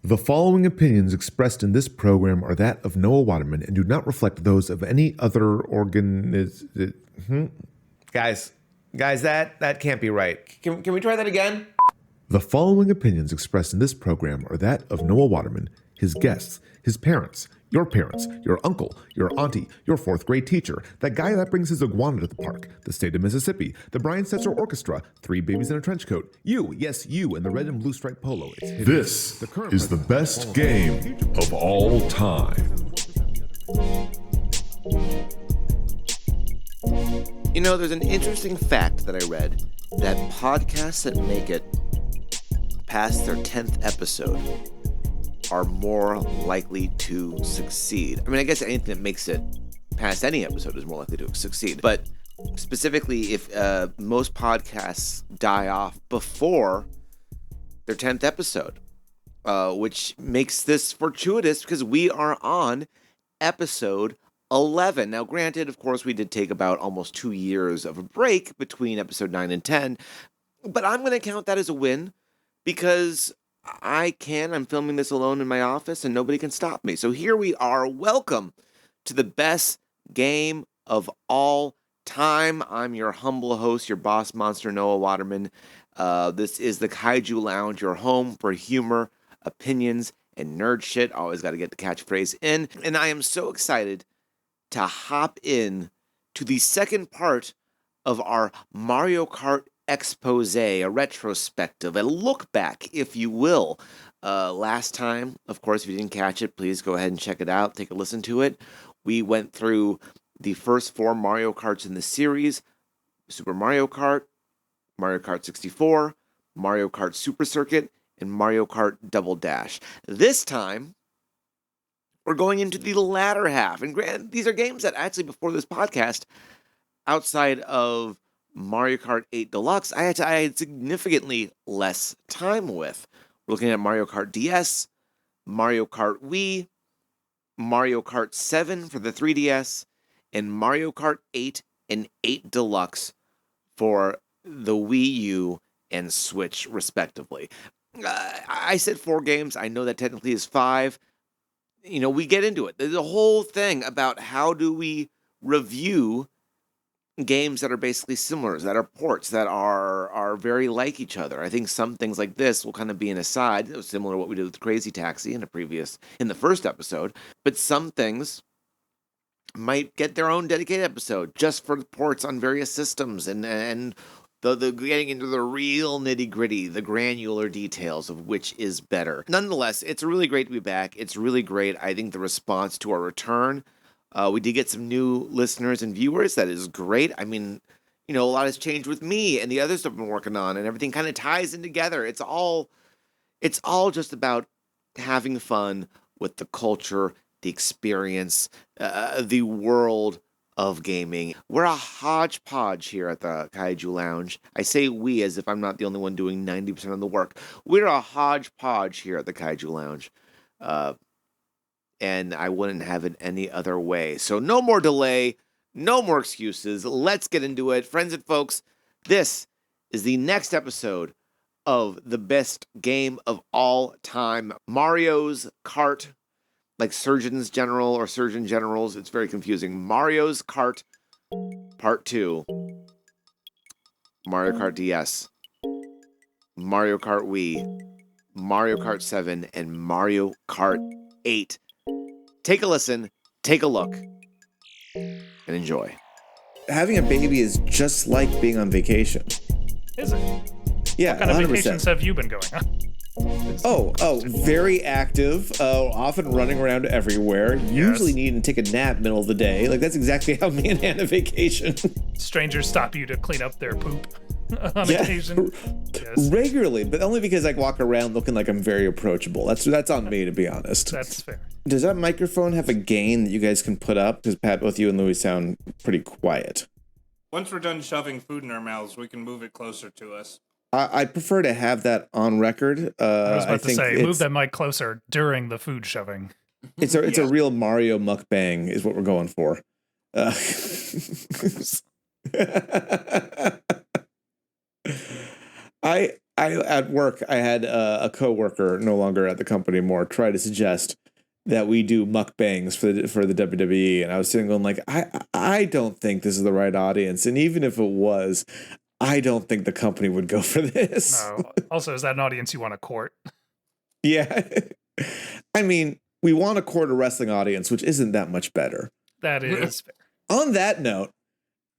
The following opinions expressed in this program are that of Noah Waterman and do not reflect those of any other Guys, that can't be right. Can we try that again? The following opinions expressed in this program are that of Noah Waterman, his guests, his parents, your uncle, your auntie, your fourth grade teacher, that guy that brings his iguana to the park, the state of Mississippi, the Brian Setzer Orchestra, three babies in a trench coat, you, yes, you, in the red and blue striped polo. This is the best game of all time. You know, there's an interesting fact that I read that podcasts that make it past their 10th episode are more likely to succeed. I mean, I guess anything that makes it past any episode is more likely to succeed. But specifically, if most podcasts die off before their 10th episode, which makes this fortuitous because we are on episode 11. Now, granted, of course, we did take about almost 2 years of a break between episode 9 and 10, but I'm going to count that as a win because I'm filming this alone in my office and nobody can stop me. So here we are. Welcome to the best game of all time. I'm your humble host, your boss monster, Noah Waterman. This is the Kaiju Lounge, your home for humor, opinions, and nerd shit. Always got to get the catchphrase in. And I am so excited to hop in to the second part of our Mario Kart expose, a retrospective, a look back, if you will. Last time, of course, if you didn't catch it, please go ahead and check it out. Take a listen to it. We went through the first 4 Mario Karts in the series: Super Mario Kart, Mario Kart 64, Mario Kart Super Circuit, and Mario Kart Double Dash. This time, we're going into the latter half. And granted, these are games that actually, before this podcast, outside of Mario Kart 8 Deluxe, I had significantly less time with. We're looking at Mario Kart DS, Mario Kart Wii, Mario Kart 7 for the 3DS, and Mario Kart 8 and 8 Deluxe for the Wii U and Switch, respectively. I said 4 games. I know that technically is 5. You know, we get into it. There's a whole thing about how do we review games that are basically similar, that are ports, that are very like each other. I think some things like this will kind of be an aside. It was similar to what we did with Crazy Taxi in the first episode. But some things might get their own dedicated episode just for the ports on various systems and the getting into the real nitty-gritty, the granular details of which is better. Nonetheless, it's really great to be back. It's really great, I think, the response to our return. We did get some new listeners and viewers. That is great. I mean, you know, a lot has changed with me and the other stuff I've been working on, and everything kind of ties in together. It's all just about having fun with the culture, the experience, the world of gaming. We're a hodgepodge here at the Kaiju Lounge. I say we as if I'm not the only one doing 90% of the work. We're a hodgepodge here at the Kaiju Lounge. And I wouldn't have it any other way. So no more delay, no more excuses. Let's get into it. Friends and folks, this is the next episode of the best game of all time, Mario's Kart, like Surgeons General or Surgeon Generals. It's very confusing. Mario's Kart Part 2, Mario Kart DS, Mario Kart Wii, Mario Kart 7, and Mario Kart 8. Take a listen, take a look, and enjoy. Having a baby is just like being on vacation. Is it? Yeah, what kind 100%. of vacations have you been going on? Very active, often running around everywhere, usually needing to take a nap middle of the day. Like, that's exactly how me and Hannah vacation. Strangers stop you to clean up their poop on occasion. Yes. Regularly, but only because I walk around looking like I'm very approachable. That's on me, to be honest. That's fair. Does that microphone have a gain that you guys can put up? Because Pat, both you and Louis sound pretty quiet. Once we're done shoving food in our mouths, we can move it closer to us. I prefer to have that on record. I was about to say, move that mic closer during the food shoving. It's a real Mario mukbang is what we're going for. at work, I had a coworker, no longer at the company anymore, try to suggest that we do mukbangs for the WWE, and I was sitting going like, I don't think this is the right audience, and even if it was, I don't think the company would go for this. No. Also, is that an audience you want to court? Yeah, I mean, we want to court a wrestling audience, which isn't that much better. That is fair. On that note,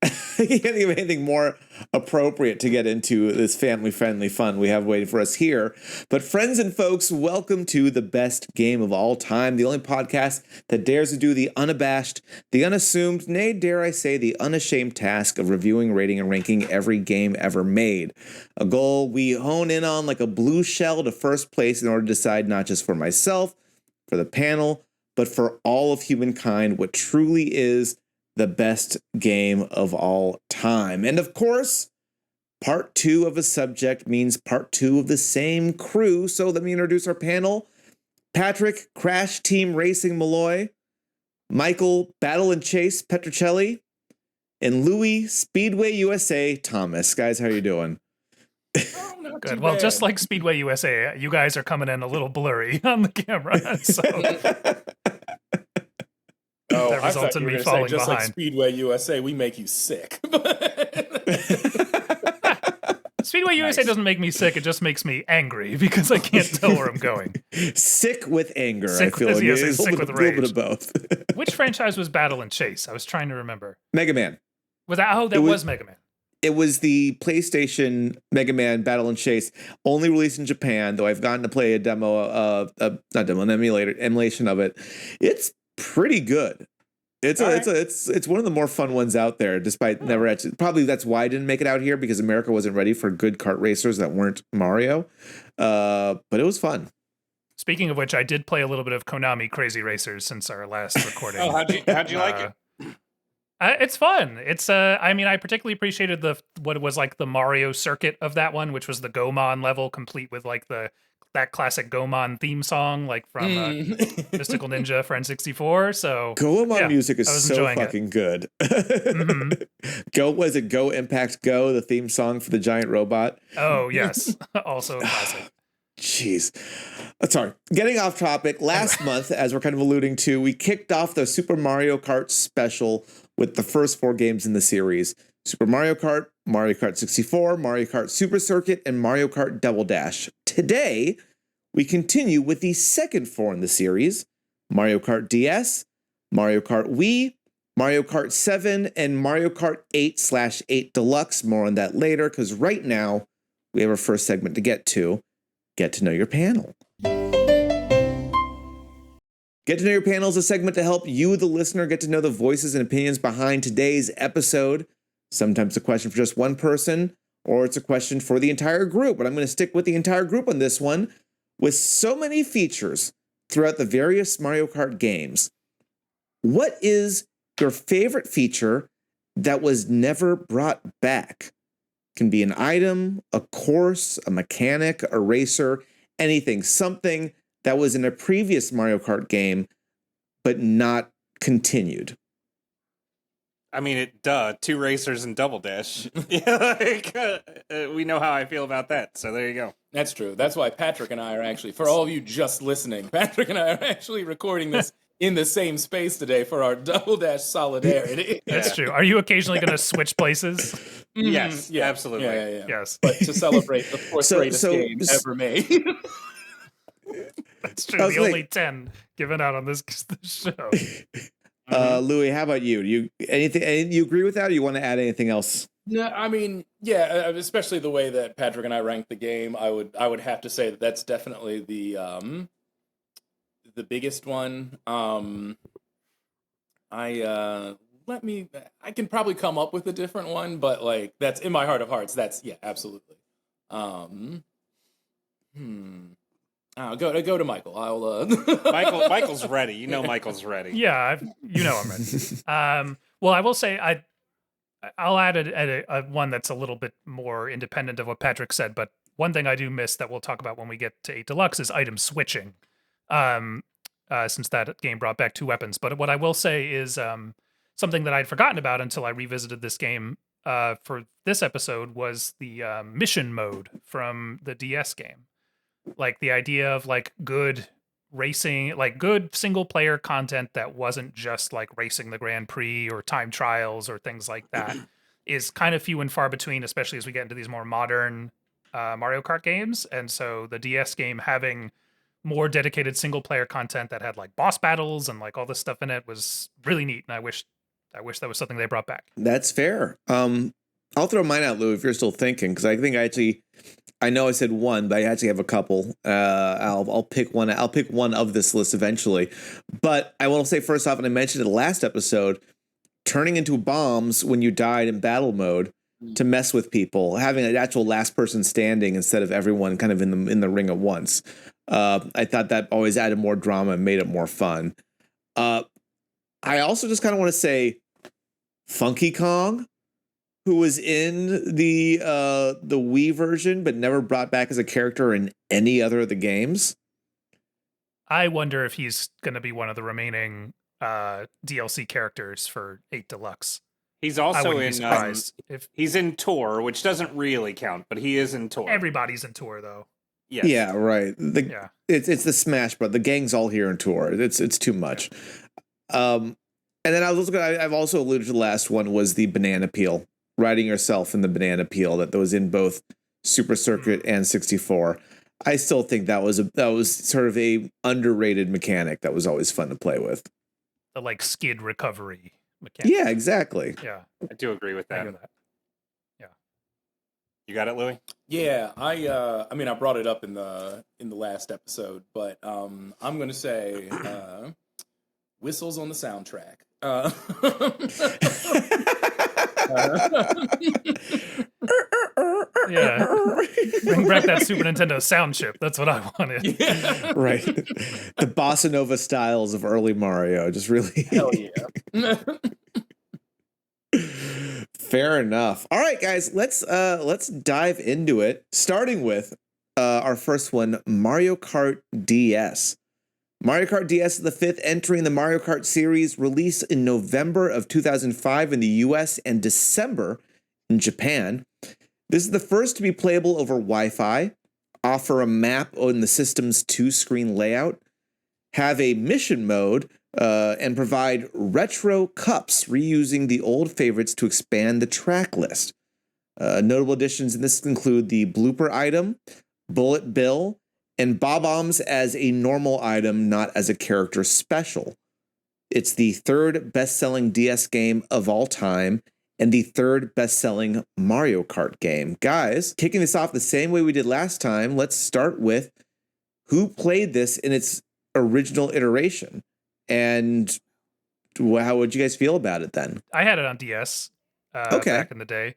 I can't think of anything more appropriate to get into this family-friendly fun we have waiting for us here. But friends and folks, welcome to the best game of all time, the only podcast that dares to do the unabashed, the unassumed, nay, dare I say, the unashamed task of reviewing, rating, and ranking every game ever made. A goal we hone in on like a blue shell to first place in order to decide not just for myself, for the panel, but for all of humankind what truly is the best game of all time. And of course, part 2 of a subject means part 2 of the same crew. So let me introduce our panel. Patrick, Crash Team Racing Malloy, Michael, Battle and Chase Petrocelli, and Louis, Speedway USA Thomas. Guys, how are you doing? Good. Well, just like Speedway USA, you guys are coming in a little blurry on the camera. So Oh, that I results thought in you were me gonna say, falling just like behind. Speedway USA, we make you sick. Speedway USA doesn't make me sick. It just makes me angry because I can't tell where I'm going. Sick with anger, Sick I feel. with- like. yes, It's a sick little with bit- little rage. bit of both. Which franchise was Battle and Chase? I was trying to remember. Mega Man. Was that? Oh, that was Mega Man. It was the PlayStation Mega Man Battle and Chase, only released in Japan, though I've gotten to play a demo not demo, an emulation of it. It's pretty good. It's one of the more fun ones out there, despite never actually. Probably that's why I didn't make it out here, because America wasn't ready for good kart racers that weren't Mario. But it was fun. Speaking of which, I did play a little bit of Konami Crazy Racers since our last recording. Oh, how'd you like it? It's fun. It's I mean, I particularly appreciated what it was like the Mario circuit of that one, which was the Gomon level, complete with like that classic Gomon theme song, like from Mystical Ninja for N64. So Goemon yeah, music I is was so enjoying it. fucking good. Mhm. Was it Go Impact Go, the theme song for the giant robot? Oh yes, also a classic. Jeez. Sorry. Getting off topic, last month, as we're kind of alluding to, we kicked off the Super Mario Kart special with the first 4 games in the series. Super Mario Kart, Mario Kart 64, Mario Kart Super Circuit, and Mario Kart Double Dash. Today, we continue with the second 4 in the series, Mario Kart DS, Mario Kart Wii, Mario Kart 7, and Mario Kart 8/8 Deluxe. More on that later, because right now, we have our first segment to get to know your panel. Get to know your panel is a segment to help you, the listener, get to know the voices and opinions behind today's episode. Sometimes a question for just one person, or it's a question for the entire group, but I'm going to stick with the entire group on this one. With so many features throughout the various Mario Kart games, what is your favorite feature that was never brought back? Can be an item, a course, a mechanic, a racer, anything, something that was in a previous Mario Kart game, but not continued. I mean, 2 racers and Double Dash. Yeah, we know how I feel about that, so there you go. That's true. That's why Patrick and I are actually, for all of you just listening, Patrick and I are actually recording this in the same space today for our Double Dash solidarity. That's true. Are you occasionally going to switch places? Yes, absolutely. Yeah. Yes, But to celebrate the fourth greatest game ever made. that's true. The only 10 given out on this show. Louis, how about you? You agree with that, or you want to add anything else? No, I mean, yeah, especially the way that Patrick and I ranked the game, I would have to say that that's definitely the biggest one. I can probably come up with a different one, but like that's in my heart of hearts. That's absolutely. Go to Michael. I'll Michael's ready. You know Michael's ready. Yeah, I'm ready. Well, I will say I'll add a one that's a little bit more independent of what Patrick said, but one thing I do miss that we'll talk about when we get to 8 Deluxe is item switching. Since that game brought back 2 weapons. But what I will say is something that I'd forgotten about until I revisited this game for this episode was the mission mode from the DS game. Like the idea of like good racing, like good single player content that wasn't just like racing the Grand Prix or time trials or things like that is kind of few and far between, especially as we get into these more modern Mario Kart games. And so the DS game having more dedicated single player content that had like boss battles and like all this stuff in it was really neat. And I wish that was something they brought back. That's fair. I'll throw mine out, Lou, if you're still thinking, because I think I know I said one, but I actually have a couple. I'll pick one. I'll pick one of this list eventually. But I will say first off, and I mentioned in the last episode, turning into bombs when you died in battle mode to mess with people, having an actual last person standing instead of everyone kind of in the ring at once. I thought that always added more drama and made it more fun. I also just kind of want to say Funky Kong, who was in the Wii version but never brought back as a character in any other of the games. I wonder if he's going to be one of the remaining DLC characters for 8 Deluxe. He's also in if he's in Tour, which doesn't really count, but he is in Tour. Everybody's in Tour though. Yes. Yeah, right. It's the Smash, but the gang's all here in Tour. It's too much. And then I've also alluded to the last one was the banana peel, riding yourself in the banana peel that was in both Super Circuit and 64. I still think that was sort of a underrated mechanic that was always fun to play with. The like skid recovery mechanic. Yeah, exactly. Yeah, I do agree with that. I get that. Yeah, you got it, Louis? Yeah, I mean, I brought it up in the last episode, but I'm gonna say whistles on the soundtrack. Yeah, bring back that Super Nintendo sound chip. That's what I wanted. Yeah. Right. The bossa nova styles of early Mario, just really. Hell yeah. Fair enough. All right, guys, let's dive into it. Starting with our first one, Mario Kart DS. Mario Kart DS is the fifth entry in the Mario Kart series, released in November of 2005 in the US and December in Japan. This is the first to be playable over Wi-Fi, offer a map on the system's 2-screen layout, have a mission mode, and provide retro cups, reusing the old favorites to expand the track list. Notable additions in this include the blooper item, Bullet Bill, and Bob-ombs as a normal item, not as a character special. It's the third best-selling DS game of all time, and the third best-selling Mario Kart game. Guys, kicking this off the same way we did last time, let's start with who played this in its original iteration, and how would you guys feel about it then? I had it on DS back in the day.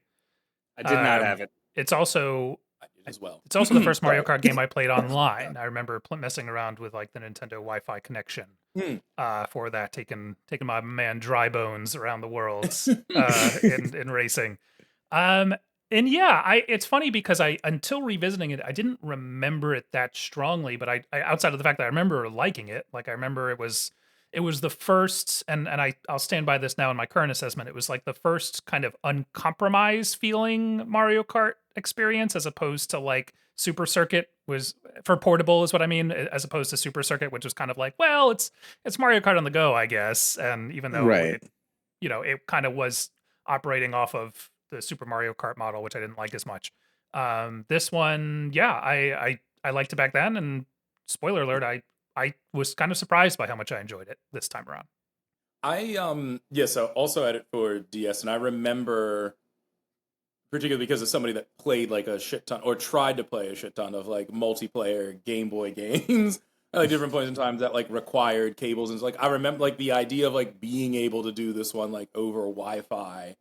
I did not have it. It's also as well. It's also the first Mario Kart game I played online. I remember messing around with like the Nintendo Wi-Fi connection for that, taking my man Dry Bones around the world in racing. And yeah, it's funny because until revisiting it, I didn't remember it that strongly. But I outside of the fact that I remember liking it, like I remember it was the first, and I'll stand by this now in my current assessment. It was like the first kind of uncompromised feeling Mario Kart experience, as opposed to like Super Circuit was for portable, is what I mean, as opposed to Super Circuit, which was kind of like, well, it's Mario Kart on the go, I guess. And even though it kind of was operating off of the Super Mario Kart model, which I didn't like as much. This one, yeah, I liked it back then, and spoiler alert, I was kind of surprised by how much I enjoyed it this time around. So also had it for DS, and I remember, particularly because of somebody that played like a shit ton, or tried to play a shit ton of like multiplayer Game Boy games at like different points in time that like required cables, and it's like I remember like the idea of like being able to do this one like over Wi-Fi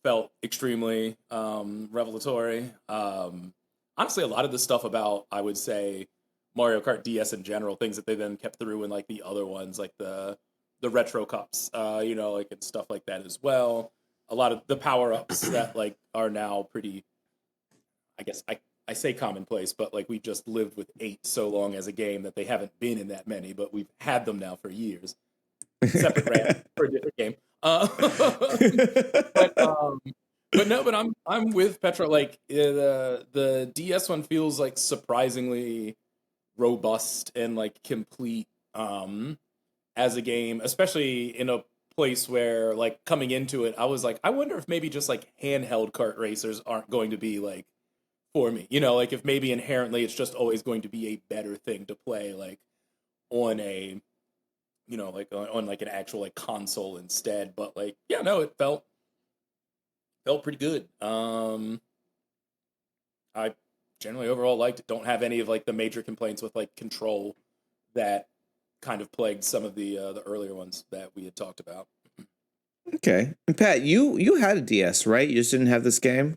felt extremely revelatory. Honestly, a lot of the stuff about, I would say, Mario Kart DS in general, things that they then kept through in like the other ones, like the retro cups, like and stuff like that as well. A lot of the power-ups that like are now pretty, I guess I say commonplace, but like we just lived with 8 so long as a game that they haven't been in that many, but we've had them now for years. Separate rant for a different game. but I'm with Petra. Like the DS one feels like surprisingly robust and like complete as a game, especially in a place where like coming into it, I was like, I wonder if maybe just like handheld kart racers aren't going to be like for me. You know, like if maybe inherently it's just always going to be a better thing to play like on a like on like an actual like console instead. But like yeah, no, it felt pretty good. I generally overall liked it. Don't have any of like the major complaints with like control that kind of plagued some of the earlier ones that we had talked about. Okay. And Pat, you had a DS, right? You just didn't have this game?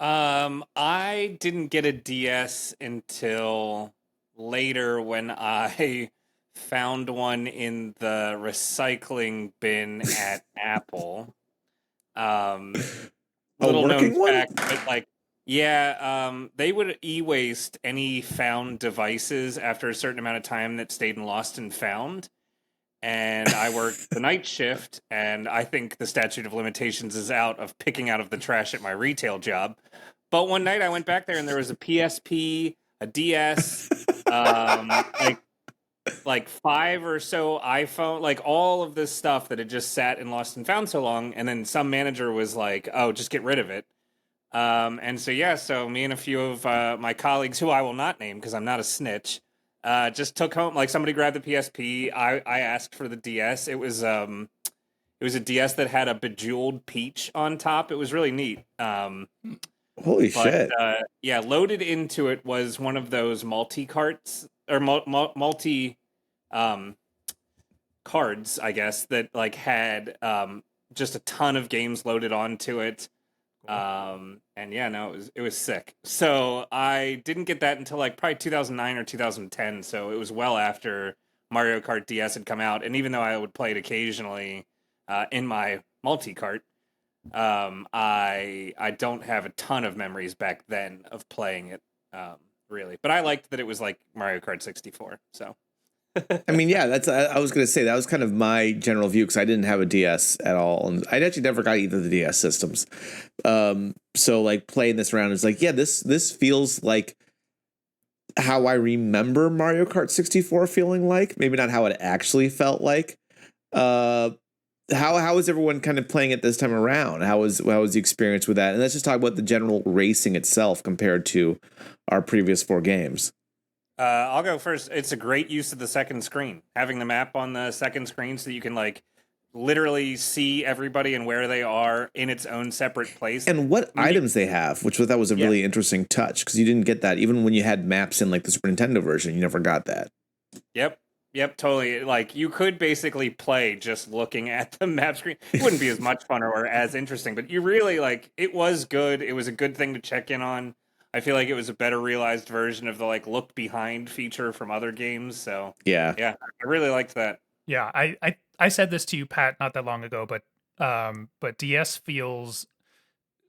I didn't get a DS until later when I found one in the recycling bin at Apple. Little known fact, but like, yeah, they would e-waste any found devices after a certain amount of time that stayed in lost and found. And I worked the night shift, and I think the statute of limitations is out of picking out of the trash at my retail job. But one night I went back there, and there was a PSP, a DS, like 5 or so iPhone, like all of this stuff that had just sat and lost and found so long. And then some manager was like, "Oh, just get rid of it." And so yeah, so me and a few of my colleagues, who I will not name because I'm not a snitch, just took home. Like somebody grabbed the PSP. I asked for the DS. It was a DS that had a bejeweled peach on top. It was really neat. Holy shit! Yeah, loaded into it was one of those multi carts or multi cards, I guess, that like had just a ton of games loaded onto it. And yeah, no, it was sick. So I didn't get that until like probably 2009 or 2010. So it was well after Mario Kart DS had come out. And even though I would play it occasionally in my multi-kart, I don't have a ton of memories back then of playing it, really. But I liked that it was like Mario Kart 64. So. I mean, yeah, I was going to say that was kind of my general view because I didn't have a DS at all. And I actually never got either of the DS systems. So like playing this around is like, yeah, this feels like how I remember Mario Kart 64 feeling like, maybe not how it actually felt like. How is everyone kind of playing it this time around? How was the experience with that? And let's just talk about the general racing itself compared to our previous 4 games. I'll go first. It's a great use of the second screen. Having the map on the second screen so you can like literally see everybody and where they are in its own separate place. And what items they have, which that was a really interesting touch because you didn't get that even when you had maps in like the Super Nintendo version. You never got that. Yep, totally. Like you could basically play just looking at the map screen. It wouldn't be as much fun or as interesting, but you really like it was good. It was a good thing to check in on. I feel like it was a better realized version of the like look behind feature from other games. So yeah, I really liked that. Yeah, I said this to you, Pat, not that long ago, but DS feels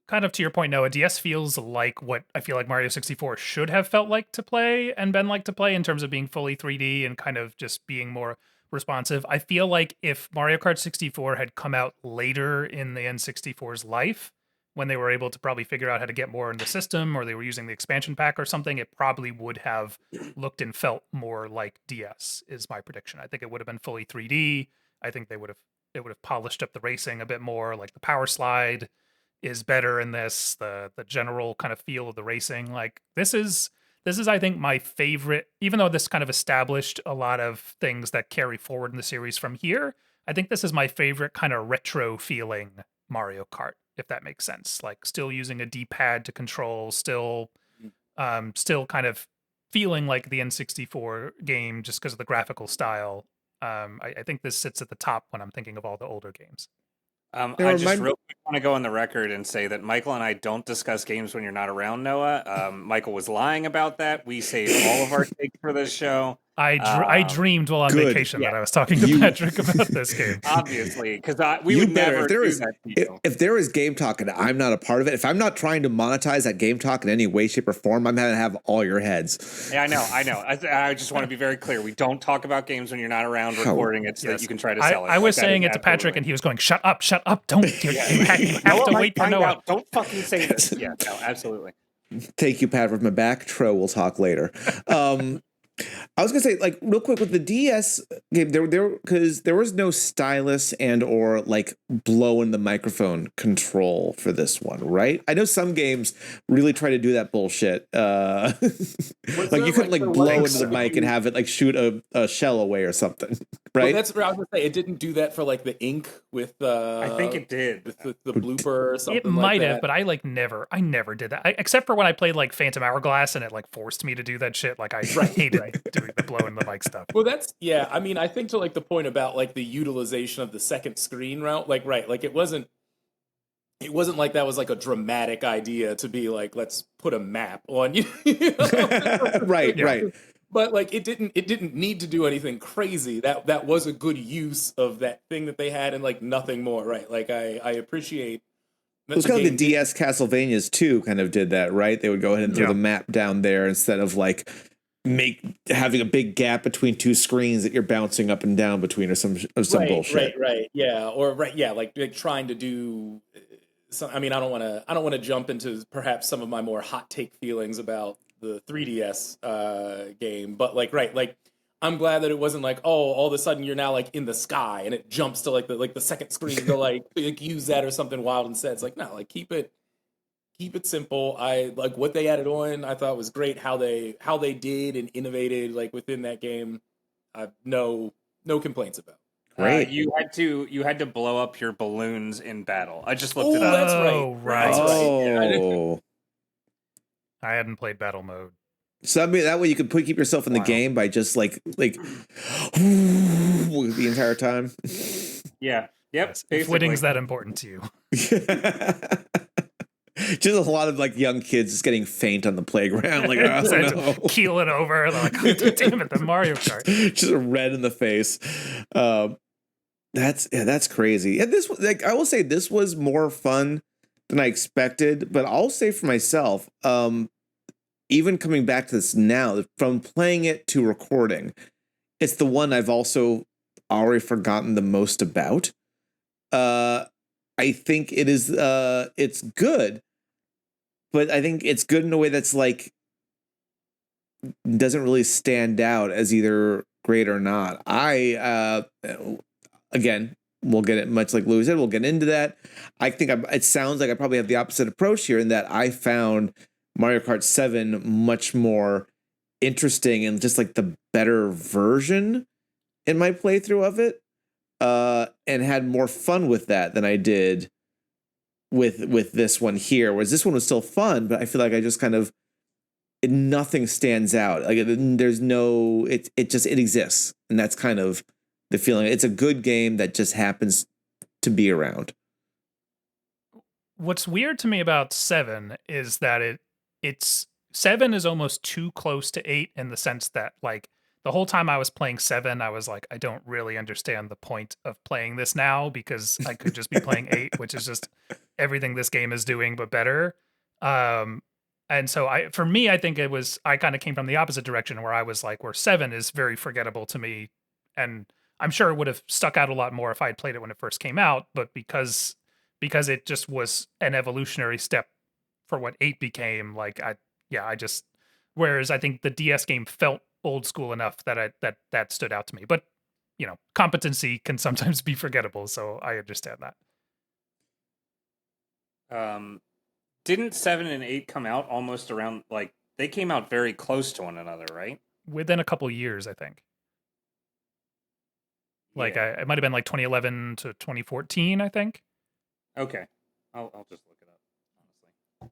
kind of to your point, Noah. DS feels like what I feel like Mario 64 should have felt like to play and been like to play in terms of being fully 3D and kind of just being more responsive. I feel like if Mario Kart 64 had come out later in the N64's life, when they were able to probably figure out how to get more in the system or they were using the expansion pack or something, it probably would have looked and felt more like DS is my prediction. I think it would have been fully 3D. I think it would have polished up the racing a bit more. Like the power slide is better in this, the general kind of feel of the racing. Like this is I think my favorite, even though this kind of established a lot of things that carry forward in the series from here, I think this is my favorite kind of retro feeling Mario Kart, if that makes sense. Like still using a D-pad to control, still kind of feeling like the N64 game just because of the graphical style. I think this sits at the top when I'm thinking of all the older games. I just real quick want to go on the record and say that Michael and I don't discuss games when you're not around, Noah. Michael was lying about that. We saved all of our takes for this show. I dreamed while on vacation that I was talking to Patrick about this game. Obviously, because we would never do that to you. If there is game talk and I'm not a part of it, if I'm not trying to monetize that game talk in any way, shape, or form, I'm going to have all your heads. Yeah, I know. I just want to be very clear. We don't talk about games when you're not around recording it so that you can try to sell it. I was saying it to Patrick and he was going, shut up, don't. You're You have to wait to find know out. it. Don't fucking say this. Yeah, no, absolutely. Take you, pat with my back. Tro, we'll talk later. I was gonna say, like, real quick with the DS game, because there was no stylus and or like blow in the microphone control for this one, right? I know some games really try to do that bullshit. Like you couldn't like blow into the mic and have it like shoot a shell away or something, right? Well, that's what I was gonna say. It didn't do that for like the ink with I think it did. with the blooper or something. It might like have, that. but I never did that. Except for when I played like Phantom Hourglass and it like forced me to do that shit. Like I hated doing the blow in the mic stuff. Well, that's I mean, I think to like the point about like the utilization of the second screen route, like like it wasn't like that was like a dramatic idea to be like, let's put a map on you. Right. But like it didn't need to do anything crazy. That was a good use of that thing that they had and like nothing more, right? Like I appreciate. It was kind of the DS Castlevanias too, kind of did that, right? They would go ahead and throw the map down there instead of like having a big gap between two screens that you're bouncing up and down between or some bullshit. Right, yeah, or like trying to do. I mean, I don't want to jump into perhaps some of my more hot take feelings about the 3DS game, but like I'm glad that it wasn't like, oh, all of a sudden you're now like in the sky and it jumps to like the second screen to like use that or something wild instead. It's like, no, like keep it simple. I like what they added on. I thought was great how they did and innovated like within that game. No complaints about. Great. You had to blow up your balloons in battle. I just looked it up. That's right. Oh, right. That's right. Oh. I hadn't played battle mode. So I mean, that way you could keep yourself in the game by just like the entire time. Yeah. Yep. Yes, if winnings's that important to you. Just a lot of like young kids just getting faint on the playground, like oh, no. Keeling over. They're like, oh, damn it, the Mario Kart. Just red in the face. That's crazy. And this, like, I will say, this was more fun than I expected. But I'll say for myself, even coming back to this now, from playing it to recording, it's the one I've also already forgotten the most about. I think it is. It's good. But I think it's good in a way that's like doesn't really stand out as either great or not. Again, we'll get it much like Louis said. We'll get into that. I think it sounds like I probably have the opposite approach here in that I found Mario Kart 7 much more interesting and just like the better version in my playthrough of it, and had more fun with that than I did with this one here, whereas this one was still fun, but I feel like I just kind of nothing stands out. Like there's no, it exists, and that's kind of the feeling. It's a good game that just happens to be around. What's weird to me about 7 is that it's 7 is almost too close to 8 in the sense that like the whole time I was playing 7, I was like, I don't really understand the point of playing this now because I could just be playing 8, which is just everything this game is doing, but better. And so for me, I think I kind of came from the opposite direction where I was like, where 7 is very forgettable to me. And I'm sure it would have stuck out a lot more if I had played it when it first came out, but because it just was an evolutionary step for what 8 became, like whereas I think the DS game felt old school enough that that stood out to me. But you know, competency can sometimes be forgettable, so I understand that. Didn't 7 and 8 come out almost around, like they came out very close to one another, right? Within a couple years, I think. Like it might have been like 2011 to 2014, I think. Okay, I'll just look it up. Honestly,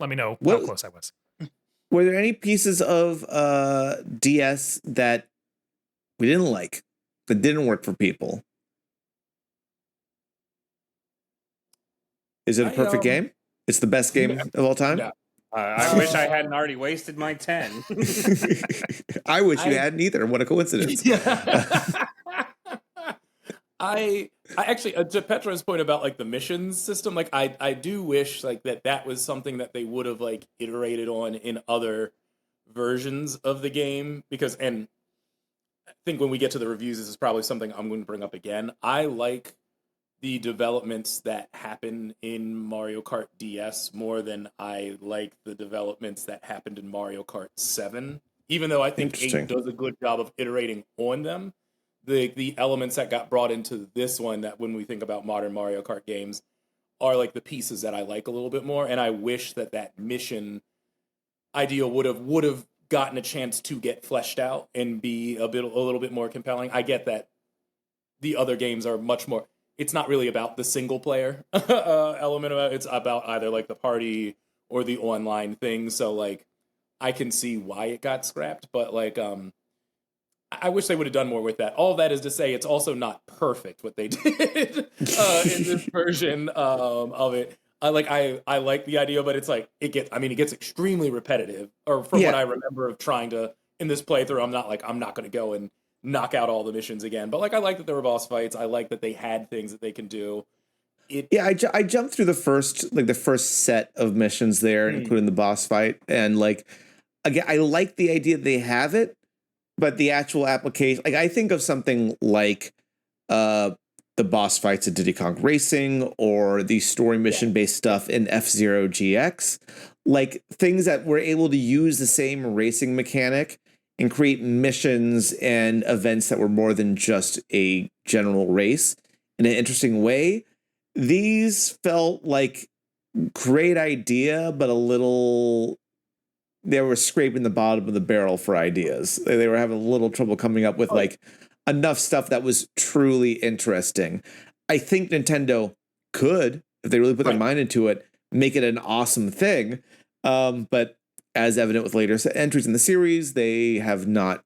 let me know how close I was. Were there any pieces of DS that we didn't like, that didn't work for people? Is it a perfect game? It's the best game of all time? No. I wish I hadn't already wasted my 10. I wish you hadn't either. What a coincidence. I actually, to Petra's point about like the missions system, like I do wish like that was something that they would have like iterated on in other versions of the game, because, and I think when we get to the reviews, this is probably something I'm going to bring up again. I like the developments that happen in Mario Kart DS more than I like the developments that happened in Mario Kart 7. Even though I think 8 Interesting. does a good job of iterating on them, the elements that got brought into this one, that when we think about modern Mario Kart games, are like the pieces that I like a little bit more. And I wish that that mission idea would have gotten a chance to get fleshed out and be a little bit more compelling. I get that the other games are much more. It's not really about the single player element of it. It's about either like the party or the online thing. So like, I can see why it got scrapped, but like, I wish they would have done more with that. All that is to say, it's also not perfect what they did in this version of it. I like the idea, but it's like it gets extremely repetitive. Or from what I remember of trying to in this playthrough, I'm not going to go and knock out all the missions again. But like, I like that there were boss fights. I like that they had things that they can do. I jumped through the first set of missions there, including the boss fight, and like again, I like the idea that they have it, but the actual application, like I think of something like the boss fights in Diddy Kong Racing or the story mission based stuff in F-Zero GX, like things that were able to use the same racing mechanic and create missions and events that were more than just a general race in an interesting way. These felt like great idea, but they were scraping the bottom of the barrel for ideas. They were having a little trouble coming up with like enough stuff that was truly interesting. I think Nintendo could, if they really put their mind into it, make it an awesome thing. But as evident with later entries in the series, they have not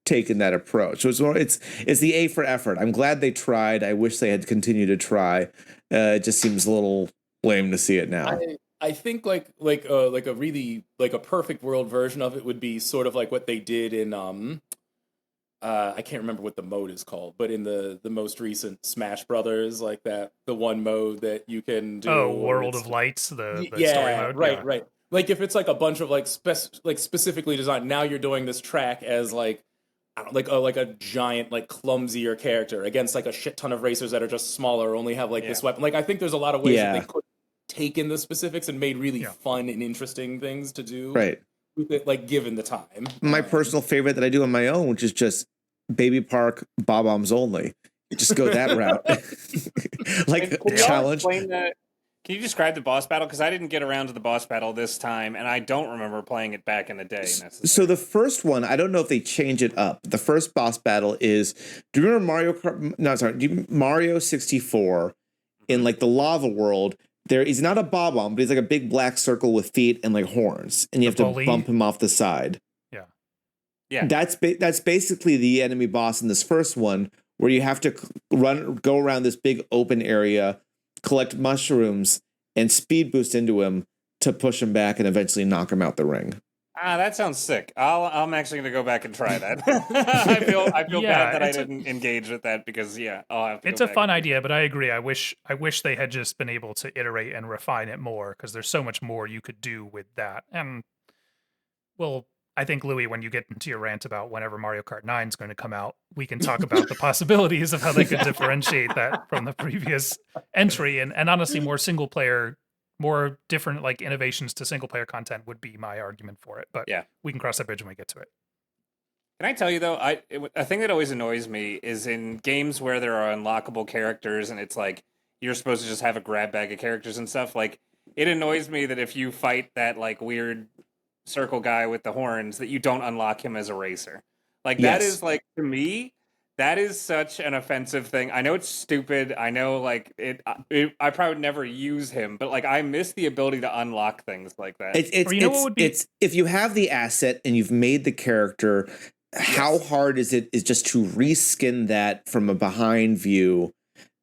taken that approach. So it's the A for effort. I'm glad they tried. I wish they had continued to try. It just seems a little lame to see it now. I think like a really like a perfect world version of it would be sort of like what they did in I can't remember what the mode is called, but in the most recent Smash Brothers, like the one mode that you can do. Oh, World of Lights, the story mode. Right. Like if it's like a bunch of like specifically designed. Now you're doing this track as like a giant like clumsier character against like a shit ton of racers that are just smaller, only have like this weapon. Like I think there's a lot of ways that they could take in the specifics and made really fun and interesting things to do. Right. With it, like given the time. My personal favorite that I do on my own, which is just Baby Park Bob-ombs only. You just go that route. Like challenge. Can you describe the boss battle? Because I didn't get around to the boss battle this time, and I don't remember playing it back in the day. So the first one, I don't know if they change it up. The first boss battle is, do you remember Mario Kart? No, sorry, Mario 64 in like the lava world? He's not a bob-omb, but he's like a big black circle with feet and like horns, and you have to bump him off the side. Yeah. That's basically the enemy boss in this first one, where you have to go around this big open area, collect mushrooms, and speed boost into him to push him back and eventually knock him out the ring. That sounds sick. I'm actually going to go back and try that. I feel bad that I didn't engage with that because I'll have to. It's a fun idea, but I agree. I wish they had just been able to iterate and refine it more, because there's so much more you could do with that. And well, I think, Louis, when you get into your rant about whenever Mario Kart 9 is going to come out, we can talk about the possibilities of how they could differentiate that from the previous entry, and honestly, more single player. More different like innovations to single player content would be my argument for it, but we can cross that bridge when we get to it. Can I tell you though, a thing that always annoys me is in games where there are unlockable characters and it's like you're supposed to just have a grab bag of characters and stuff. Like it annoys me that if you fight that like weird circle guy with the horns, that you don't unlock him as a racer. Like that is like, to me, that is such an offensive thing. I know it's stupid. I know, like, I probably would never use him, but, like, I miss the ability to unlock things like that. It's if you have the asset and you've made the character, how hard is it just to reskin that from a behind view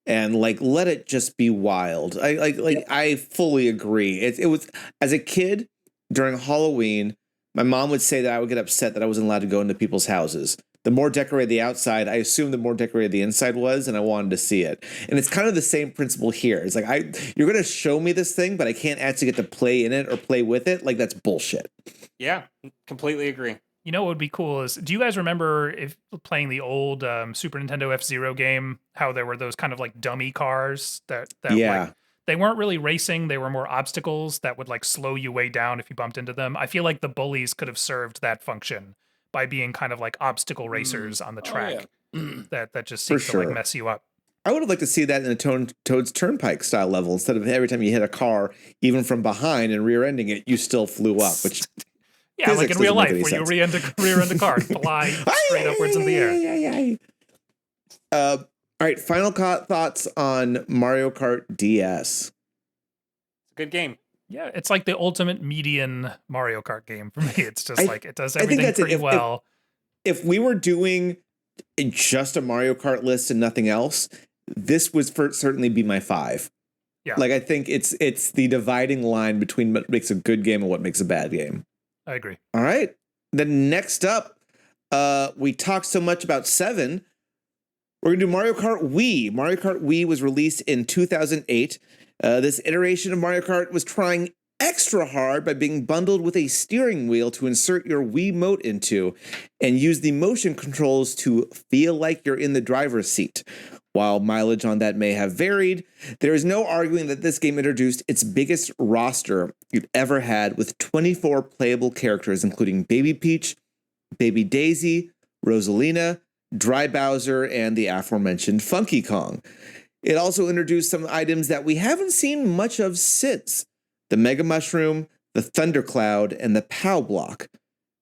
and, like, let it just be wild? I fully agree. It was, as a kid, during Halloween, my mom would say that I would get upset that I wasn't allowed to go into people's houses. The more decorated the outside, I assumed the more decorated the inside was, and I wanted to see it. And it's kind of the same principle here. It's like, you're going to show me this thing, but I can't actually get to play in it or play with it. Like, that's bullshit. Yeah, completely agree. You know what would be cool is, do you guys remember if playing the old Super Nintendo F-Zero game, how there were those kind of like dummy cars that Yeah. like, they weren't really racing, they were more obstacles that would like slow you way down if you bumped into them. I feel like the bullies could have served that function by being kind of like obstacle racers on the track that just For seem to like sure. mess you up. I would have liked to see that in a Toad's Turnpike style level. Instead of every time you hit a car, even from behind and rear-ending it, you still flew up, which Yeah, like in physics real doesn't make life, any where sense. you rear end a car, fly straight upwards in the air. All right, final thoughts on Mario Kart DS. Good game. Yeah, it's like the ultimate median Mario Kart game for me. It's just like it does I think everything that's it. pretty well. If we were doing just a Mario Kart list and nothing else, this would certainly be my 5. Yeah. Like, I think it's the dividing line between what makes a good game and what makes a bad game. I agree. All right. Then next up, we talked so much about 7. We're going to do Mario Kart Wii. Mario Kart Wii was released in 2008. This iteration of Mario Kart was trying extra hard by being bundled with a steering wheel to insert your Wiimote into and use the motion controls to feel like you're in the driver's seat. While mileage on that may have varied, there is no arguing that this game introduced its biggest roster you've ever had, with 24 playable characters, including Baby Peach, Baby Daisy, Rosalina, Dry Bowser, and the aforementioned Funky Kong. It also introduced some items that we haven't seen much of since: the Mega Mushroom, the Thundercloud, and the POW Block.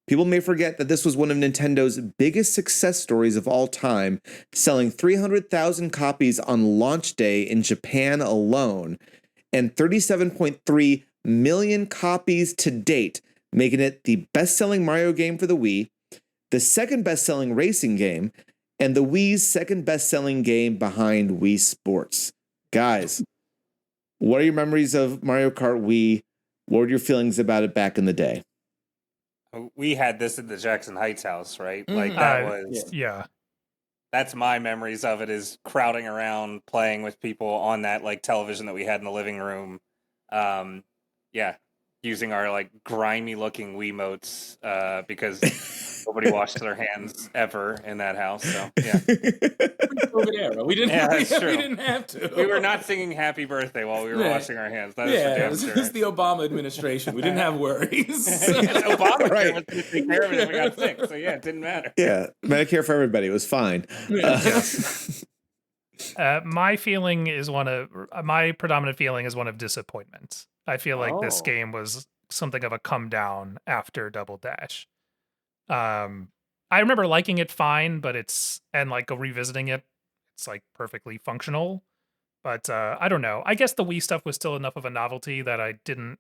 People may forget that this was one of Nintendo's biggest success stories of all time, selling 300,000 copies on launch day in Japan alone, and 37.3 million copies to date, making it the best-selling Mario game for the Wii, the second best-selling racing game, and the Wii's second best-selling game behind Wii Sports. Guys, what are your memories of Mario Kart Wii? What were your feelings about it back in the day? We had this at the Jackson Heights house, right? Like that was Yeah. That's my memories of it, is crowding around playing with people on that like television that we had in the living room. Using our like grimy looking Wiimotes because nobody washed their hands ever in that house. So yeah. COVID era. We didn't. That's true. We didn't have to. We were not singing "Happy Birthday" while we were washing our hands. That is for damn this sure. is the Obama administration. We didn't have worries. Obama Right. was going to take care of it if we got sick. So yeah, it didn't matter. Yeah, Medicare for everybody. It was fine. My predominant feeling is one of disappointment. I feel like this game was something of a come down after Double Dash. I remember liking it fine, but revisiting it, it's like perfectly functional. But I don't know. I guess the Wii stuff was still enough of a novelty that I didn't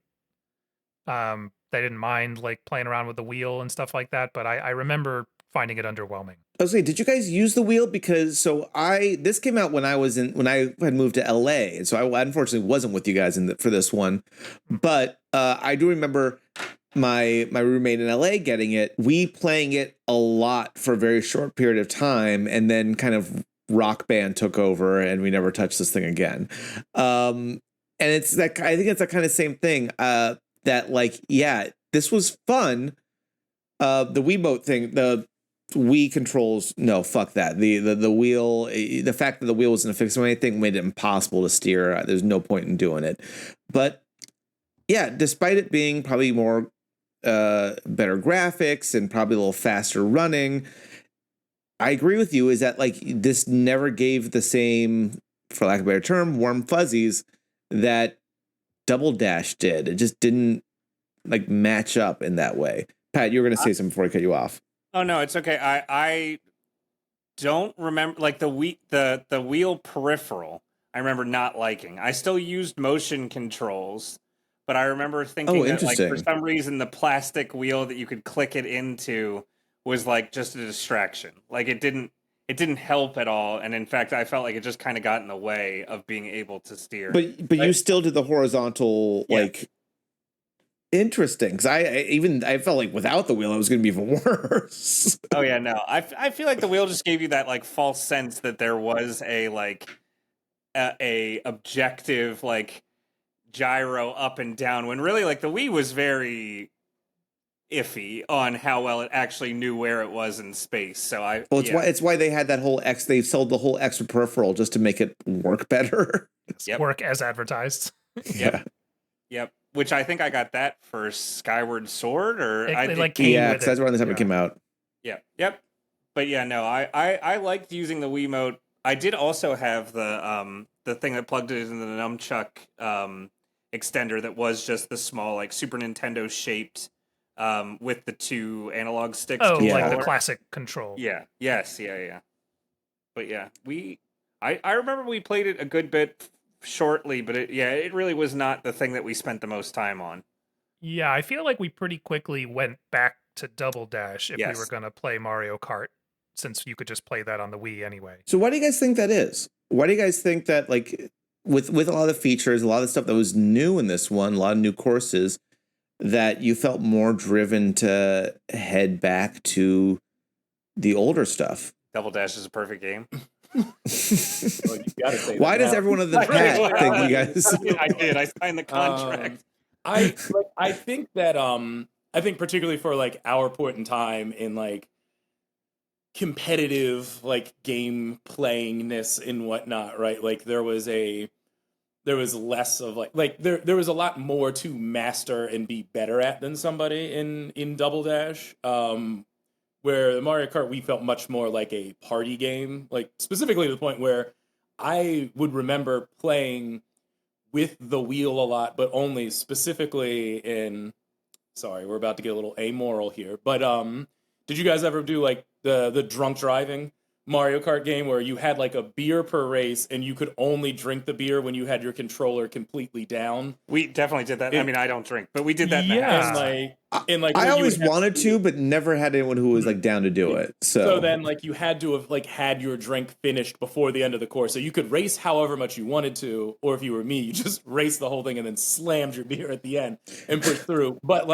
mind like playing around with the wheel and stuff like that. But I remember finding it underwhelming. I was saying, did you guys use the wheel? Because this came out when I had moved to LA, and so I unfortunately wasn't with you guys for this one. But I do remember my roommate in LA getting it, we playing it a lot for a very short period of time, and then kind of Rock Band took over, and we never touched this thing again. And it's that, I think it's that kind of same thing. That like, yeah, this was fun. The Wiimote thing, the Wii controls, no, fuck that. The wheel, the fact that the wheel wasn't fixed or anything made it impossible to steer. There's no point in doing it. But yeah, despite it being probably more better graphics and probably a little faster running, I agree with you, is that like this never gave the same, for lack of a better term, warm fuzzies that Double Dash did. It just didn't like match up in that way. Pat, you were going to say something before I cut you off. Oh no, it's okay. I don't remember like the wheel peripheral. I remember not liking. I still used motion controls, but I remember thinking that like for some reason the plastic wheel that you could click it into was like just a distraction. Like it didn't help at all, and in fact I felt like it just kind of got in the way of being able to steer. But you still did the horizontal like. Interesting, because I felt like without the wheel it was going to be even worse. Oh yeah, no, I feel like the wheel just gave you that like false sense that there was a like a objective like gyro up and down, when really like the Wii was very iffy on how well it actually knew where it was in space. So Well, it's why they had that whole they sold the whole extra peripheral just to make it work better. Yep. Work as advertised. Yep. Which I think I got that for Skyward Sword, or It- I it, think, like, came Yeah, with because that's it. around the time Yeah. it came out. Yep. But yeah, no, I liked using the Wiimote. I did also have the thing that plugged it into the nunchuck extender that was just the small, like, Super Nintendo shaped with the 2 analog sticks. Oh, like the controller. classic control. Yeah. Yes. Yeah. But yeah, I remember we played it a good bit shortly, but it really was not the thing that we spent the most time on. Yeah, I feel like we pretty quickly went back to Double Dash if we Yes. were going to play Mario Kart, since you could just play that on the Wii anyway. So why do you guys think that is? Why do you guys think that, like, with a lot of the features, a lot of the stuff that was new in this one, a lot of new courses, that you felt more driven to head back to the older stuff? Double Dash is a perfect game. Well, you gotta say Why that does now. everyone in the chat think you guys? I did. I signed the contract. I think that I think particularly for like our point in time in like competitive like game playingness and whatnot, right? Like there was less of like there was a lot more to master and be better at than somebody in Double Dash. Where the Mario Kart Wii felt much more like a party game, like specifically to the point where I would remember playing with the wheel a lot, but only specifically in. Sorry, we're about to get a little amoral here, but did you guys ever do like the drunk driving Mario Kart game where you had like a beer per race and you could only drink the beer when you had your controller completely down? We definitely did that. I mean, I don't drink, but we did that in the Yeah. house. And like I when you always would have wanted to, but never had anyone who was like down to do it. So then, like, you had to have like had your drink finished before the end of the course, so you could race however much you wanted to, or if you were me, you just raced the whole thing and then slammed your beer at the end and pushed through. But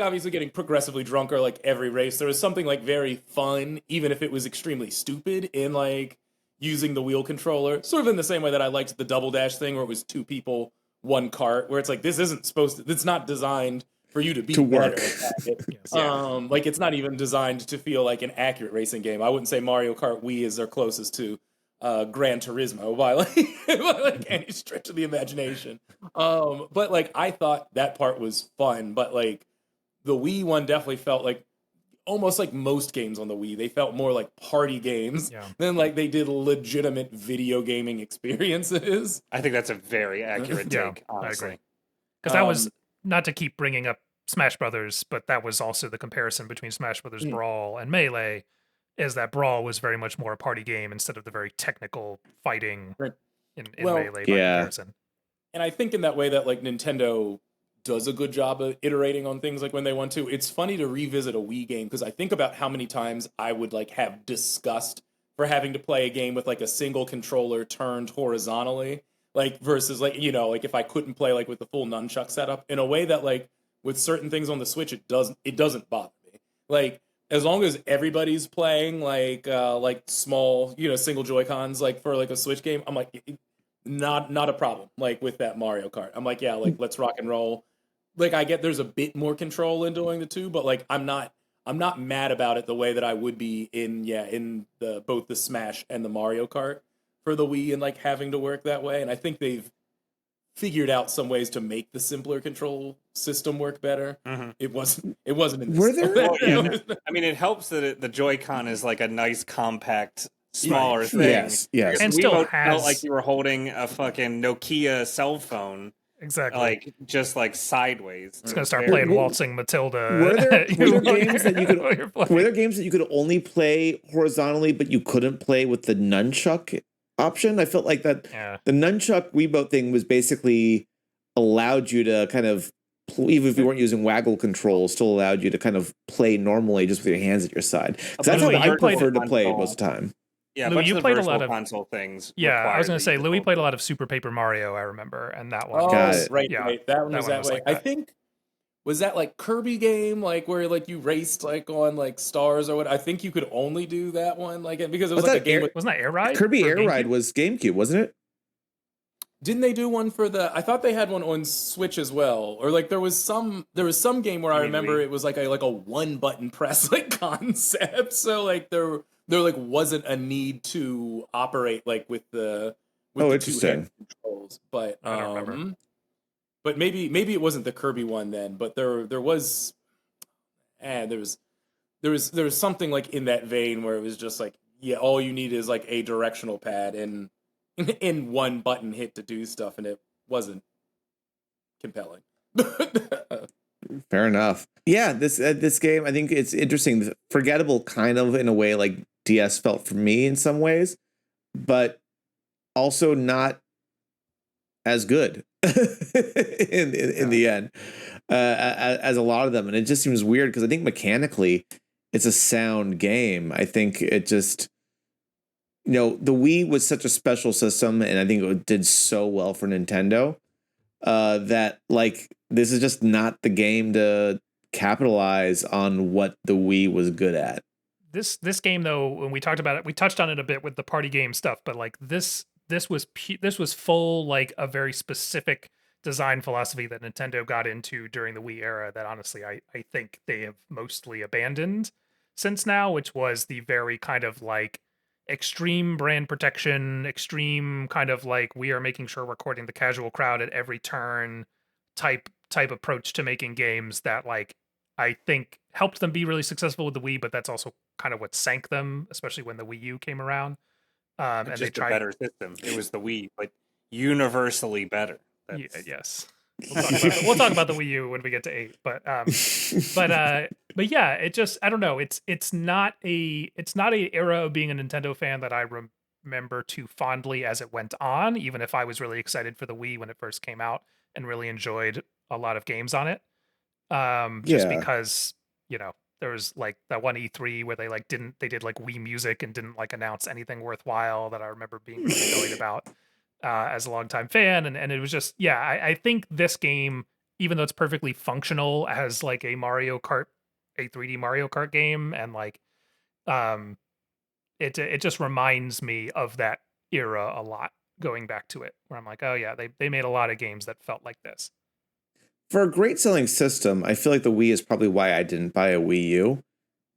obviously getting progressively drunker like every race, there was something like very fun, even if it was extremely stupid, in like using the wheel controller, sort of in the same way that I liked the Double Dash thing, where it was 2 people, 1 cart, where it's like this isn't supposed to, it's not designed for you to be work. better. Like it's not even designed to feel like an accurate racing game. I wouldn't say Mario Kart Wii is their closest to Gran Turismo by like any stretch of the imagination. But like I thought that part was fun, but like the Wii one definitely felt like almost like most games on the Wii, they felt more like party games than like they did legitimate video gaming experiences. I think that's a very accurate take, honestly. I agree. Because that was, not to keep bringing up Smash Brothers, but that was also the comparison between Smash Brothers Brawl and Melee, is that Brawl was very much more a party game instead of the very technical fighting in Melee by comparison. And I think in that way that like Nintendo does a good job of iterating on things like when they want to. It's funny to revisit a Wii game because I think about how many times I would like have disgust for having to play a game with like a single controller turned horizontally, like versus like, you know, like if I couldn't play like with the full nunchuck setup in a way that like with certain things on the Switch, it doesn't bother me. Like as long as everybody's playing like small, you know, single Joy-Cons like for like a Switch game, I'm like not a problem. Like with that Mario Kart, I'm like, yeah, like let's rock and roll. Like I get there's a bit more control in doing the 2, but like I'm not mad about it the way that I would be in the both the Smash and the Mario Kart for the Wii and like having to work that way. And I think they've figured out some ways to make the simpler control system work better. Mm-hmm. It wasn't in this. Were there? Well, yeah. I mean, it helps that the Joy-Con is like a nice, compact, smaller thing. Yes. And We still both has felt like you were holding a fucking Nokia cell phone, exactly. like just like sideways. It's gonna start playing Waltzing Matilda. Were there games that you could? while you're playing. Were there games that you could only play horizontally, but you couldn't play with the nunchuck option? I felt like that the nunchuck Wiimote thing was basically allowed you to kind of, even if you weren't using waggle controls, still allowed you to kind of play normally just with your hands at your side. Because that's how Louis, I you played preferred to play most of the time. Yeah, Louis, but you the played a virtual lot of console things. Yeah, I was required gonna that say you Louis hold played a lot of Super Paper Mario. I remember, and that one. Oh, Got it. right. That one that was one that was way. like I that. think was that like Kirby game, like where like you raced like on like stars or what? I think you could only do that one, like because it was Was like a that game. Air- Wasn't that Air Ride? Kirby for Air Ride GameCube? was GameCube, wasn't it? Didn't they do one for the? I thought they had one on Switch as well, or like there was some game where I remember it was like a one button press like concept. So like there like wasn't a need to operate like with the two-hand controls. But I don't remember. But maybe it wasn't the Kirby one then. But there was something like in that vein where it was just like, yeah, all you need is like a directional pad and in one button hit to do stuff, and it wasn't compelling. Fair enough. Yeah, this game, I think it's interesting, forgettable kind of in a way like DS felt for me in some ways, but also not as good in the end as a lot of them, and it just seems weird because I think mechanically it's a sound game. I think it just, the Wii was such a special system, and I think it did so well for Nintendo that like this is just not the game to capitalize on what the Wii was good at. This game though, when we talked about it, we touched on it a bit with the party game stuff, but like this was full like a very specific design philosophy that Nintendo got into during the Wii era that honestly I think they have mostly abandoned since now, which was the very kind of like extreme brand protection, extreme kind of like we are making sure we're courting the casual crowd at every turn type approach to making games that like I think helped them be really successful with the Wii, but that's also kind of what sank them, especially when the Wii U came around. And just they tried a better system. It was the Wii, but universally better. Yes. We'll talk about the Wii U when we get to 8, but yeah, it just, I don't know. It's not a era of being a Nintendo fan that I remember too fondly as it went on, even if I was really excited for the Wii when it first came out and really enjoyed a lot of games on it. Because, there was like that one E3 where they did like Wii music and didn't like announce anything worthwhile that I remember being really annoyed about. As a longtime fan, and it was just, yeah, I think this game, even though it's perfectly functional as like a 3D Mario Kart game, and like it just reminds me of that era a lot, going back to it, where I'm like, oh yeah, they made a lot of games that felt like this. For a great selling system, I feel like the Wii is probably why I didn't buy a Wii U,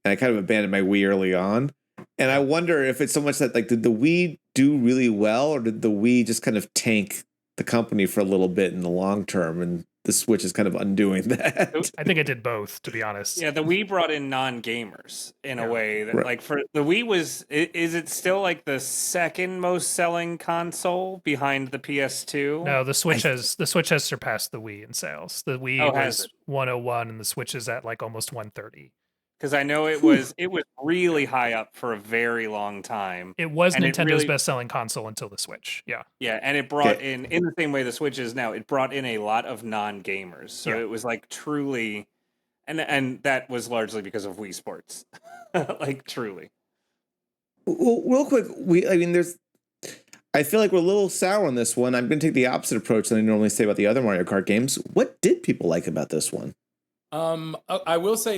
and I kind of abandoned my Wii early on. And I wonder if it's so much that like, did the Wii do really well, or did the Wii just kind of tank the company for a little bit in the long term, and the Switch is kind of undoing that? I think it did both, to be honest. Yeah, the Wii brought in non-gamers in a way that, like, for the Wii is it still like the second most selling console behind the PS2? No, the Switch has surpassed the Wii in sales. The Wii was 101, and the Switch is at like almost 130. Because I know it was really high up for a very long time. It was Nintendo's best-selling console until the Switch. Yeah. Yeah, and it brought in the same way the Switch is now, it brought in a lot of non-gamers. So it was like truly, and that was largely because of Wii Sports. Like truly. Well, real quick, I feel like we're a little sour on this one. I'm going to take the opposite approach than I normally say about the other Mario Kart games. What did people like about this one? I will say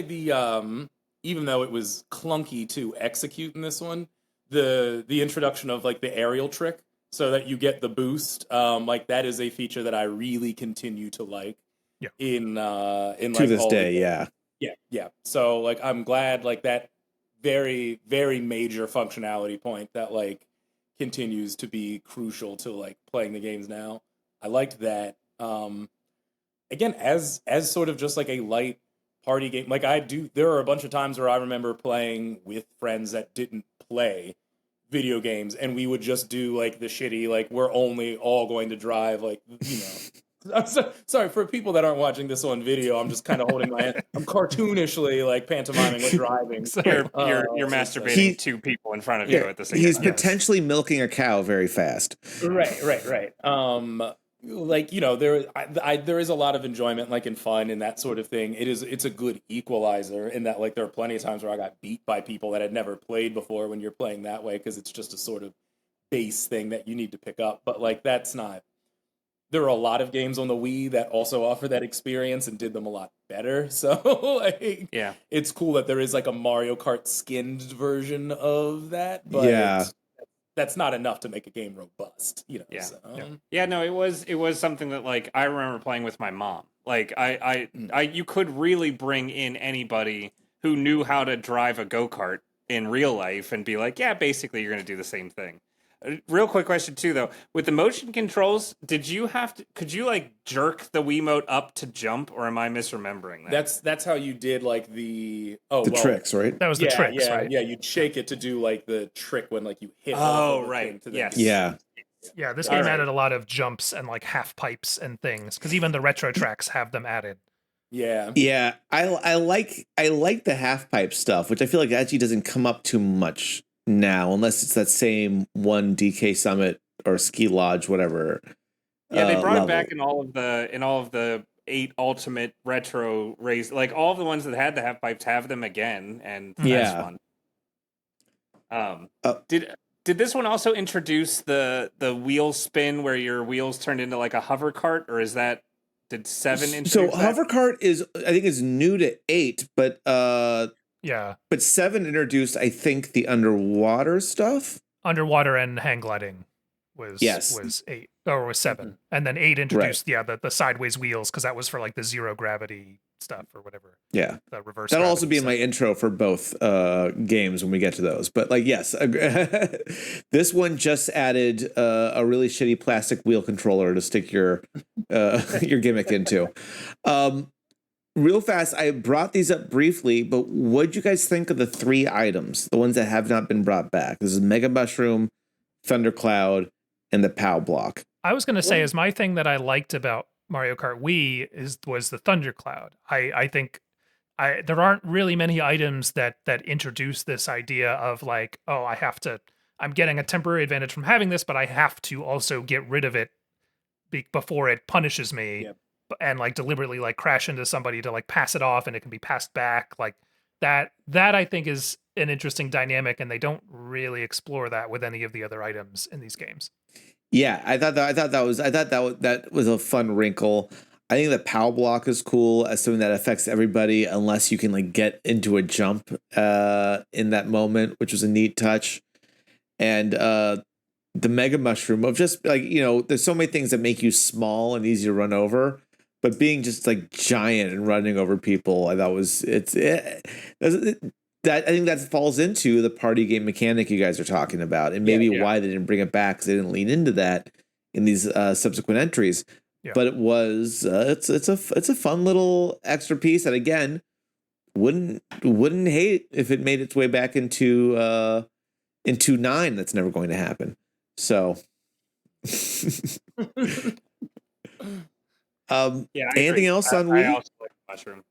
even though it was clunky to execute in this one, the introduction of like the aerial trick so that you get the boost, like that is a feature that I really continue to like. Yeah. In to this day, yeah. Yeah. So like I'm glad like that very, very major functionality point that like continues to be crucial to like playing the games now. I liked that. Again, as sort of just like a light party game, like there are a bunch of times where I remember playing with friends that didn't play video games, and we would just do like the shitty, like we're only all going to drive, like, I'm sorry for people that aren't watching this on video. I'm just kind of holding my hand. I'm cartoonishly like pantomiming with driving. You're masturbating two people in front of you at the same time. He's potentially milking a cow very fast. Right. Like, there is a lot of enjoyment, like, in fun and that sort of thing. It's a good equalizer in that, like, there are plenty of times where I got beat by people that had never played before when you're playing that way, because it's just a sort of base thing that you need to pick up. But like, there are a lot of games on the Wii that also offer that experience and did them a lot better. So like, yeah, it's cool that there is like a Mario Kart skinned version of that. But that's not enough to make a game robust, Yeah. So, Yeah, no, it was something that like I remember playing with my mom. Like I you could really bring in anybody who knew how to drive a go-kart in real life and be like, yeah, basically you're going to do the same thing. Real quick question too, though. With the motion controls, could you like jerk the Wiimote up to jump, or am I misremembering that? that's how you did like the tricks, right? That was the tricks, right? Yeah, you'd shake it to do like the trick when like you hit Oh, off of the right. thing to Yes. Yeah. Yeah, this All game right. added a lot of jumps and like half pipes and things because even the retro tracks have them added. Yeah. Yeah, I like the half pipe stuff, which I feel like actually doesn't come up too much now, unless it's that same one DK Summit or Ski Lodge, whatever. Yeah, they brought level. it back in all of the 8 Ultimate Retro race. Like all of the ones that had the half pipes have them again, and that's Yeah. fun. Did this one also introduce the wheel spin where your wheels turned into like a hover cart, or did 7 introduce So that? hover cart is, I think, is new to 8, but Yeah, 7 introduced, I think, the underwater stuff. underwater and hang gliding was 8 or was 7, and then 8 introduced the sideways wheels because that was for like the zero gravity stuff or whatever. Yeah, The reverse. that'll also gravity be in stuff. my intro for both games when we get to those. But like, yes, this one just added a really shitty plastic wheel controller to stick your gimmick into. Real fast, I brought these up briefly, but what'd you guys think of the 3 items, the ones that have not been brought back? This is Mega Mushroom, Thundercloud, and the POW block. I was going to say, is my thing that I liked about Mario Kart Wii was the Thundercloud. I think there aren't really many items that introduce this idea of like, oh, I'm getting a temporary advantage from having this, but I have to also get rid of it before it punishes me. Yep. And like deliberately like crash into somebody to like pass it off and it can be passed back. Like that I think is an interesting dynamic, and they don't really explore that with any of the other items in these games. Yeah, I thought that was a fun wrinkle. I think the POW block is cool as something that affects everybody unless you can like get into a jump in that moment, which was a neat touch. And the Mega Mushroom of just like, there's so many things that make you small and easy to run over, but being just like giant and running over people, I thought that I think that falls into the party game mechanic you guys are talking about, and maybe why they didn't bring it back, because they didn't lean into that in these subsequent entries. Yeah. But it was it's a fun little extra piece that again wouldn't hate if it made its way back into 9. That's never going to happen. So anything else on Wii? I also like Mushroom.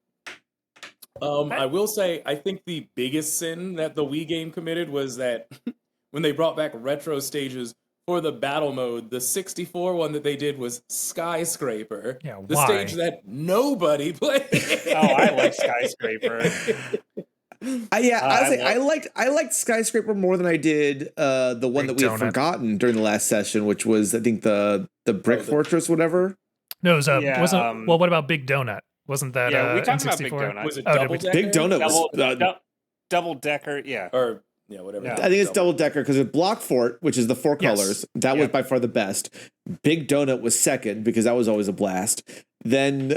I will say, I think the biggest sin that the Wii game committed was that when they brought back retro stages for the battle mode, the 64 one that they did was Skyscraper. Yeah, the stage that nobody played. Oh, I like Skyscraper. I liked Skyscraper more than I did the one that we had forgotten during the last session, which was I think the Brick Fortress, whatever. No, it was well, what about Big Donut? Wasn't that we talked N64? about Big Donut? Was it Double Decker? Big Donut was Double Decker, yeah. Or whatever. Yeah. I think it's Double Decker because it's Block Fort, which is the 4 colors. That was by far the best. Big Donut was second because that was always a blast. Then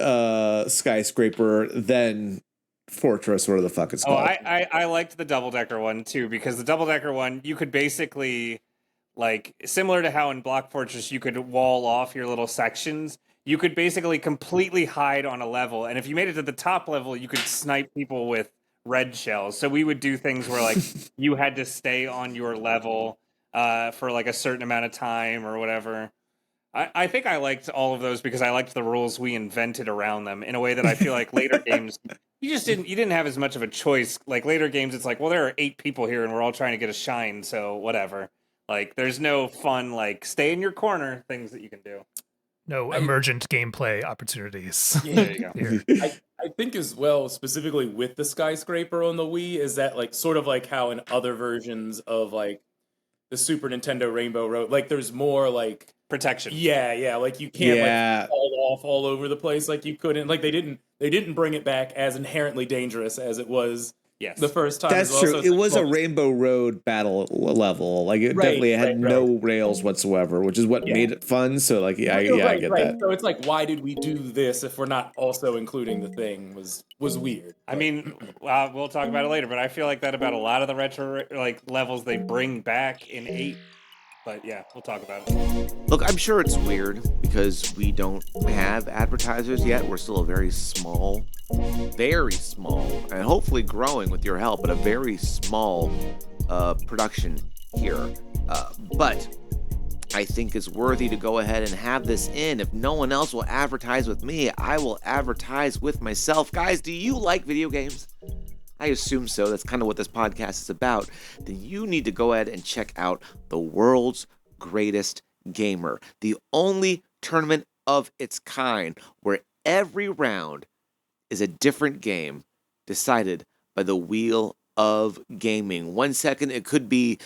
Skyscraper, then Fortress, whatever the fuck it's called. I liked the Double Decker one too, because the Double Decker one, you could basically, like, similar to how in Block Fortress you could wall off your little sections, you could basically completely hide on a level, and if you made it to the top level, you could snipe people with red shells. So we would do things where like you had to stay on your level for like a certain amount of time or whatever. I think I liked all of those because I liked the rules we invented around them in a way that I feel like later games you didn't have as much of a choice. Like later games, it's like, well, there are 8 people here and we're all trying to get a shine, so whatever. Like there's no fun like stay in your corner things that you can do. No emergent gameplay opportunities. Yeah, there you go. I think as well, specifically with the Skyscraper on the Wii, is that like sort of like how in other versions of like the Super Nintendo Rainbow Road, like there's more like protection. Yeah, like you can't like fall off all over the place like you couldn't. Like they didn't bring it back as inherently dangerous as it was, Yes. the first time. That's as well. true. So it's It like, was a well, Rainbow Road battle level. Like it Right, definitely had right. no rails whatsoever, which is what Yeah. made it fun. So like, yeah, Right, I get that. So it's like, why did we do this if we're not also including the thing? Was weird. I mean, we'll talk about it later, but I feel like that about a lot of the retro like levels they bring back in 8. But yeah, we'll talk about it. Look, I'm sure it's weird because we don't have advertisers yet. We're still a very small, and hopefully growing with your help, but a very small production here. But I think it's worthy to go ahead and have this in. If no one else will advertise with me, I will advertise with myself. Guys, do you like video games? I assume so. That's kind of what this podcast is about. Then you need to go ahead and check out the world's greatest gamer, the only tournament of its kind where every round is a different game decided by the wheel of gaming. 1 second it could be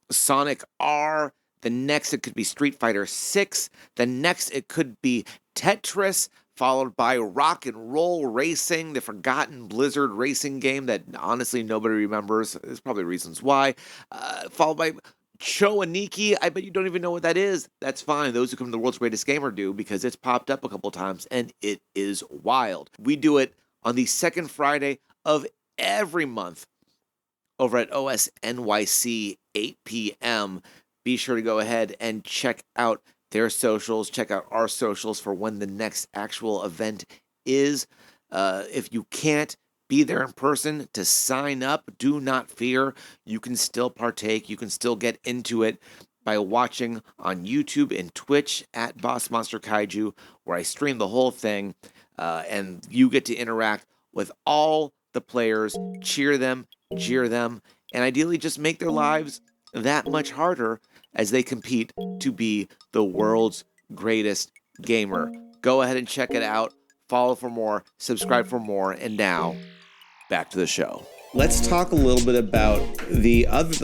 Sonic R, the next it could be Street Fighter 6, the next it could be Tetris, followed by Rock and Roll Racing, the forgotten Blizzard racing game that honestly nobody remembers. There's probably reasons why. Followed by Choaniki. I bet you don't even know what that is. That's fine. Those who come to the World's Greatest Gamer do, because it's popped up a couple times and it is wild. We do it on the second Friday of every month over at OSNYC 8 p.m. Be sure to go ahead and check out their socials, check out our socials for when the next actual event is. If you can't be there in person to sign up, do not fear. You can still partake. You can still get into it by watching on YouTube and Twitch at Boss Monster Kaiju, where I stream the whole thing, and you get to interact with all the players, cheer them, jeer them, and ideally just make their lives that much harder as they compete to be the world's greatest gamer. Go ahead and check it out. Follow for more, subscribe for more, and now, back to the show. Let's talk a little bit about I was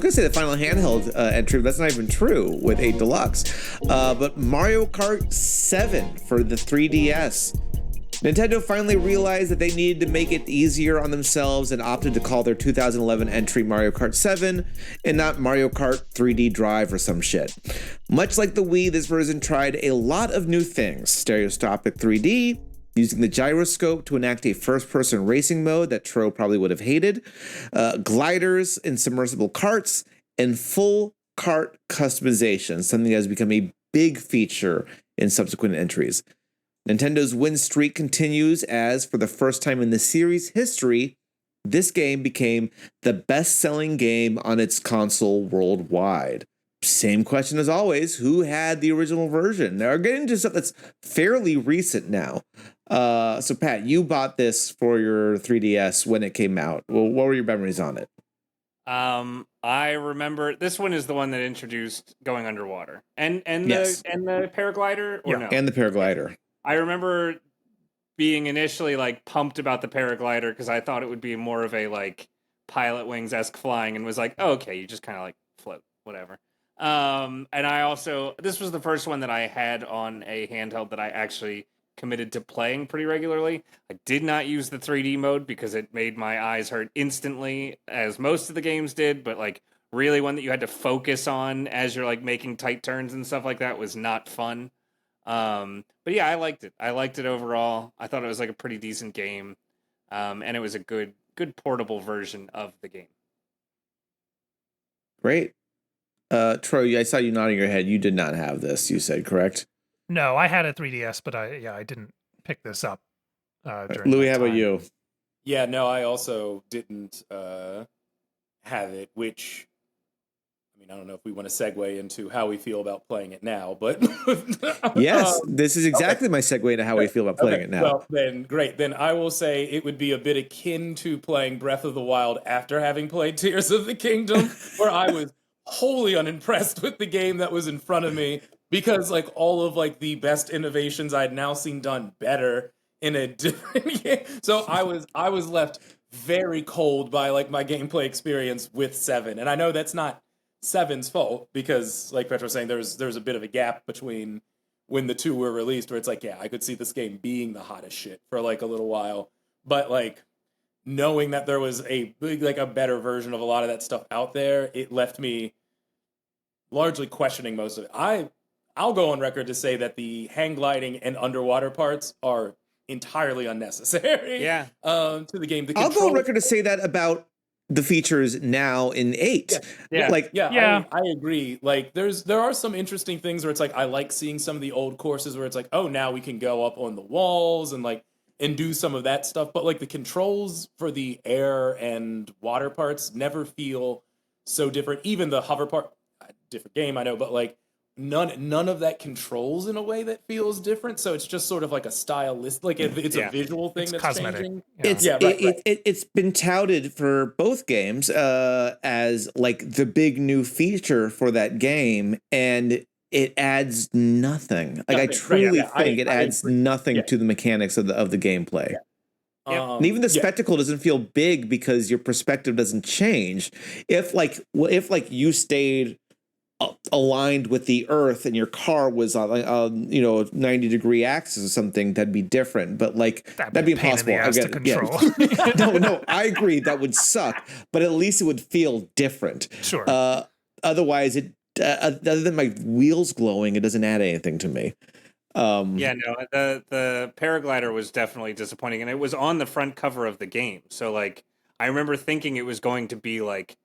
going to say the final handheld entry, but that's not even true with 8 Deluxe. But Mario Kart 7 for the 3DS. Nintendo finally realized that they needed to make it easier on themselves and opted to call their 2011 entry Mario Kart 7 and not Mario Kart 3D Drive or some shit. Much like the Wii, this version tried a lot of new things. Stereoscopic 3D, using the gyroscope to enact a first-person racing mode that Tro probably would have hated, gliders and submersible carts, and full kart customization, something that has become a big feature in subsequent entries. Nintendo's win streak continues as, for the first time in the series' history, this game became the best-selling game on its console worldwide. Same question as always, who had the original version? Now we're getting to stuff that's fairly recent now. So Pat, you bought this for your 3DS when it came out. Well, what were your memories on it? I remember this one is the one that introduced going underwater and Yes. the paraglider, or no? And the paraglider. I remember being initially like pumped about the paraglider because I thought it would be more of a like pilot wings-esque flying, and was like, oh, okay, you just kind of like float, whatever. And I also, this was the first one that I had on a handheld that I actually committed to playing pretty regularly. I did not use the 3D mode because it made my eyes hurt instantly, as most of the games did, but like really one that you had to focus on as you're like making tight turns and stuff like that was not fun. But yeah, I liked it. I liked it overall. I thought it was like a pretty decent game. And it was a good portable version of the game. Great. Troy, I saw you nodding your head. You did not have this, you said, correct? No, I had a 3DS, but I didn't pick this up. During Louis, that how about time. you? Yeah, no, I also didn't have it, which, I mean, I don't know if we want to segue into how we feel about playing it now, but Yes, this is exactly my segue into how we feel about playing it now. Well, then great. Then I will say it would be a bit akin to playing Breath of the Wild after having played Tears of the Kingdom, where I was wholly unimpressed with the game that was in front of me, because like all of like the best innovations I'd now seen done better in a different game. So I was left very cold by like my gameplay experience with 7. And I know that's not 7's fault, because like Petro was saying, there's a bit of a gap between when the two were released, where it's like, yeah, I could see this game being the hottest shit for like a little while, but like knowing that there was a better version of a lot of that stuff out there, it left me largely questioning most of it. I'll go on record to say that the hang gliding and underwater parts are entirely unnecessary. Yeah. To the game. I'll go on record to say that about the features now in 8. Yeah. Like, I agree. Like, there are some interesting things where it's like I like seeing some of the old courses where it's like, oh, now we can go up on the walls and do some of that stuff. But like the controls for the air and water parts never feel so different. Even the hover part, different game, I know, but like none of that controls in a way that feels different. So it's just sort of like a stylist, like it's a visual thing that's cosmetic. changing. Yeah. It's been touted for both games as like the big new feature for that game, and it adds nothing. Like I truly think it adds nothing to the mechanics of the gameplay. Yeah. And even the spectacle doesn't feel big because your perspective doesn't change. If you stayed aligned with the earth and your car was on a 90-degree axis or something, that'd be different. But like that'd be impossible. To control. No, I agree that would suck. But at least it would feel different. Sure. Otherwise, other than my wheels glowing, it doesn't add anything to me. The paraglider was definitely disappointing, and it was on the front cover of the game. So like, I remember thinking it was going to be like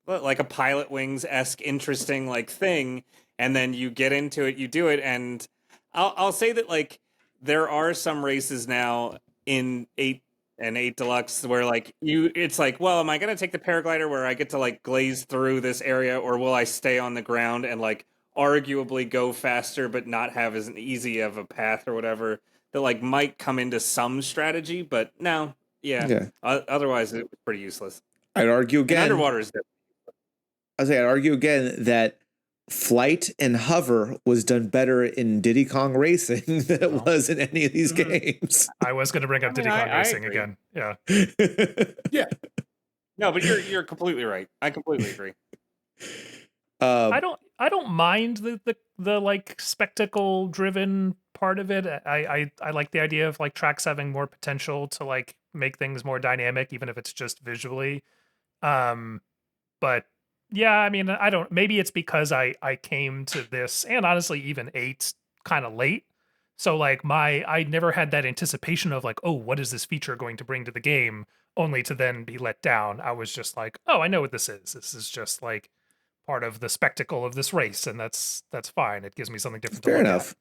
a Pilot Wings-esque interesting like thing, and then you get into it, you do it, and I'll say that like there are some races now in 8 and 8 Deluxe where like it's like, well, am I going to take the paraglider where I get to like glaze through this area, or will I stay on the ground and like arguably go faster but not have as easy of a path or whatever, that like might come into some strategy, but no, otherwise it was pretty useless. I'd argue again. And underwater is different. I'd argue again that flight and hover was done better in Diddy Kong Racing than it was in any of these games. I was going to bring up Diddy Kong Racing agree. again. Yeah. Yeah. No, but you're completely right. I completely agree. I don't mind the like spectacle driven part of it. I like the idea of like tracks having more potential to like make things more dynamic, even if it's just visually. But yeah, I mean, maybe it's because I came to this, and honestly even 8 kind of late. So like I never had that anticipation of like, oh, what is this feature going to bring to the game, only to then be let down. I was just like, oh, I know what this is. This is just like part of the spectacle of this race, and that's fine. It gives me something different. Fair enough.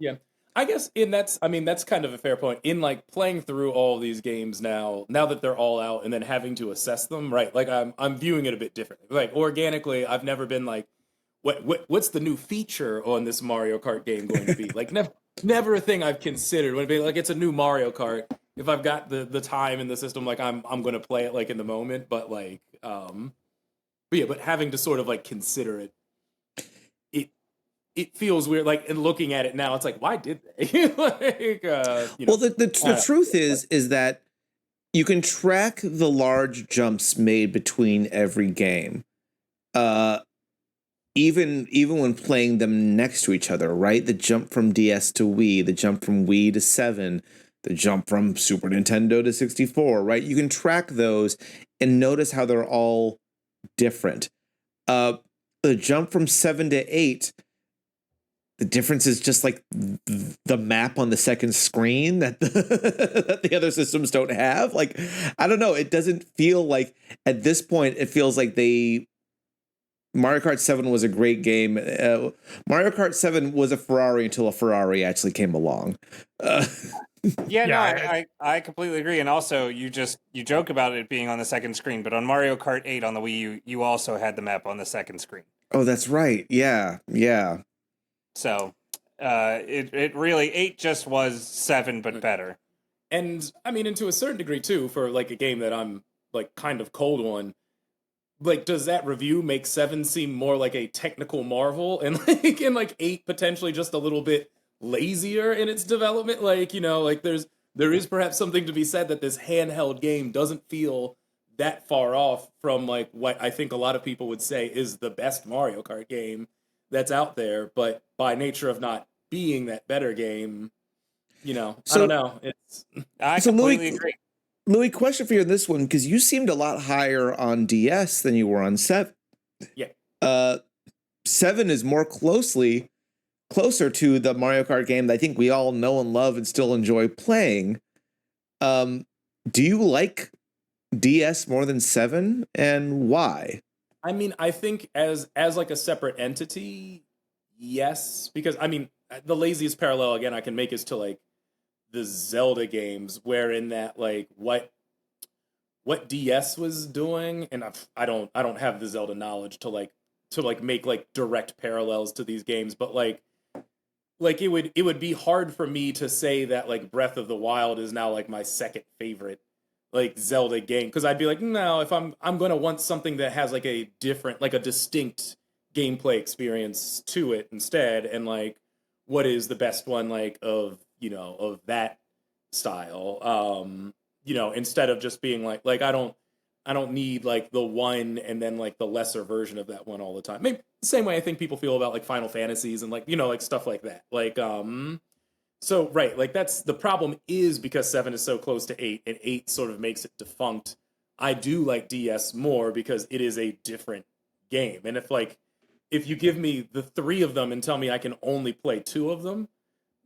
Yeah. I guess that's kind of a fair point. In like playing through all these games now that they're all out and then having to assess them, right? Like I'm viewing it a bit differently. Like organically, I've never been like, what's the new feature on this Mario Kart game going to be? Like never a thing I've considered. When it be like it's a new Mario Kart, if I've got the time in the system, like I'm going to play it like in the moment. But like, but having to sort of like consider it. It feels weird, like, and looking at it now, it's like, why did they? Like, well, the truth is that you can track the large jumps made between every game, even when playing them next to each other, right? The jump from DS to Wii, the jump from Wii to 7, the jump from Super Nintendo to 64, right? You can track those and notice how they're all different. The jump from 7 to 8. The difference is just like the map on the second screen that the other systems don't have. Like, I don't know. It doesn't feel like at this point, it feels like Mario Kart 7 was a great game. Mario Kart 7 was a Ferrari until a Ferrari actually came along. I completely agree. And also you joke about it being on the second screen, but on Mario Kart 8 on the Wii U, you also had the map on the second screen. Oh, that's right. Yeah. So, it really 8 just was 7, but better. And I mean, and to a certain degree too, for like a game that I'm like kind of cold on. Like, does that review make 7 seem more like a technical marvel, and like 8 potentially just a little bit lazier in its development? Like, like there is perhaps something to be said that this handheld game doesn't feel that far off from like what I think a lot of people would say is the best Mario Kart game that's out there, but by nature of not being that better game, I don't know. I completely agree. Louis, question for you on this one, because you seemed a lot higher on DS than you were on 7. Yeah. 7 is more closer to the Mario Kart game that I think we all know and love and still enjoy playing. Do you like DS more than 7, and why? I mean, I think as like a separate entity, yes, because I mean, the laziest parallel again I can make is to like the Zelda games, wherein that like what DS was doing, and I don't have the Zelda knowledge to make like direct parallels to these games, but like it would be hard for me to say that like Breath of the Wild is now like my second favorite like Zelda game, because I'd be like, no, if I'm going to want something that has like a different, like a distinct gameplay experience to it instead, and like what is the best one like of that style, instead of just being like I don't need like the one and then like the lesser version of that one all the time. Maybe the same way I think people feel about like Final Fantasies and like like stuff like that. Like so right, like that's the problem, is because 7 is so close to 8 and 8 sort of makes it defunct. I do like DS more because it is a different game. And if you give me the 3 of them and tell me I can only play 2 of them,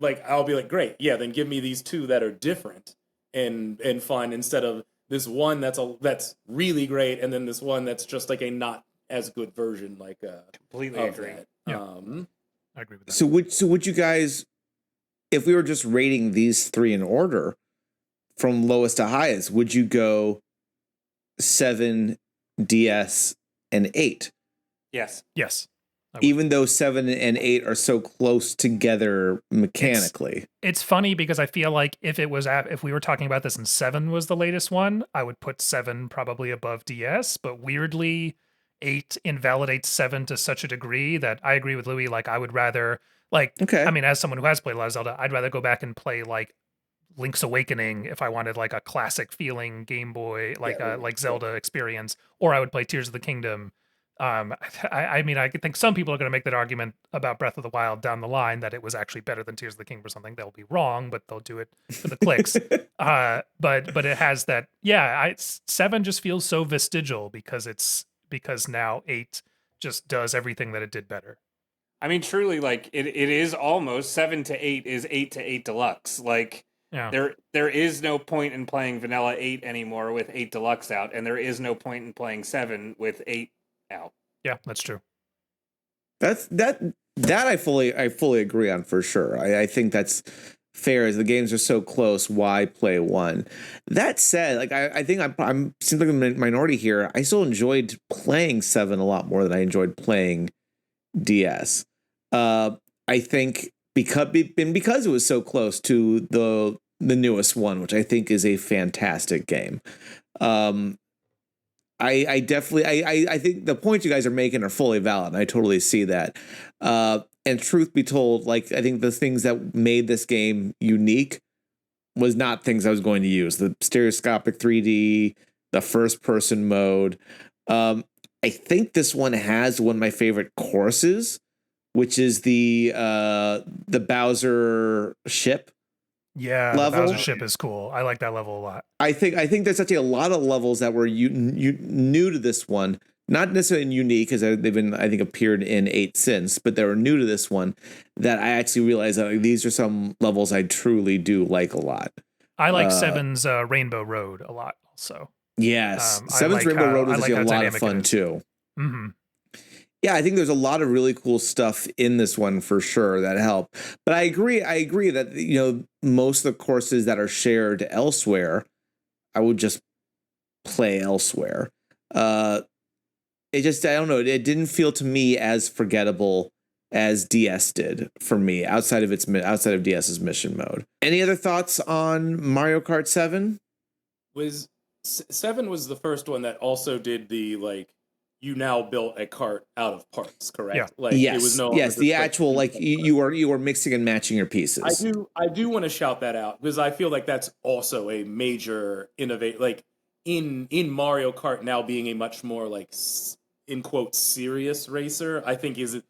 like I'll be like, great, yeah, then give me these 2 that are different and fun, instead of this one that's really great and then this one that's just like a not as good version, like completely of agree. that. Yeah. I agree with that. So would you guys, if we were just rating these 3 in order from lowest to highest, would you go 7, DS, and 8? Yes. Yes. I would. Even though 7 and 8 are so close together mechanically. It's funny because I feel like if we were talking about this and 7 was the latest one, I would put 7 probably above DS, but weirdly 8 invalidates 7 to such a degree that I agree with Louis. Like I would rather, like, Okay. I mean, as someone who has played a lot of Zelda, I'd rather go back and play like Link's Awakening if I wanted like a classic feeling Game Boy, like Zelda experience, or I would play Tears of the Kingdom. I mean, I could think some people are going to make that argument about Breath of the Wild down the line that it was actually better than Tears of the Kingdom or something. They'll be wrong, but they'll do it for the clicks. But it has that. Yeah, 7 just feels so vestigial because now 8 just does everything that it did better. I mean, truly, like it is almost 7 to 8 is 8 to 8 Deluxe. Like Yeah. there is no point in playing Vanilla 8 anymore with 8 Deluxe out, and there is no point in playing 7 with 8 out. Yeah, that's true. That I fully agree on for sure. I think that's fair, as the games are so close. Why play one? That said, like I think I'm seems like a minority here. I still enjoyed playing 7 a lot more than I enjoyed playing DS. I think because it was so close to the newest one, which I think is a fantastic game. I definitely I think the points you guys are making are fully valid, and I totally see that. And truth be told, like I think the things that made this game unique was not things I was going to use. The stereoscopic 3D, the first person mode. I think this one has one of my favorite courses, which is the Bowser ship. Yeah, level. the Bowser ship is cool. I like that level a lot. I think there's actually a lot of levels that were new to this one, not necessarily unique because they've been, I think, appeared in 8 since, but they were new to this one that I actually realized that these are some levels I truly do like a lot. I like 7's Rainbow Road a lot also. Yes, I 7's like Rainbow how- Road I is like actually how a lot of dynamic it fun is. too. Mm-hmm. Yeah, I think there's a lot of really cool stuff in this one for sure that help. But I agree that most of the courses that are shared elsewhere, I would just play elsewhere. I don't know, it didn't feel to me as forgettable as DS did for me outside of DS's mission mode. Any other thoughts on Mario Kart 7? 7 was the first one that also did the like, you now built a cart out of parts, correct? Yeah. Like Yes, it was no yes, the just, like, actual like you were mixing and matching your pieces. I do want to shout that out because I feel like that's also a major innovate, like in Mario Kart now being a much more like in quote serious racer. I think is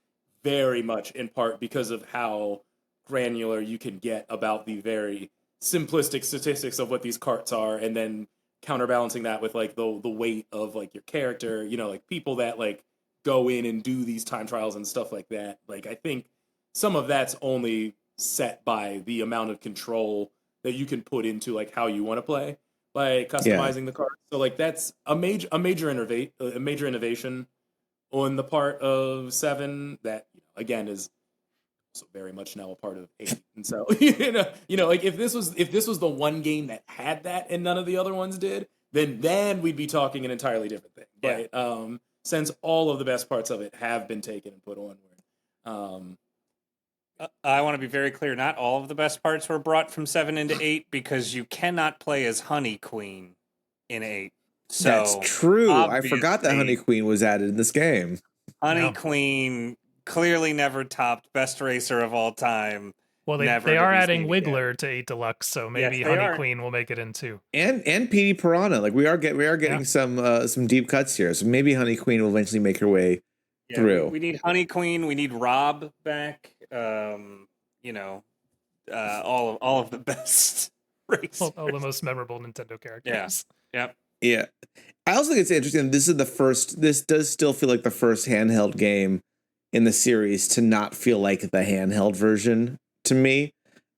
very much in part because of how granular you can get about the very simplistic statistics of what these carts are, and then counterbalancing that with like the weight of like your character, you know, like people that like go in and do these time trials and stuff like that. Like I think some of that's only set by the amount of control that you can put into like how you want to play, like customizing the cards. So like that's a major innovation on the part of 7 that, you know, again is also very much now a part of 8. And so like if this was the one game that had that and none of the other ones did, then we'd be talking an entirely different thing. Yeah. But since all of the best parts of it have been taken and put onward, I want to be very clear. Not all of the best parts were brought from 7 into 8 because you cannot play as Honey Queen in 8. So That's true. I forgot that obviously, Honey Queen was added in this game. Honey No. Queen clearly never topped best racer of all time. Well, Never they to are be adding seen again. Wiggler to 8 Deluxe, so maybe Yes, they Honey are. Queen will make it in too. And PD Piranha. Like we are getting some deep cuts here. So maybe Honey Queen will eventually make her way Yeah, through. we need Honey Queen. We need Rob back. All of the best racers. All the most memorable Nintendo characters. Yep. Yeah. I also think it's interesting. This does still feel like the first handheld game in the series to not feel like the handheld version to me.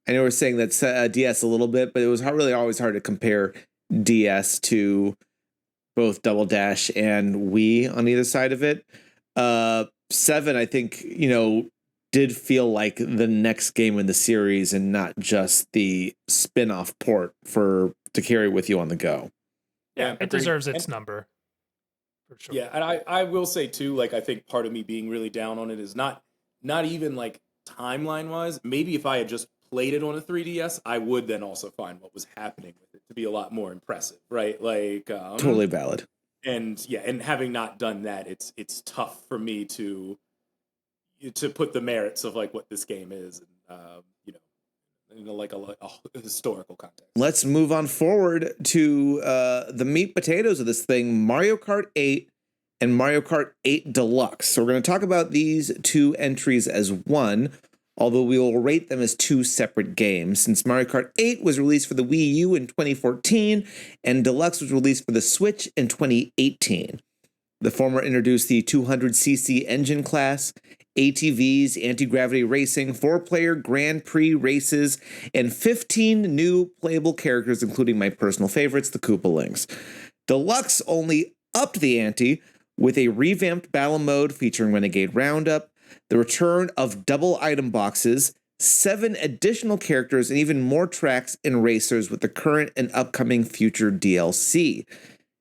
I know we're saying that DS a little bit, but it was really always hard to compare DS to both Double Dash and Wii on either side of it. 7, I think, did feel like the next game in the series and not just the spin-off port to carry with you on the go. Yeah, it agreed. deserves its number. For sure. Yeah, and I will say too, like I think part of me being really down on it is not even like timeline wise. Maybe if I had just played it on a 3DS, I would then also find what was happening with it to be a lot more impressive, right? Like Totally valid. And having not done that, it's tough for me to put the merits of like what this game is, in like a historical context. Let's move on forward to the meat potatoes of this thing, Mario Kart 8 and Mario Kart 8 Deluxe. So we're going to talk about these two entries as one, although we will rate them as two separate games, since Mario Kart 8 was released for the Wii U in 2014 and Deluxe was released for the Switch in 2018. The former introduced the 200cc engine class, ATVs, anti-gravity racing, 4-player Grand Prix races, and 15 new playable characters, including my personal favorites, the Koopalings. Deluxe only upped the ante with a revamped battle mode featuring Renegade Roundup, the return of double item boxes, 7 additional characters, and even more tracks and racers with the current and upcoming future DLC.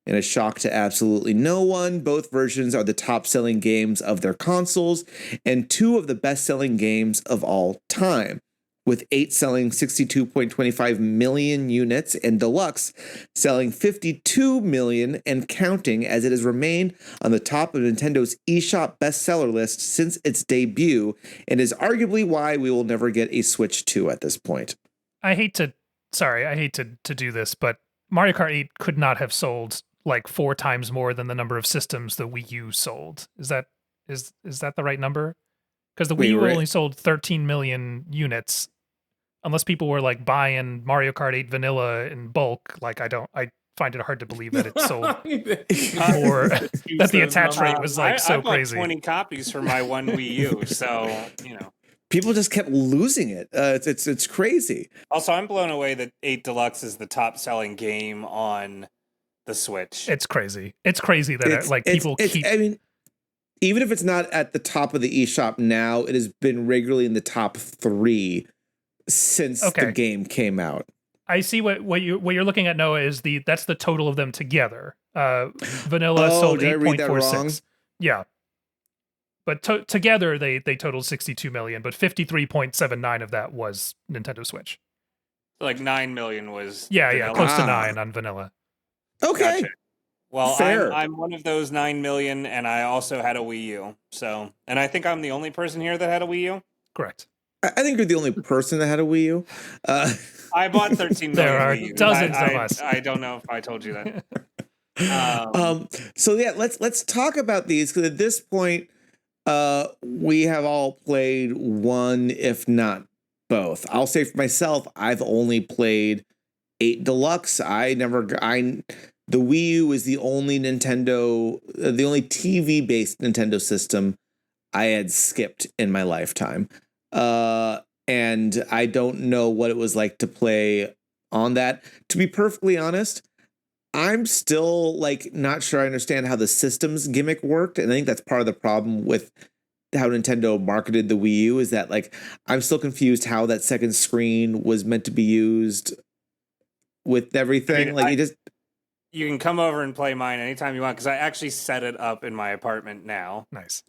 In a shock to absolutely no one, both versions are the top-selling games of their consoles and 2 of the best-selling games of all time, with 8 selling 62.25 million units and Deluxe selling 52 million and counting, as it has remained on the top of Nintendo's eShop bestseller list since its debut, and is arguably why we will never get a Switch 2 at this point. I hate to do this, but Mario Kart 8 could not have sold like 4 times more than the number of systems the Wii U sold. Is that the right number? Because the Wii U only sold 13 million units. Unless people were like buying Mario Kart 8 vanilla in bulk, like I find it hard to believe that it sold more. That the attach rate was like I bought crazy. 20 copies for my one Wii U, so People just kept losing it. It's crazy. Also, I'm blown away that 8 Deluxe is the top-selling game on the Switch. It's crazy. It's crazy that people keep. I mean, even if it's not at the top of the eShop now, it has been regularly in the top 3 since the game came out. I see what you're looking at, Noah, is that's the total of them together. Vanilla sold 8.46. Yeah. But together they totaled 62 million, but 53.79 of that was Nintendo Switch. Like 9 million was close to 9 on vanilla. Okay. Gotcha. Well, fair. I'm one of those 9 million, and I also had a Wii U. So, and I think I'm the only person here that had a Wii U. Correct. I think you're the only person that had a Wii U. I bought 13 million. There are Wii Us. dozens of us. I don't know if I told you that. So yeah, let's talk about these, because at this point, we have all played one, if not both. I'll say for myself, I've only played 8 Deluxe. I the Wii U is the only the only TV-based Nintendo system I had skipped in my lifetime. And I don't know what it was like to play on that. To be perfectly honest, I'm still like not sure I understand how the systems gimmick worked, and I think that's part of the problem with how Nintendo marketed the Wii U is that like I'm still confused how that second screen was meant to be used with everything. You can come over and play mine anytime you want because I actually set it up in my apartment now. Nice.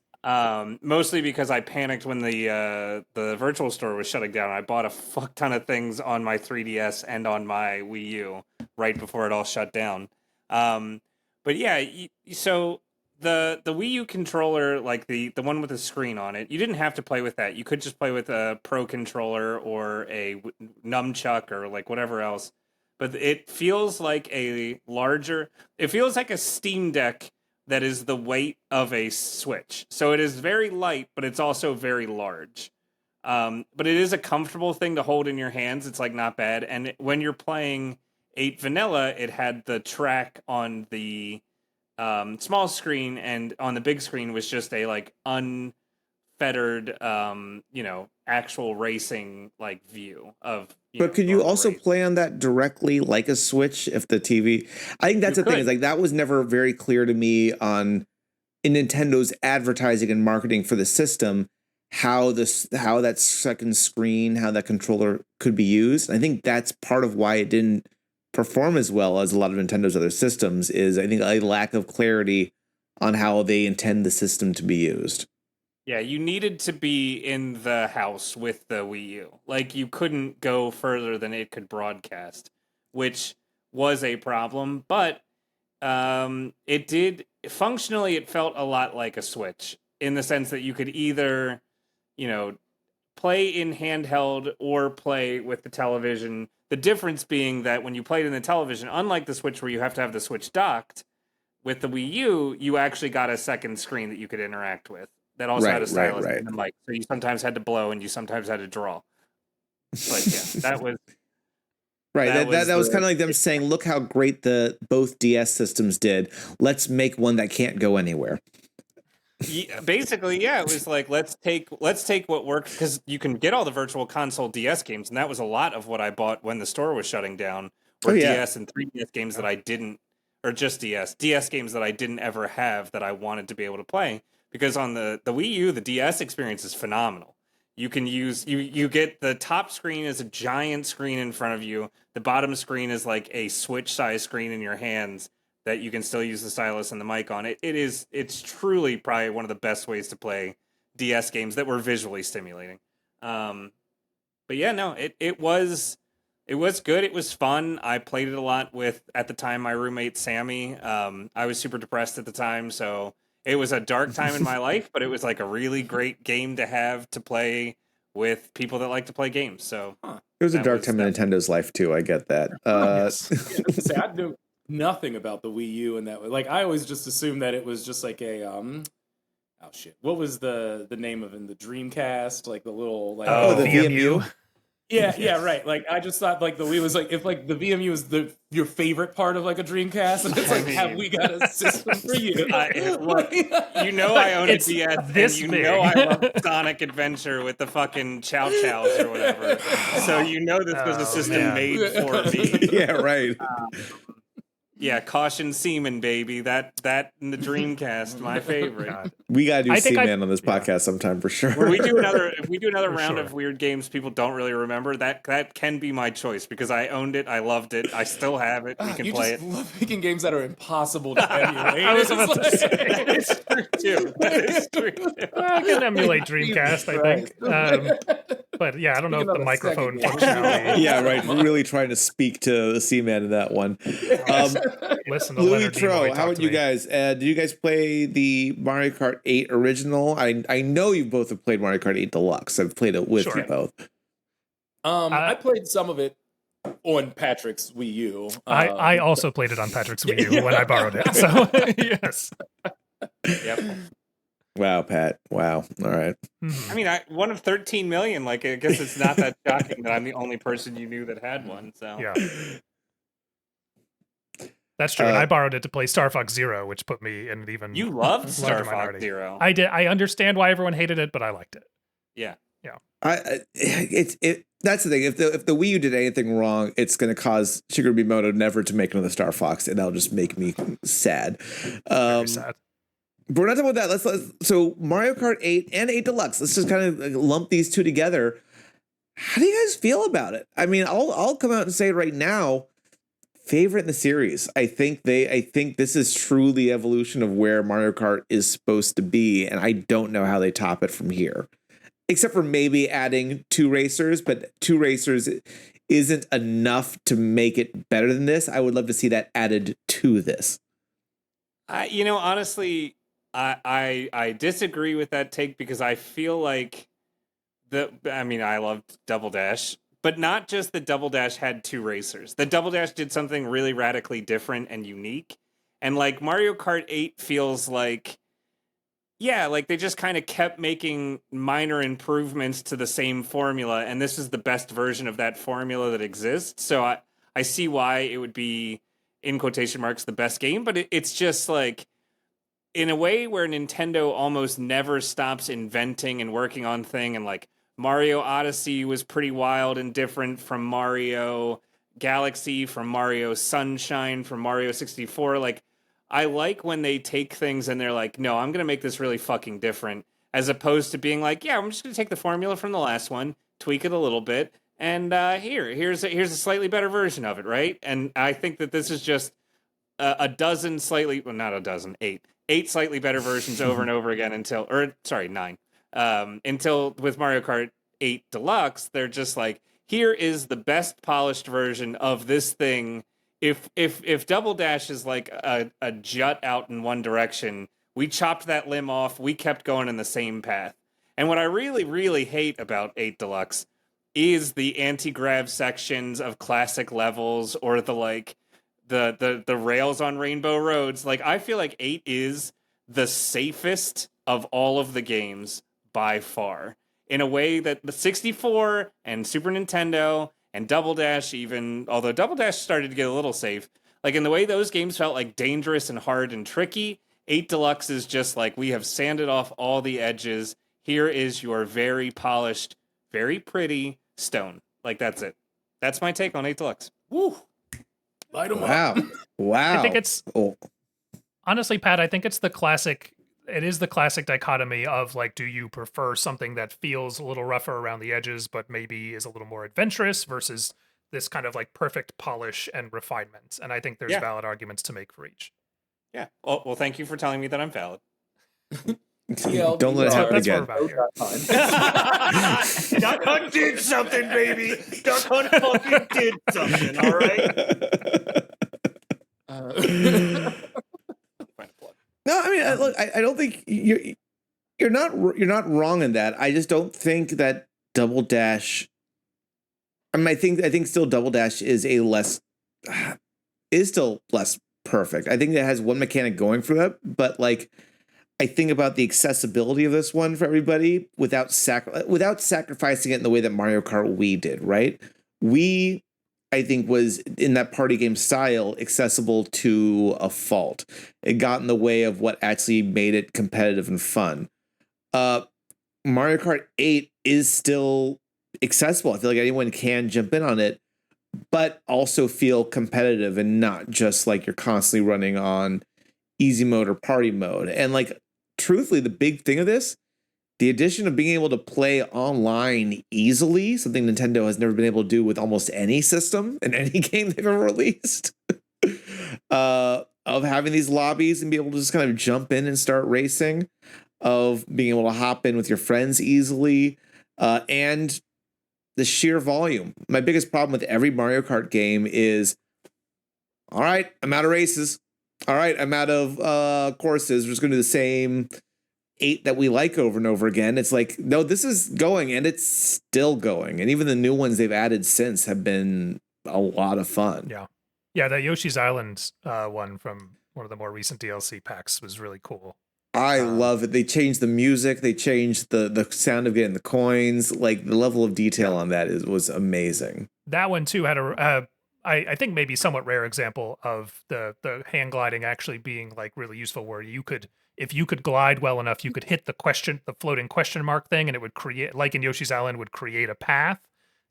Mostly because I panicked when the virtual store was shutting down. I bought a fuck ton of things on my 3DS and on my Wii U right before it all shut down. But yeah, so the Wii U controller, like the one with the screen on it, you didn't have to play with that. You could just play with a Pro controller or a nunchuck or like whatever else. But it feels like it feels like a Steam Deck that is the weight of a Switch. So it is very light, but it's also very large. But it is a comfortable thing to hold in your hands. It's like not bad. And when you're playing 8 Vanilla, it had the track on the small screen, and on the big screen was just a like unfettered, actual racing like view of. But could you also play on that directly like a Switch if the TV? I think that's the thing is like that was never very clear to me in Nintendo's advertising and marketing for the system how that second screen, how that controller could be used. I think that's part of why it didn't perform as well as a lot of Nintendo's other systems is I think a lack of clarity on how they intend the system to be used. Yeah, you needed to be in the house with the Wii U. Like, you couldn't go further than it could broadcast, which was a problem. But functionally, it felt a lot like a Switch in the sense that you could either, play in handheld or play with the television. The difference being that when you played in the television, unlike the Switch where you have to have the Switch docked, with the Wii U, you actually got a second screen that you could interact with. That also had a stylus and a mic, so you sometimes had to blow and you sometimes had to draw. But yeah, that was right. That was kind of like them saying, "Look how great both DS systems did. Let's make one that can't go anywhere." Yeah, basically, yeah, it was like let's take what worked because you can get all the Virtual Console DS games, and that was a lot of what I bought when the store was shutting down. Were DS and 3DS games that I didn't, or just DS games that I didn't ever have that I wanted to be able to play. Because on the Wii U, the DS experience is phenomenal. You can use you get the top screen as a giant screen in front of you. The bottom screen is like a Switch size screen in your hands that you can still use the stylus and the mic on. It's truly probably one of the best ways to play DS games that were visually stimulating. But yeah, no, it was good. It was fun. I played it a lot with at the time my roommate Sammy. I was super depressed at the time, so. It was a dark time in my life, but it was like a really great game to have to play with people that like to play games. So it was a dark time in Nintendo's life too. I get that. I knew nothing about the Wii U and that. Like I always just assumed that it was just like a oh shit, what was the name of it? The Dreamcast, like the little like the VMU. Yeah, right. Like I just thought like the Wii was like if like the VMU is your favorite part of like a Dreamcast, and it's like have we got a system for you? I own a DS, and know I love Sonic Adventure with the fucking Chow Chows or whatever. So this was a system made for me. Yeah, right. Yeah, Caution Seaman, baby. That in the Dreamcast, my favorite. God. We gotta do Seaman on this podcast sometime for sure. When we do another round of weird games people don't really remember, that can be my choice because I owned it, I loved it, I still have it. We can play it. Love picking games that are impossible to emulate. I was about to say that is true too. I can emulate Dreamcast, I think. But yeah, I don't know if the microphone functionality. Yeah, right. We're really trying to speak to the Seaman in that one. Listen to Louis Tro, how would you guys? Did you guys play the Mario Kart 8 original? I know you both have played Mario Kart 8 Deluxe. I've played it with you both. I played some of it on Patrick's Wii U. I also played it on Patrick's Wii U when I borrowed it. So yes. Yep. Wow, Pat. Wow. All right. I mean, one of 13 million. Like, I guess it's not that shocking that I'm the only person you knew that had one. So yeah. That's true. And I borrowed it to play Star Fox Zero, which put me in an even You loved Star larger Fox minority. Zero. I did. I understand why everyone hated it, but I liked it. Yeah. That's the thing. If the Wii U did anything wrong, it's going to cause Shigeru Miyamoto never to make another Star Fox, and that'll just make me sad. Very sad. But we're not talking about that. Let's so Mario Kart 8 and 8 Deluxe. Let's just kind of lump these two together. How do you guys feel about it? I mean, I'll come out and say it right now. Favorite in the series. I think this is truly evolution of where Mario Kart is supposed to be, and I don't know how they top it from here. Except for maybe adding 2 racers, but 2 racers isn't enough to make it better than this. I would love to see that added to this. Honestly, I disagree with that take because I feel like I loved Double Dash, but not just that Double Dash had 2 racers. The Double Dash did something really radically different and unique. And like Mario Kart 8 feels like, yeah, like they just kind of kept making minor improvements to the same formula, and this is the best version of that formula that exists. So I see why it would be, in quotation marks, the best game, but it's just like, in a way where Nintendo almost never stops inventing and working on thing, and like Mario Odyssey was pretty wild and different from Mario Galaxy, from Mario Sunshine, from Mario 64, like, I like when they take things and they're like, no, I'm going to make this really fucking different, as opposed to being like, yeah, I'm just going to take the formula from the last one, tweak it a little bit, and here's a slightly better version of it, right? And I think that this is just a dozen slightly, well, not a dozen, 8 slightly better versions over and over again until 9, until with Mario Kart 8 Deluxe, they're just like, here is the best polished version of this thing. If Double Dash is like a jut out in one direction, we chopped that limb off. We kept going in the same path. And what I really, really hate about 8 Deluxe is the anti-grav sections of classic levels, or the rails on Rainbow Roads. Like, I feel like 8 is the safest of all of the games by far, in a way that the 64 and Super Nintendo and Double Dash, even, although Double Dash started to get a little safe, like in the way those games felt like dangerous and hard and tricky, 8 Deluxe is just like, we have sanded off all the edges. Here is your very polished, very pretty stone. Like, that's it. That's my take on 8 Deluxe. Woo! Light 'em up. Wow. I think it's honestly, Pat, I think it's the classic. It is the classic dichotomy of like, do you prefer something that feels a little rougher around the edges, but maybe is a little more adventurous, versus this kind of like perfect polish and refinement? And I think there's valid arguments to make for each. Yeah. Well, thank you for telling me that I'm valid. Don't let it happen again. Duck Hunt did something, baby. Duck Hunt fucking did something. All right. No, I mean, look, I don't think you're not wrong in that. I just don't think that Double Dash. I mean, I think still Double Dash is still less perfect. I think that has one mechanic going for that, but like, I think about the accessibility of this one for everybody without sacrificing it in the way that Mario Kart Wii did. Right? Wii, I think, was in that party game style accessible to a fault. It got in the way of what actually made it competitive and fun. Mario Kart 8 is still accessible. I feel like anyone can jump in on it, but also feel competitive and not just like you're constantly running on easy mode or party mode. And like, truthfully, the big thing of this, the addition of being able to play online easily, something Nintendo has never been able to do with almost any system in any game they've ever released, of having these lobbies and be able to just kind of jump in and start racing, of being able to hop in with your friends easily, and the sheer volume. My biggest problem with every Mario Kart game is, all right, I'm out of races. All right, I'm out of courses. We're just going to do the same 8 that we like over and over again. It's like, no, this is going, and it's still going. And even the new ones they've added since have been a lot of fun. Yeah, that Yoshi's Island one from one of the more recent DLC packs was really cool. I love it. They changed the music. They changed the sound of getting the coins. Like, the level of detail on that was amazing. That one too had I think maybe somewhat rare example of the hand gliding actually being like really useful, where you could, if you could glide well enough, you could hit the floating question mark thing, and it would create, like in Yoshi's Island, would create a path,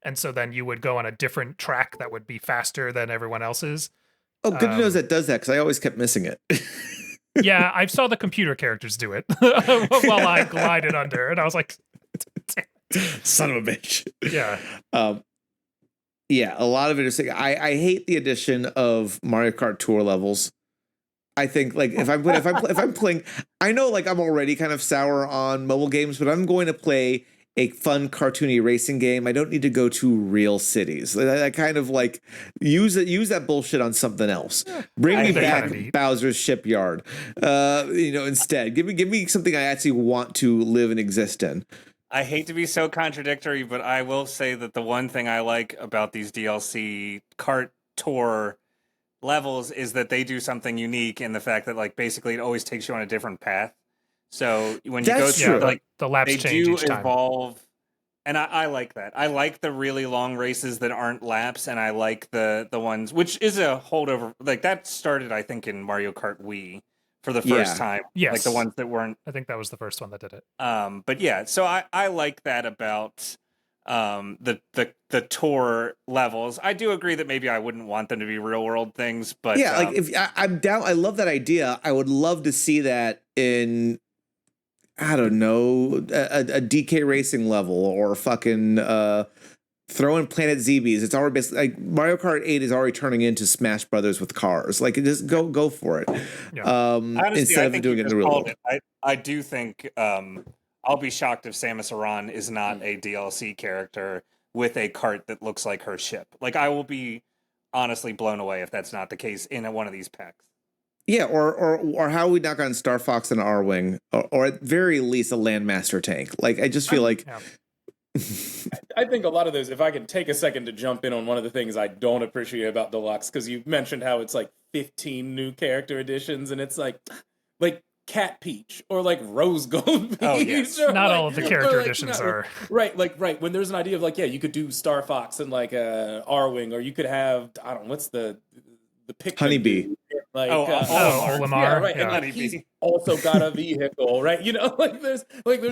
and so then you would go on a different track that would be faster than everyone else's. Oh, good to know that does that, because I always kept missing it. Yeah, I saw the computer characters do it while I glided under, and I was like, son of a bitch. Yeah. Yeah, a lot of it is. I hate the addition of Mario Kart Tour levels. I think like if I'm playing, I know like I'm already kind of sour on mobile games, but I'm going to play a fun cartoony racing game. I don't need to go to real cities. I kind of like use that bullshit on something else. Bring me back Bowser's Shipyard. Instead, give me something I actually want to live and exist in. I hate to be so contradictory, but I will say that the one thing I like about these DLC Kart Tour levels is that they do something unique in the fact that like basically it always takes you on a different path. So when you go through, like the laps they change do each time. evolve, and I like that. I like the really long races that aren't laps, and I like the ones which is a holdover. Like that started, I think, in Mario Kart Wii for the first time. Yes, like the ones that weren't. I think that was the first one that did it. But yeah, so I like that about the tour levels. I do agree that maybe I wouldn't want them to be real world things, but yeah, like if I'm down, I love that idea. I would love to see that in, I don't know, a DK racing level or fucking throw in Planet ZBs. It's already basically like Mario Kart 8 is already turning into Smash Brothers with cars. Like just go for it. Yeah. Honestly, instead of doing it in the real world. I do think I'll be shocked if Samus Aran is not a DLC character with a cart that looks like her ship. Like I will be honestly blown away if that's not the case in one of these packs. Yeah, or how we knock on Star Fox and R-Wing, or at very least a Landmaster tank. Like I just feel like. Yeah. I think a lot of those, if I can take a second to jump in on one of the things I don't appreciate about Deluxe, because you mentioned how it's like 15 new character additions, and it's like Cat Peach or like Rose Gold Peach. Oh, yes. Not all of the character additions are right. When there's an idea of like, yeah, you could do Star Fox and like R-Wing, or you could have, I don't know, what's the Pikmin Honeybee. Like, Olimar. Yeah, right. Yeah. And like, he's also got a vehicle, right? You know, like there's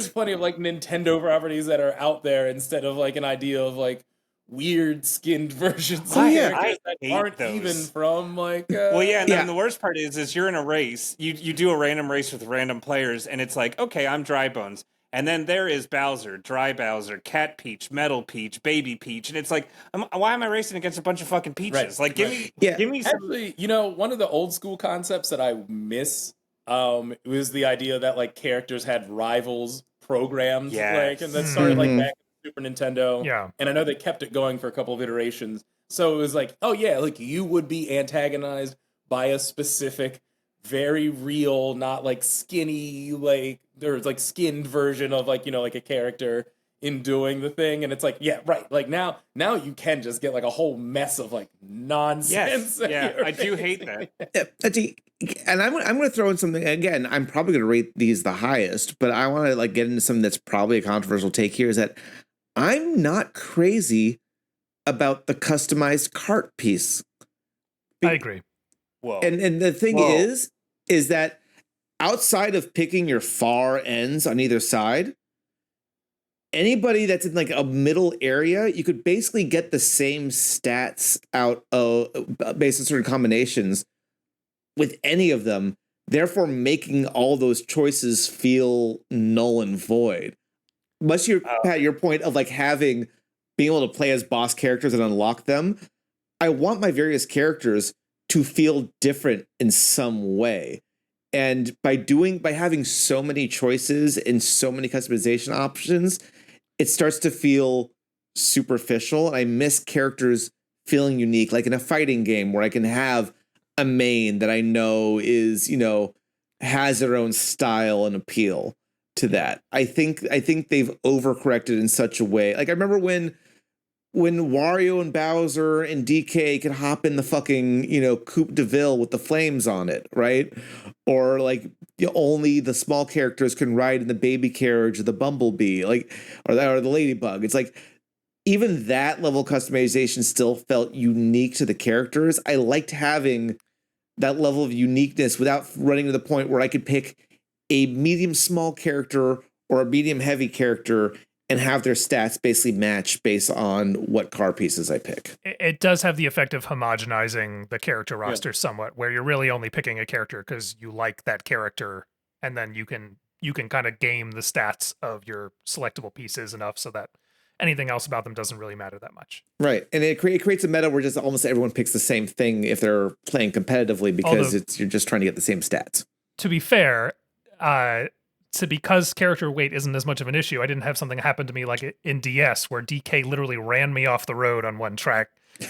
plenty of like Nintendo properties that are out there instead of like an idea of like weird skinned versions of characters that aren't those. Even from like. And the worst part is you're in a race. You do a random race with random players, and it's like, okay, I'm Dry Bones. And then there is Bowser, Dry Bowser, Cat Peach, Metal Peach, Baby Peach, and it's like, why am I racing against a bunch of fucking peaches? Right. Like, give me some. Actually, you know, one of the old school concepts that I miss was the idea that like characters had rivals programs, like, and that started like back in Super Nintendo. Yeah, and I know they kept it going for a couple of iterations. So it was like, oh yeah, like you would be antagonized by a specific, very real, not like skinny, like there's like skinned version of like, you know, like a character in doing the thing, and it's like, yeah, right. Like now you can just get like a whole mess of like nonsense. Yes. Yeah, I do hate that. And I'm going to throw in something again. I'm probably going to rate these the highest, but I want to like get into something that's probably a controversial take here. Is that I'm not crazy about the customized cart piece. I agree. Whoa. And the thing is that outside of picking your far ends on either side, anybody that's in like a middle area, you could basically get the same stats out based on certain combinations with any of them, therefore making all those choices feel null and void. Much to Pat, your point of like being able to play as boss characters and unlock them, I want my various characters to feel different in some way. And by having so many choices and so many customization options, it starts to feel superficial. And I miss characters feeling unique, like in a fighting game where I can have a main that I know is, you know, has their own style and appeal to that. I think they've overcorrected in such a way. Like I remember when Wario and Bowser and DK could hop in the fucking, you know, Coupe de Ville with the flames on it, right? Or like only the small characters can ride in the baby carriage of the Bumblebee, like or the Ladybug. It's like even that level of customization still felt unique to the characters. I liked having that level of uniqueness without running to the point where I could pick a medium small character or a medium heavy character and have their stats basically match based on what car pieces I pick. It does have the effect of homogenizing the character roster somewhat, where you're really only picking a character because you like that character, and then you can kind of game the stats of your selectable pieces enough so that anything else about them doesn't really matter that much. Right. And it creates a meta where just almost everyone picks the same thing if they're playing competitively because you're just trying to get the same stats. To be fair, because character weight isn't as much of an issue, I didn't have something happen to me like in DS where DK literally ran me off the road on one track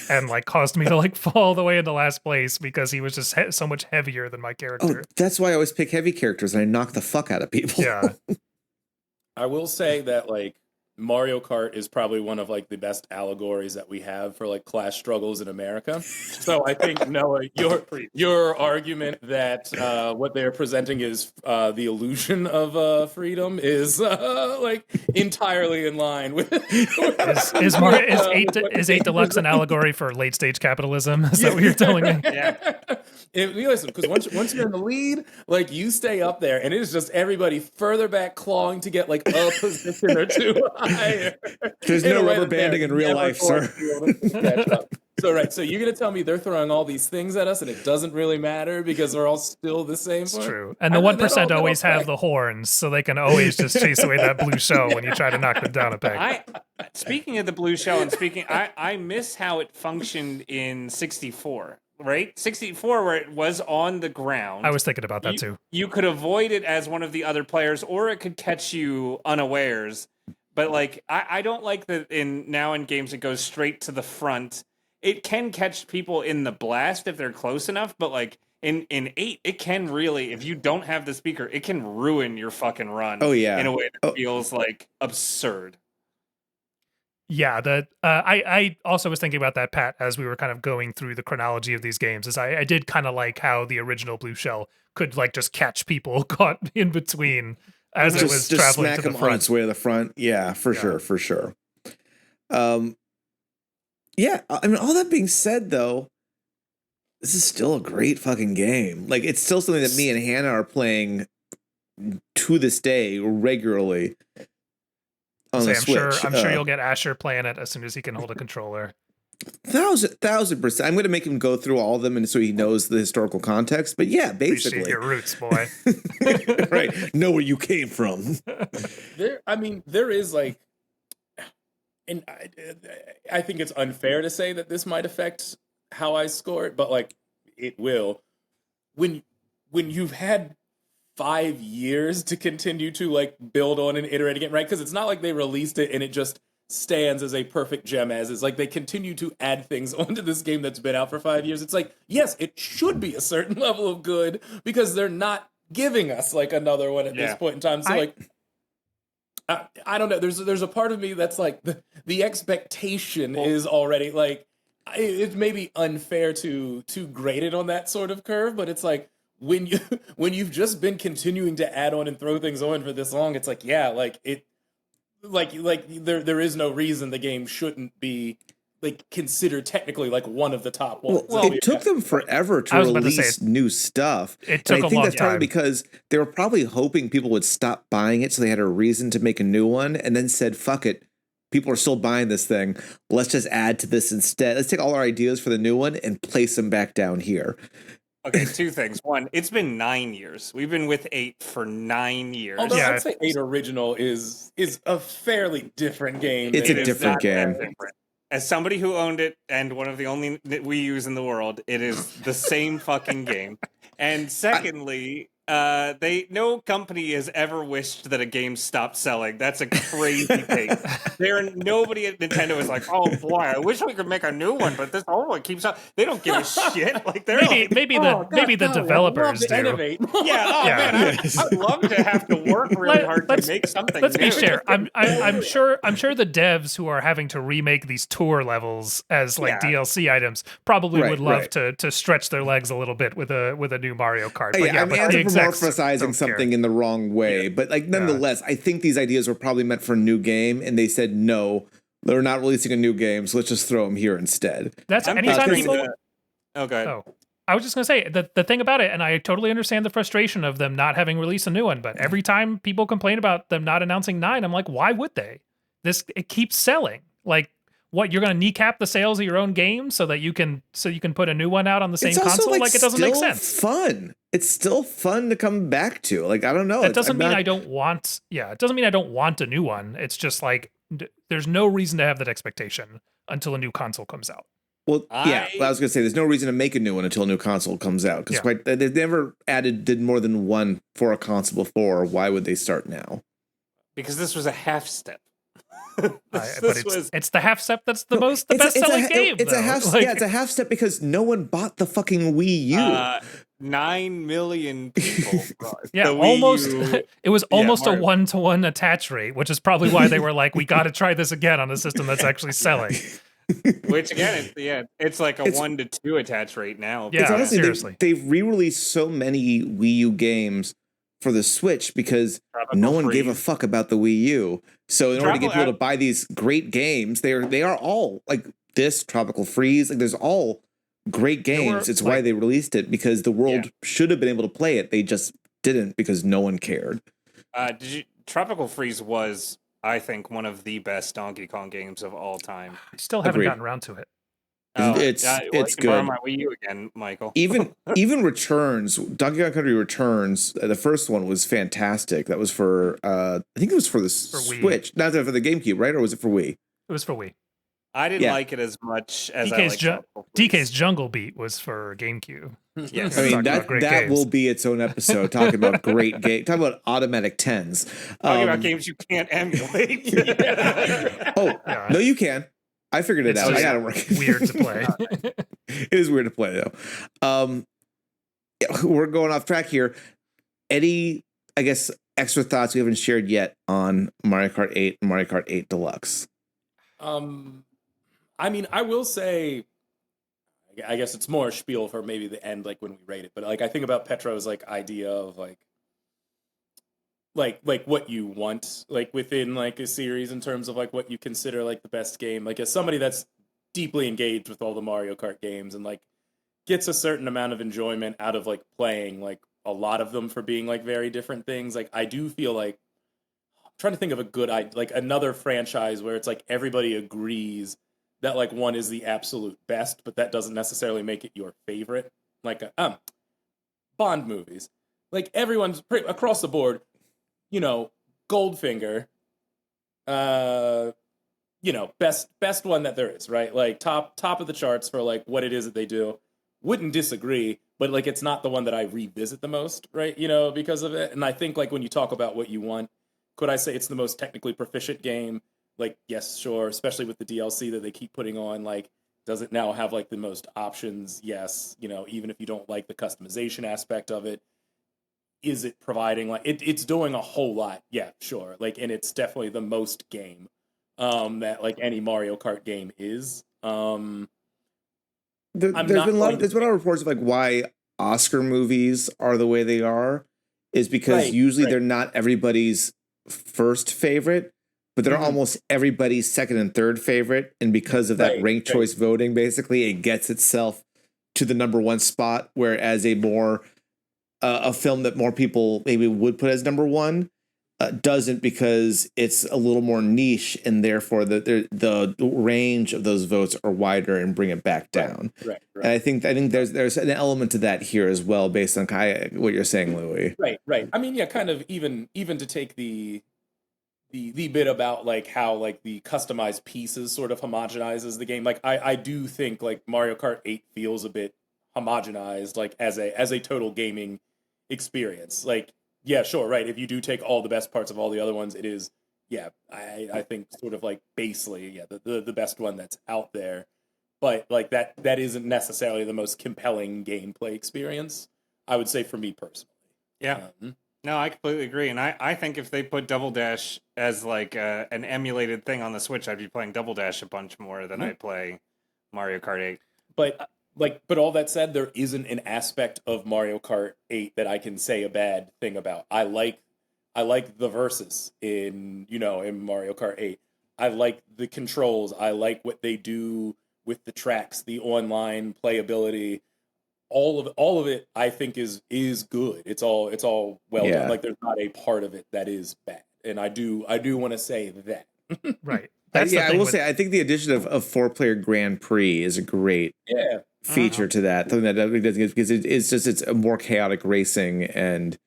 and like caused me to like fall all the way into last place because he was just so much heavier than my character. Oh, that's why I always pick heavy characters and I knock the fuck out of people. Yeah. I will say that like Mario Kart is probably one of like the best allegories that we have for like class struggles in America. So I think Noah, your argument that what they're presenting is the illusion of freedom is like entirely in line with. Is 8 Deluxe an allegory for late stage capitalism? Is that what you're telling me? Yeah. Listen, because once you're in the lead, like you stay up there, and it is just everybody further back clawing to get like a position or two higher. There's no rubber banding in real life, sir. So right, so you're gonna tell me they're throwing all these things at us, and it doesn't really matter because they're all still the same. It's true, and the 1% always have the horns, so they can always just chase away that blue shell when you try to knock them down a peg. Speaking of the blue shell, and I miss how it functioned in 64. Right? 64, where it was on the ground. I was thinking about that too. You could avoid it as one of the other players, or it could catch you unawares. But like, I don't like that in games it goes straight to the front. It can catch people in the blast if they're close enough, but like in 8, it can really, if you don't have the speaker, it can ruin your fucking run. Oh yeah, in a way that feels like absurd. Yeah, I also was thinking about that, Pat, as we were kind of going through the chronology of these games. Is I did kind of like how the original Blue Shell could like just catch people caught in between as it was traveling smack to the them front. on its way to the front. Yeah, for sure. Yeah, I mean, all that being said, though, this is still a great fucking game. Like, it's still something that me and Hannah are playing to this day regularly. On the Switch. I'm sure you'll get Asher playing it as soon as he can hold a controller. 1,000%. I'm going to make him go through all of them, and so he knows the historical context. But yeah, basically, appreciate your roots, boy. Right, know where you came from. There is like, and I think it's unfair to say that this might affect how I score it, but like it will. When you've had 5 years to continue to like build on and iterate again, right? Because it's not like they released it and it just stands as a perfect gem as is. Like they continue to add things onto this game that's been out for 5 years. It's like, yes, it should be a certain level of good because they're not giving us like another one at this point in time. So I don't know. There's a part of me that's like the expectation is already like it may be unfair to grade it on that sort of curve, but it's like when you've just been continuing to add on and throw things on for this long, it's like there is no reason the game shouldn't be like considered technically like one of the top ones. Well, it took them forever to release new stuff. It took and I think that's probably time because they were probably hoping people would stop buying it, so they had a reason to make a new one, and then said, "Fuck it, people are still buying this thing. Let's just add to this instead. Let's take all our ideas for the new one and place them back down here." Okay, two things. One, it's been 9 years. We've been with 8 for 9 years. Although I'd say 8 original is a fairly different game. It's a different game. As somebody who owned it and one of the only Wii U's in the world, it is the same fucking game. And secondly, no company has ever wished that a game stopped selling. That's a crazy take. Nobody at Nintendo is like, oh boy, I wish we could make a new one, but this old one keeps up. They don't give a shit. Like maybe the developers do. Man, I'd love to have to work really hard to make something. Let's be fair. I'm sure the devs who are having to remake these tour levels as like DLC items probably would love to stretch their legs a little bit with a new Mario Kart. But I'm anthropomorphizing something in the wrong way, but like nonetheless, I think these ideas were probably meant for a new game, and they said no. They're not releasing a new game, so let's just throw them here instead. That's I'm anytime picturing people. Okay. Oh, I was just gonna say the thing about it, and I totally understand the frustration of them not having released a new one. But every time people complain about them not announcing 9, I'm like, why would they? It keeps selling. Like, what, you're gonna kneecap the sales of your own game so that you can put a new one out on the same It's also console? Like, it doesn't make still sense. Fun. It's still fun to come back to. Like, I don't know. That doesn't mean I don't want. Yeah, it doesn't mean I don't want a new one. It's just like there's no reason to have that expectation until a new console comes out. Well, yeah, I was gonna say there's no reason to make a new one until a new console comes out because they've never did more than one for a console before. Why would they start now? Because this was a half step. But it's the half step that's the best selling game. It's a half. Like, it's a half step because no one bought the fucking Wii U. 9 million people. Yeah, almost. It was almost a 1-to-1 attach rate, which is probably why they were like, we got to try this again on a system that's actually selling. Which again, it's like a 1-to-2 attach rate now. Yeah, honestly, seriously. They've re-released so many Wii U games for the Switch because no one gave a fuck about the Wii U. So in order to get people to buy these great games, they are all like this Tropical Freeze. Like there's all great games. It's why they released it because the world should have been able to play it. They just didn't because no one cared. Tropical Freeze was, I think, one of the best Donkey Kong games of all time. I still haven't gotten around to it. It's good. Borrow my Wii U again, Michael. Even Returns, Donkey Kong Country Returns. The first one was fantastic. That was for I think it was for the Switch, not for the GameCube, right? Or was it for Wii? It was for Wii. I didn't like it as much as DK's Jungle Beat was for GameCube. Yes, I mean that will be its own episode talking about great game. Talking about automatic 10s. Talking about games you can't emulate. No, you can. I figured it out. I got it working. Weird to play. It is weird to play though. We're going off track here. Any, I guess, extra thoughts we haven't shared yet on Mario Kart 8 and Mario Kart 8 Deluxe? I mean, I will say, I guess it's more a spiel for maybe the end, like when we rate it. But like, I think about Petro's like idea of like what you want, like within like a series in terms of like what you consider like the best game. Like as somebody that's deeply engaged with all the Mario Kart games and like gets a certain amount of enjoyment out of like playing like a lot of them for being like very different things. Like I do feel like I'm trying to think of a good like another franchise where it's like everybody agrees that like one is the absolute best, but that doesn't necessarily make it your favorite. Like Bond movies, like everyone's across the board, you know, Goldfinger, you know, best one that there is, right? Like top of the charts for like what it is that they do. Wouldn't disagree, but like it's not the one that I revisit the most, right? You know, because of it. And I think like when you talk about what you want, could I say it's the most technically proficient game? Like, yes, sure, especially with the DLC that they keep putting on. Like, does it now have like the most options? Yes, you know, even if you don't like the customization aspect of it, is it providing like it's doing a whole lot? Yeah, sure. Like, and it's definitely the most game that like any Mario Kart game is. There's been a lot of reports of like why Oscar movies are the way they are is because usually they're not everybody's first favorite, but they're almost everybody's second and third favorite. And because of that ranked choice voting, basically it gets itself to the number one spot. Whereas a film that more people maybe would put as number one doesn't, because it's a little more niche, and therefore the range of those votes are wider and bring it back down. Right. And I think there's an element to that here as well, based on kind of what you're saying, Louis. Right. I mean, yeah, kind of even to take the bit about like how like the customized pieces sort of homogenizes the game. Like I do think like Mario Kart 8 feels a bit homogenized, like as a total gaming experience. Like, yeah, sure, right. If you do take all the best parts of all the other ones, it is, yeah, I think sort of like basely, yeah, the best one that's out there. But like that isn't necessarily the most compelling gameplay experience, I would say, for me personally. Yeah. No, I completely agree. And I think if they put Double Dash as like an emulated thing on the Switch, I'd be playing Double Dash a bunch more than I play Mario Kart 8. But all that said, there isn't an aspect of Mario Kart 8 that I can say a bad thing about. I like the verses in Mario Kart 8. I like the controls. I like what they do with the tracks, the online playability. All of it, I think is good. It's all well Yeah. done. Like there's not a part of it that is bad, and I do want to say that. Right. That's the I thing will with- say, I think the addition of 4-player Grand Prix is a great Yeah, feature to that. Something that definitely doesn't get, because it's a more chaotic racing, and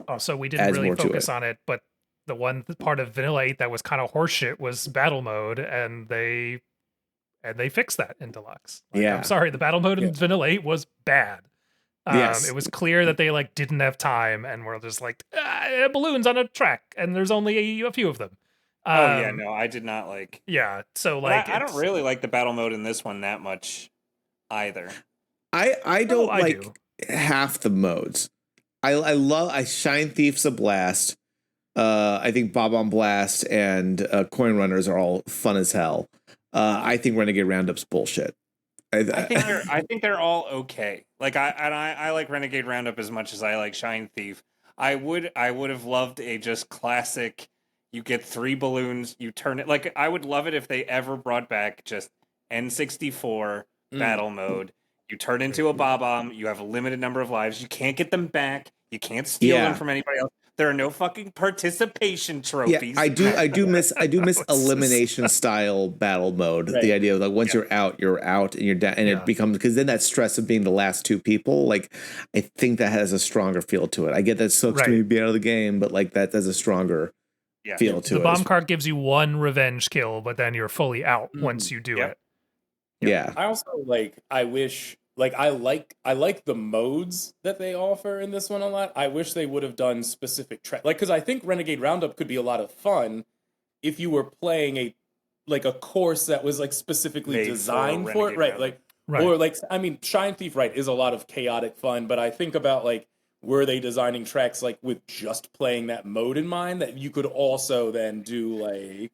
Oh, so we didn't adds really more to focus it. on it, but the one part of Vanilla 8 that was kind of horseshit was battle mode, and they fixed that in Deluxe. Like, Yeah. I'm sorry, the battle mode in Vanilla 8 was bad. Yes. It was clear that they like didn't have time and were just like balloons on a track, and there's only a few of them. Oh yeah, no, I did not like. Yeah, so But like I don't it's- really like the battle mode in this one that much either. I don't I like do. half the modes. I Shine Thief's a blast. I think Bob on Blast and Coin Runners are all fun as hell. I think Renegade Roundup's bullshit. I think they're all okay. Like I like Renegade Roundup as much as I like Shine Thief. I would have loved a just classic. You get 3 balloons, you turn it. Like I would love it if they ever brought back just N64 battle mode. You turn into a Bob-omb. You have a limited number of lives. You can't get them back. You can't steal them from anybody else. There are no fucking participation trophies. Yeah, I do miss elimination style battle mode. Right. The idea of like once you're out, and you're down, and it becomes, because then that stress of being the last 2 people, like I think that has a stronger feel to it. I get that sucks to me to be out of the game, but like that has a stronger feel to the it. bomb cart gives you 1 revenge kill, but then you're fully out once you do it. Yeah. I also I wish I like the modes that they offer in this one a lot. I wish they would have done specific because I think Renegade Roundup could be a lot of fun if you were playing a course that was specifically Made for designed for it, Renegade right? Roundup. Or I mean, Shine Thief, right, is a lot of chaotic fun, but I think about were they designing tracks with just playing that mode in mind that you could also then do a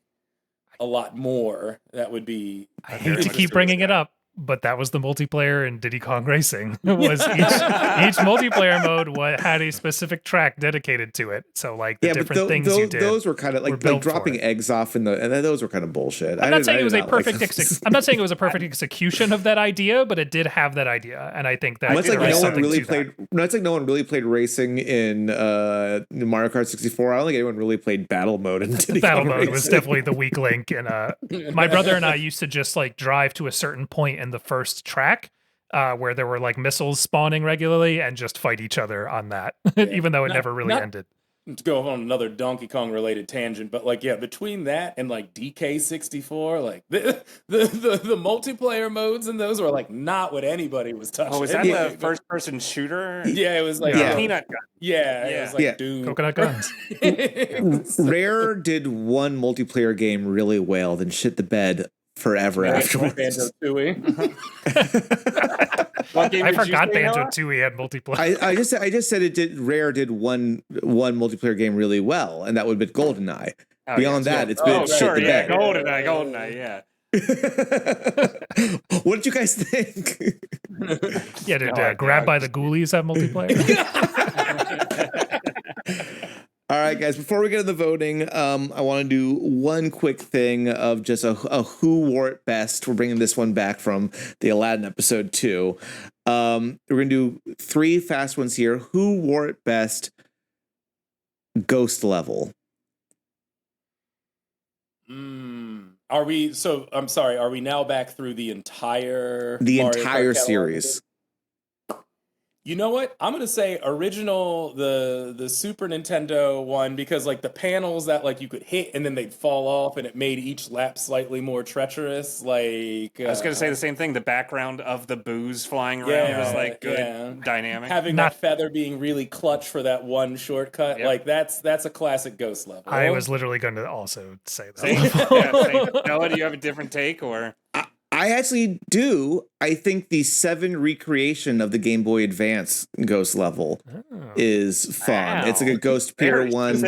lot more that would be. I hate to keep bringing it up, but that was the multiplayer in Diddy Kong Racing. Was each multiplayer mode had a specific track dedicated to it. So the different things you did. Those were kind of like dropping eggs off and those were kind of bullshit. I'm not saying it was a perfect. I'm not saying it was a perfect execution of that idea, but it did have that idea, and I think that it's like no one really played. No, it's like no one really played racing in Mario Kart 64. I don't think anyone really played battle mode in Diddy Battle Kong mode Racing. was definitely the weak link, and my brother and I used to just drive to a certain point in the first track where there were missiles spawning regularly and just fight each other on that, even though it never really ended. To go on another Donkey Kong related tangent, but between that and DK64, the multiplayer modes in those were not what anybody was touching. Oh, was that the first person shooter? Yeah, it was Peanut Gun. Yeah, it was Doom. Coconut guns. Rare did one multiplayer game really well, then shit the bed forever afterwards. Banjo-Tooie. I forgot Banjo-Tooie had multiplayer. I just said it did. Rare did one multiplayer game really well, and that would have been GoldenEye. Beyond that, it's been shit the bed. GoldenEye, yeah. What did you guys think? Yeah, did Grab by the Ghoulies have multiplayer? All right, guys, before we get to the voting, I want to do one quick thing of just a who wore it best. We're bringing this one back from the Aladdin episode 2. We're going to do 3 fast ones here. Who wore it best ghost level? Are we, I'm sorry, are we now back through the entire Mario Kart catalog? Series? You know what? I'm gonna say original, the Super Nintendo one, because the panels that you could hit and then they'd fall off, and it made each lap slightly more treacherous. I was gonna say the same thing. The background of the booze flying around was good dynamic. Having that feather being really clutch for that one shortcut, that's a classic ghost level. I was literally going to also say that. Same. Noah, do you have a different take or? I actually do. I think the 7 recreation of the Game Boy Advance ghost level is fun. Wow. It's a Ghost Pier one.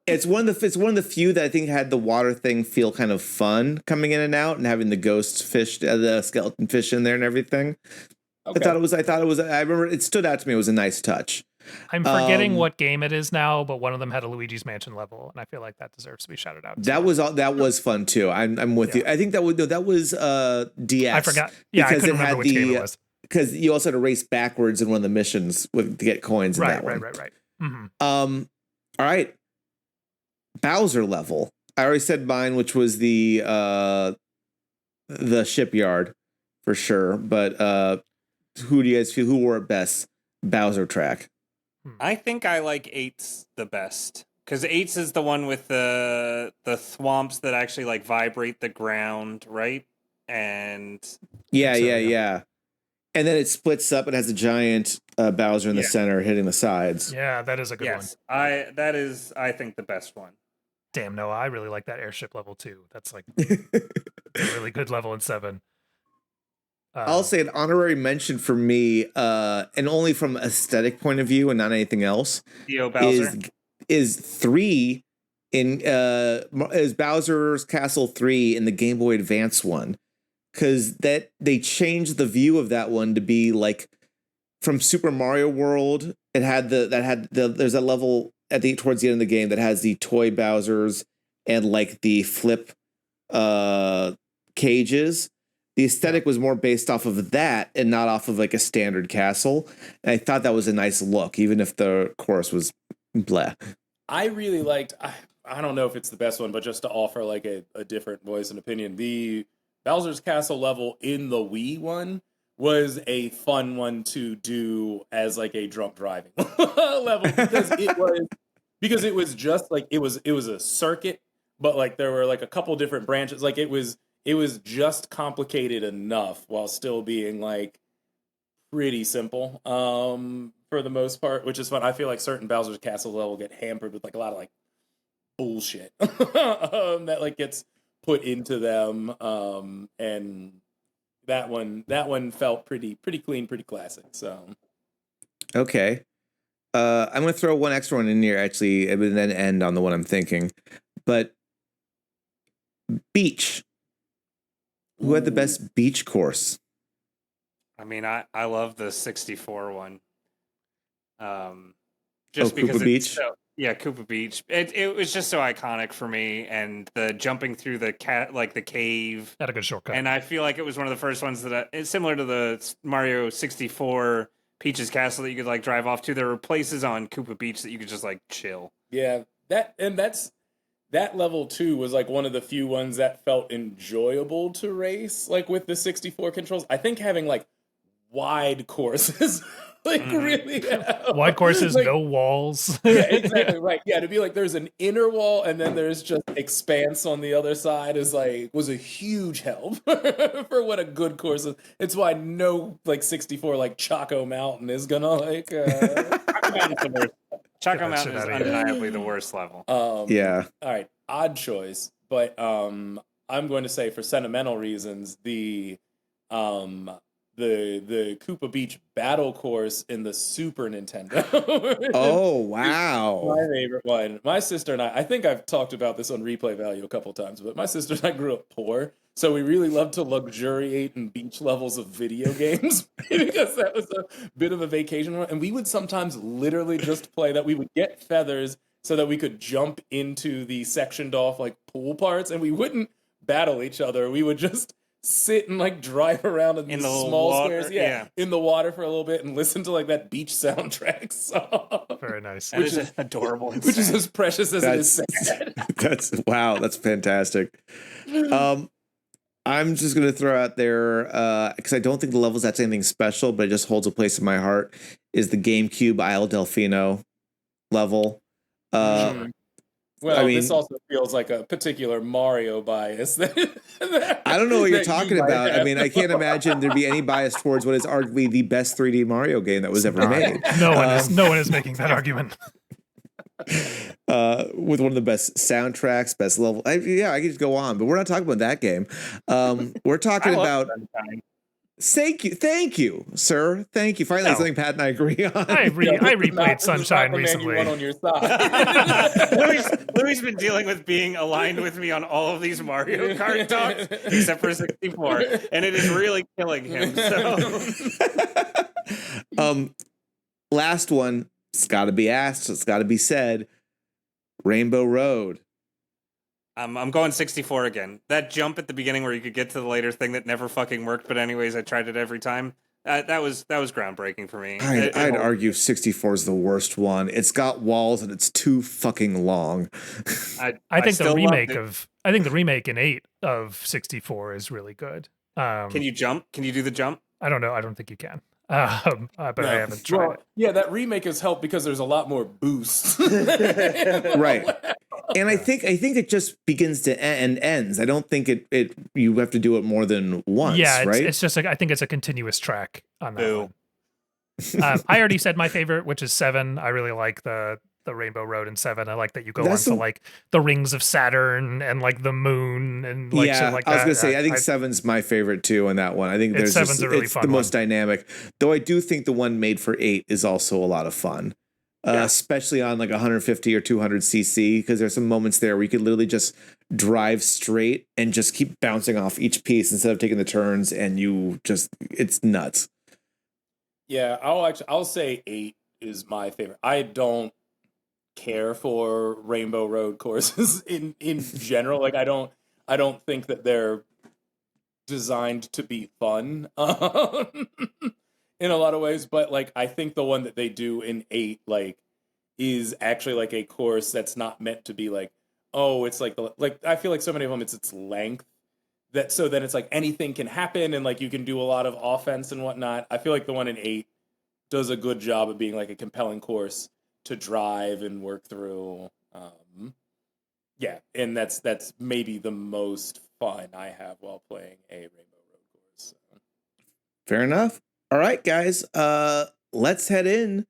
It's one of the few that I think had the water thing feel kind of fun coming in and out, and having the ghost fish, the skeleton fish in there and everything. Okay. I thought it was. I remember it stood out to me. It was a nice touch. I'm forgetting what game it is now, but one of them had a Luigi's Mansion level, and I feel like that deserves to be shouted out. That was fun too. I'm with you. I think that was DS. I forgot. Yeah, I couldn't remember which game it was. Because you also had to race backwards in one of the missions to get coins in that one. Right. Mm-hmm. All right. Bowser level. I already said mine, which was the shipyard for sure. But who do you guys feel who wore it best? Bowser track. I think I like 8's the best. Because 8's is the one with the thwomps that actually like vibrate the ground, right? And Yeah. And then it splits up and has a giant Bowser in the center hitting the sides. Yeah, that is a good one. That is, I think, the best one. Damn, no, I really like that airship level too. That's like a really good level in 7. I'll say an honorary mention for me, and only from aesthetic point of view and not anything else, is 3 in is Bowser's Castle 3 in the Game Boy Advance one. Because that they changed the view of that one to be like from Super Mario World. It had there's a level towards the end of the game that has the toy Bowsers and like the flip cages. The aesthetic was more based off of that and not off of like a standard castle. And I thought that was a nice look, even if the chorus was blah. I really liked. I don't know if it's the best one, but just to offer like a different voice and opinion, the Bowser's Castle level in the Wii one was a fun one to do as like a drunk driving level because it was just like it was a circuit, but like there were like a couple different branches. Like it was just complicated enough while still being like pretty simple for the most part, which is fun. I feel like certain Bowser's Castle level get hampered with like a lot of like bullshit that like gets put into them, and that one felt pretty clean, pretty classic. So okay, I'm gonna throw one extra one in here actually, and then end on the one I'm thinking. But beach, who had the best beach course? I mean, I love the 64 one. Just because Koopa Beach. Koopa Beach. It was just so iconic for me, and the jumping through the the cave. Had a good shortcut. And I feel like it was one of the first ones that it's similar to the Mario 64 Peach's Castle that you could like drive off to. There were places on Koopa Beach that you could just like chill. Yeah, that level too was like one of the few ones that felt enjoyable to race, like with the 64 controls. I think having like wide courses really wide courses, like, no walls. Yeah, exactly right. Yeah, to be like there's an inner wall and then there's just expanse on the other side was a huge help for what a good course is. It's why no like 64 like Choco Mountain is gonna like Choco Mountain is undeniably the worst level. Yeah. All right, odd choice, but I'm going to say for sentimental reasons the Koopa Beach battle course in the Super Nintendo. Oh, wow. My favorite one. My sister and I think I've talked about this on replay value a couple times, but my sister and I grew up poor, so we really loved to luxuriate in beach levels of video games because that was a bit of a vacation one. And we would sometimes literally just play that. We would get feathers so that we could jump into the sectioned off like pool parts, and we wouldn't battle each other. We would just sit and like drive around in these small water, squares, in the water for a little bit and listen to like that beach soundtrack song. Very nice. Which is adorable, which is as precious as it is sad. That's fantastic. I'm just gonna throw out there because I don't think the level's that's anything special, but it just holds a place in my heart. Is the GameCube Isle Delfino level? Well, I mean, this also feels like a particular Mario bias. I don't know what you're talking about. I mean, I can't imagine there'd be any bias towards what is arguably the best 3D Mario game that was ever made. No one is making that argument. With one of the best soundtracks, best level. I could just go on, but we're not talking about that game. We're talking about. Thank you, sir. Thank you. Finally, something Pat and I agree on. I replayed Sunshine recently. On your side. Louis been dealing with being aligned with me on all of these Mario Kart talks, except for 64, and it is really killing him. So, last one, It's got to be asked. It's got to be said. Rainbow Road. I'm going 64 again. That jump at the beginning where you could get to the later thing that never fucking worked, but anyways, I tried it every time. That was groundbreaking for me. I'd argue 64 is the worst one. It's got walls and it's too fucking long. I think still loved it. I think the remake in 8 of 64 is really good. Can you jump? Can you do the jump? I don't know. I don't think you can. But I haven't tried Well, it. yeah, that remake has helped because there's a lot more boost. Right. And I think it just begins to and ends. I don't think it you have to do it more than once, Yeah, right? it's just like, I think it's a continuous track on that Boo. one. I already said my favorite, which is 7. I really like the Rainbow Road in 7. I like that you go That's onto like the rings of Saturn and like the moon and like shit like that. I was gonna say I think 7's my favorite too on that one. I think there's 7's a really it's fun the most one. dynamic. Though I do think the one made for 8 is also a lot of fun. Especially on like 150 or 200 cc, because there's some moments there where you could literally just drive straight and just keep bouncing off each piece instead of taking the turns, and it's nuts. Yeah, I'll say 8 is my favorite. I don't care for Rainbow Road courses in general. Like I don't think that they're designed to be fun in a lot of ways, but like I think the one that they do in 8 like is actually like a course that's not meant to be like, oh, it's like I feel like so many of them it's its length that so then it's like anything can happen and like you can do a lot of offense and whatnot. I feel like the one in 8 does a good job of being like a compelling course to drive and work through. Yeah, and that's maybe the most fun I have while playing a Rainbow Road course. So. Fair enough. All right, guys. Let's head in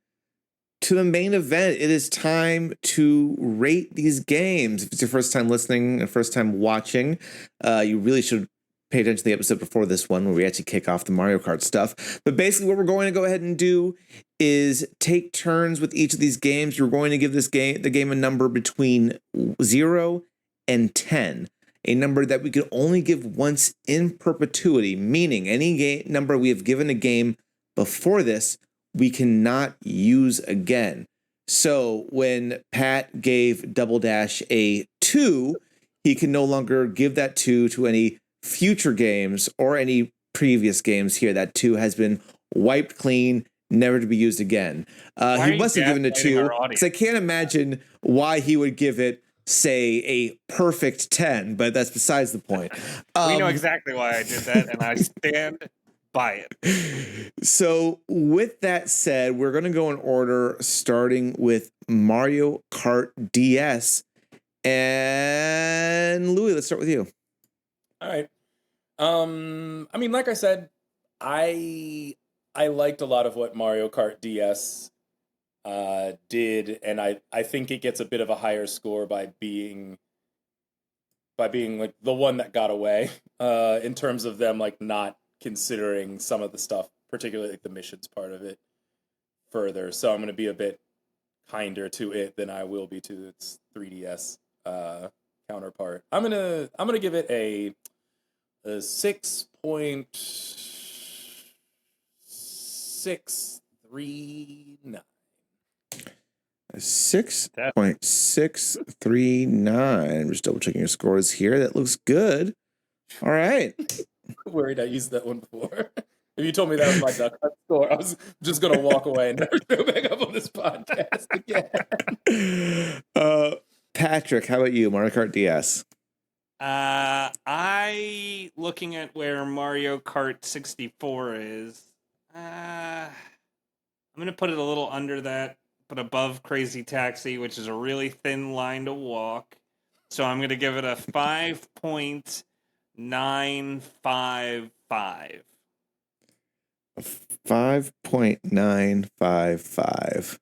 to the main event. It is time to rate these games. If it's your first time listening and first time watching, you really should pay attention to the episode before this one where we actually kick off the Mario Kart stuff. But basically what we're going to go ahead and do is take turns with each of these games. You're going to give the game a number between 0 and 10. A number that we could only give once in perpetuity, meaning any number we have given a game before this, we cannot use again. So when Pat gave Double Dash a 2, he can no longer give that 2 to any future games or any previous games here. That 2 has been wiped clean, never to be used again. He must have given it a 2 because I can't imagine why he would give it, say, a perfect 10, but that's besides the point. We know exactly why I did that, and I stand by it. So with that said, we're going to go in order, starting with Mario Kart DS. And Louis, let's start with you. All right. I mean, like I said, I liked a lot of what Mario Kart DS did, and I think it gets a bit of a higher score by being like the one that got away in terms of them like not considering some of the stuff, particularly like the missions part of it further. So I'm going to be a bit kinder to it than I will be to its 3DS counterpart. I'm gonna give it a 6.639. 6.639. I'm just double checking your scores here. That looks good. All right. Worried I used that one before. If you told me that was my duck hunt score, I was just gonna walk away and never go back up on this podcast again. Patrick, how about you? Mario Kart DS. I looking at where Mario Kart 64 is. I'm gonna put it a little under that, but above Crazy Taxi, which is a really thin line to walk. So I'm gonna give it a 5.955. 5.955.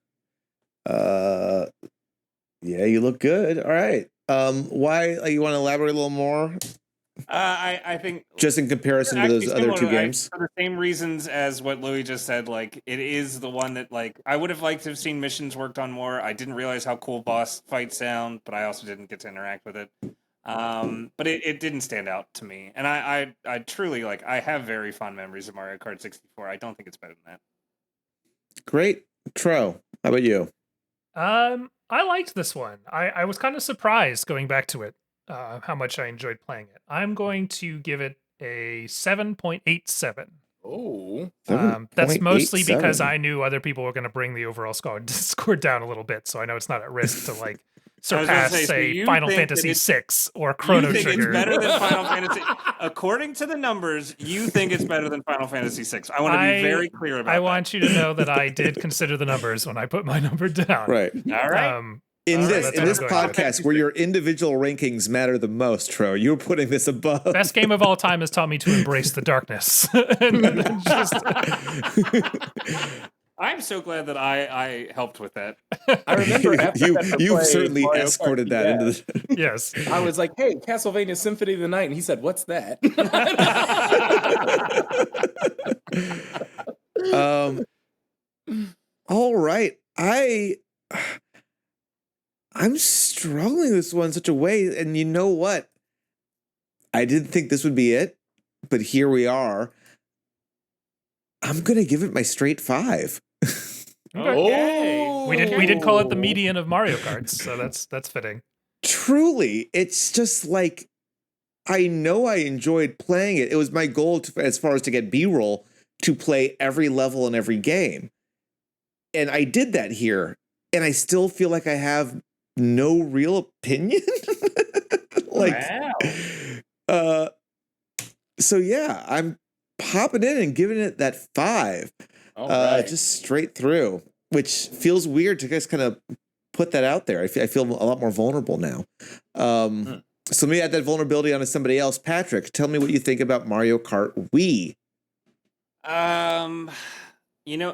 Yeah, you look good. All right. Why you want to elaborate a little more? I think Just in comparison to those other two games. For the same reasons as what Louis just said, like it is the one that like I would have liked to have seen missions worked on more. I didn't realize how cool boss fights sound, but I also didn't get to interact with it. But it didn't stand out to me, and I truly like I have very fond memories of Mario Kart 64. I don't think it's better than that. Great. Tro, How about you? I liked this one. I was kind of surprised going back to it, how much I enjoyed playing it. I'm going to give it a 7.87. Oh, That's mostly because 7.87. I knew other people were going to bring the overall score down a little bit, so I know it's not at risk to like I was gonna surpass, say, so say, you Final think that Fantasy it's- VI or You Chrono think Trigger. it's better than Final Fantasy? According to the numbers, you think it's better than Final Fantasy VI. I want to be very clear about I that. want you to know that I did consider the numbers when I put my number down. Right. All right. In All this right, in that's this what I'm going podcast, where your individual rankings matter the most, Tro, you're putting this above. Best game of all time has taught me to embrace the darkness. And just, I'm so glad that I helped with that. I remember after You've certainly Mario Kart escorted that into DS, the. yes. I was like, "Hey, Castlevania Symphony of the Night," and he said, "What's that?" All right, I'm struggling this one in such a way, and you know what? I didn't think this would be it, but here we are. I'm gonna give it my straight 5. Okay. We did call it the median of Mario Karts, so that's fitting. Truly, it's just like I know I enjoyed playing it. It was my goal as far as to get B-roll to play every level in every game. And I did that here. And I still feel like I have no real opinion. So yeah, I'm popping in and giving it that 5. All right. Just straight through, which feels weird to just kind of put that out there. I feel a lot more vulnerable now. So let me add that vulnerability onto somebody else. Patrick, tell me what you think about Mario Kart Wii.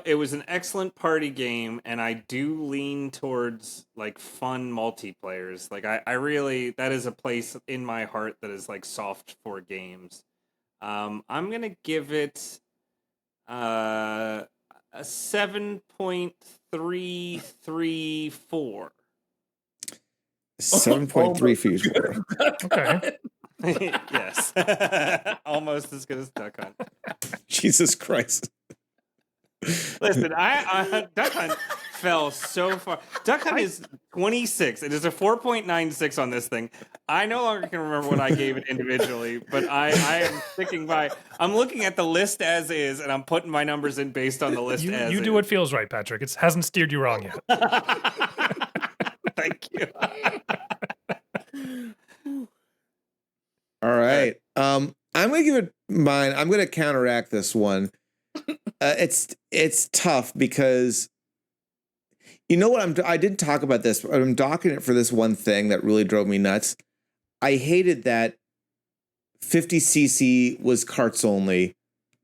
It was an excellent party game, and I do lean towards like fun multiplayers. Like I really, that is a place in my heart that is like soft for games. I'm gonna give it a 7.334. 7.3 for you. Okay. Yes. Almost as good as Duck Hunt. Jesus Christ. Listen, Duck Hunt fell so far. Duck Hunt is 26. It is a 4.96 on this thing. I no longer can remember what I gave it individually, but I am sticking by. I'm looking at the list as is, and I'm putting my numbers in based on the list as is. You do what feels right, Patrick. It hasn't steered you wrong yet. Thank you. All right. I'm gonna give it mine. I'm gonna counteract this one. It's tough because you know what I didn't talk about this, but I'm docking it for this one thing that really drove me nuts. I hated that 50cc was karts only,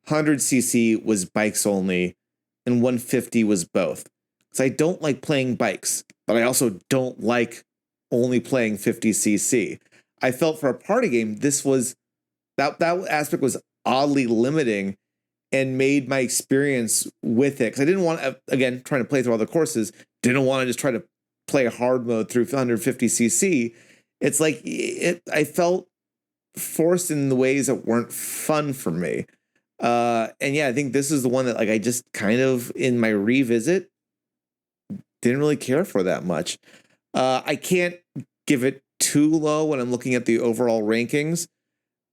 100cc was bikes only, and 150 was both. Because I don't like playing bikes, but I also don't like only playing 50cc. I felt for a party game, this was that aspect was oddly limiting and made my experience with it. Because I didn't want to, again, trying to play through all the courses, didn't want to just try to play a hard mode through 150cc. It's like I felt forced in the ways that weren't fun for me. And yeah, I think this is the one that like I just kind of in my revisit didn't really care for that much. I can't give it too low when I'm looking at the overall rankings,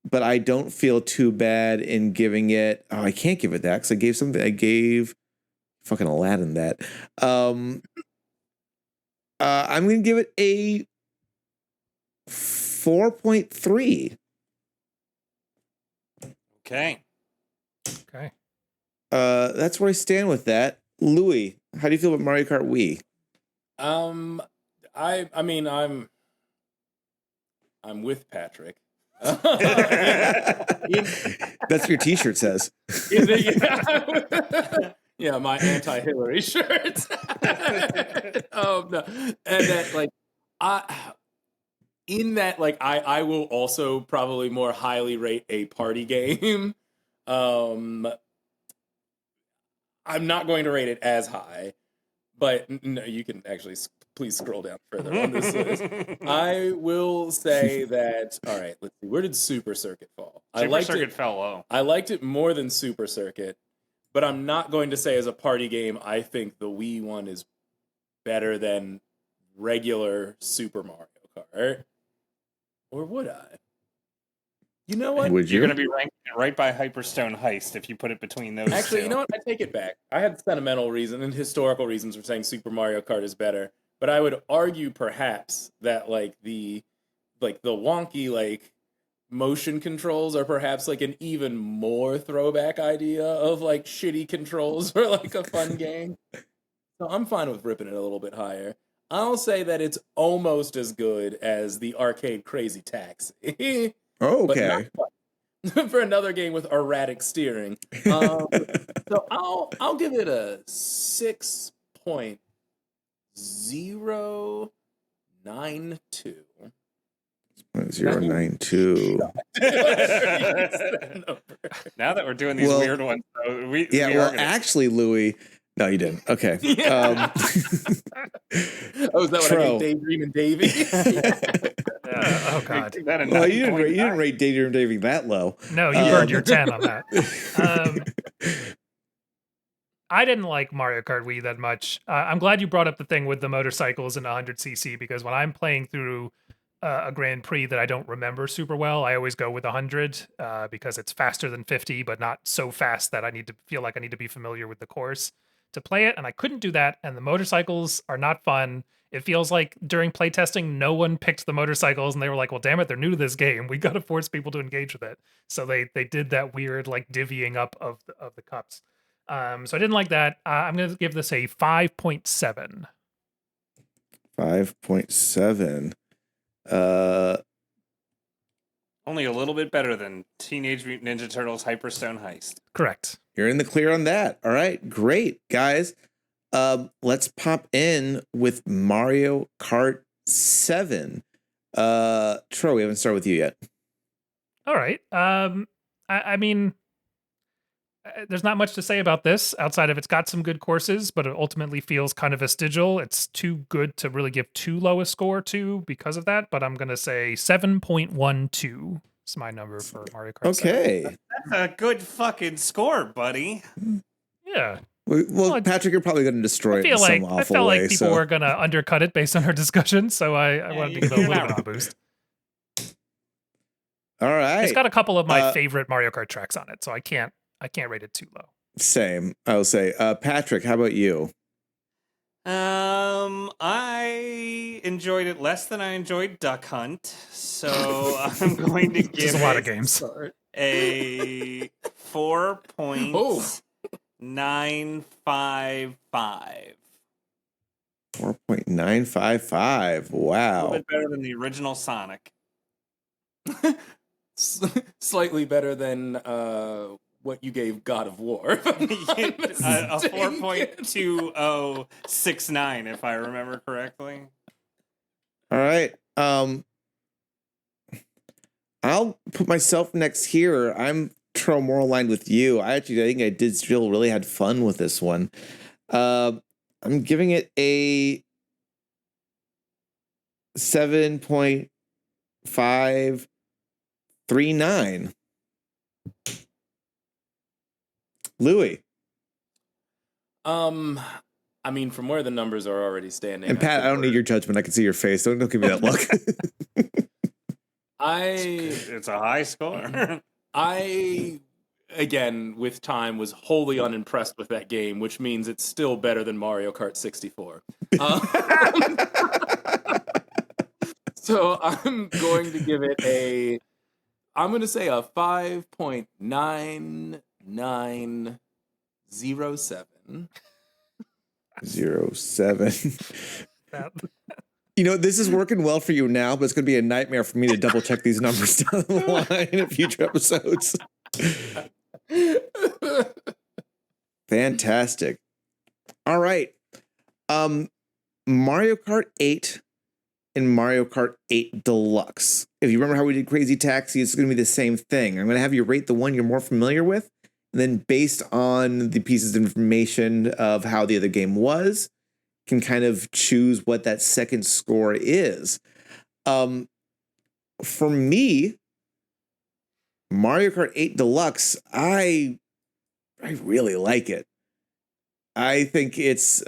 but I don't feel too bad in giving it. Oh, I can't give it that because I gave something. I gave fucking Aladdin that. I'm gonna give it a 4.3. Okay. Okay. That's where I stand with that. Louis, how do you feel about Mario Kart Wii? I mean, I'm with Patrick. That's what your T-shirt says. Yeah, my anti-Hillary shirt. No. And that, like, I will also probably more highly rate a party game. I'm not going to rate it as high, but no, you can actually please scroll down further on this list. I will say that, all right, let's see. Where did Super Circuit fall? Super Circuit fell low. I liked it more than Super Circuit, but I'm not going to say as a party game, I think the Wii one is better than regular Super Mario Kart. Or would I? You know what? Would You're you? going to be ranked right by Hyperstone Heist if you put it between those Actually, two. you know what? I take it back. I had sentimental reason and historical reasons for saying Super Mario Kart is better, but I would argue perhaps that like the wonky like motion controls are perhaps like an even more throwback idea of like shitty controls for like a fun game. So I'm fine with ripping it a little bit higher. I'll say that it's almost as good as the arcade Crazy Taxi. Oh, But okay. not for another game with erratic steering. So I'll give it a 6.092. 092. Now that we're doing these Well, weird ones, we Yeah, we well, are gonna, actually, Louis. No, you didn't. Okay. Yeah. Oh, is that what I Tro. gave Daydream and Davy? Oh God. give that a Well, you 9.9. didn't rate Daydream Davy that low. No, you burned your 10 on that. I didn't like Mario Kart Wii that much. I'm glad you brought up the thing with the motorcycles and 100cc because when I'm playing through a Grand Prix that I don't remember super well, I always go with 100 because it's faster than 50, but not so fast that I need to feel like I need to be familiar with the course to play it. And I couldn't do that. And the motorcycles are not fun. It feels like during playtesting, no one picked the motorcycles and they were like, well, damn it, they're new to this game. We got to force people to engage with it. So they did that weird like divvying up of the cups. So I didn't like that. I'm going to give this a 5.7. 5.7. Only a little bit better than Teenage Mutant Ninja Turtles Hyperstone Heist. Correct. You're in the clear on that. All right, great, guys. Let's pop in with Mario Kart 7. Tro, we haven't started with you yet. All right. I mean, there's not much to say about this outside of it's got some good courses, but it ultimately feels kind of vestigial. It's too good to really give too low a score to because of that, but I'm going to say 7.12 is my number for Mario Kart 7. Okay. That's a good fucking score, buddy. Yeah. Well, Patrick, you're probably going to destroy it in some awful I felt way. like people were going to undercut it based on our discussion, so I wanted to give it a you're little not bit of a wrong. boost. All right. It's got a couple of my favorite Mario Kart tracks on it, so I can't rate it too low. Same. I'll say. Patrick, how about you? I enjoyed it less than I enjoyed Duck Hunt, so I'm going to give There's a lot it of games. a 4.955. 4.955. A Wow. little bit better than the original Sonic. Slightly better than what you gave God of War. A 4.2069, if I remember correctly. All right. I'll put myself next here. I'm more aligned with you. I think I did still really had fun with this one. I'm giving it a 7.539. Louis. I mean, from where the numbers are already standing. And Pat, I don't need your judgment. I can see your face. Don't give me that look. It's a high score. I, again, with time, was wholly unimpressed with that game, which means it's still better than Mario Kart 64. So I'm going to give it a 5.9907. 07. You know, this is working well for you now, but it's going to be a nightmare for me to double check these numbers down the line in future episodes. Fantastic. All right. Mario Kart 8 and Mario Kart 8 Deluxe. If you remember how we did Crazy Taxi, it's going to be the same thing. I'm going to have you rate the one you're more familiar with, and then based on the pieces of information of how the other game was, can kind of choose what that second score is. For me, Mario Kart 8 Deluxe, I really like it. I think it's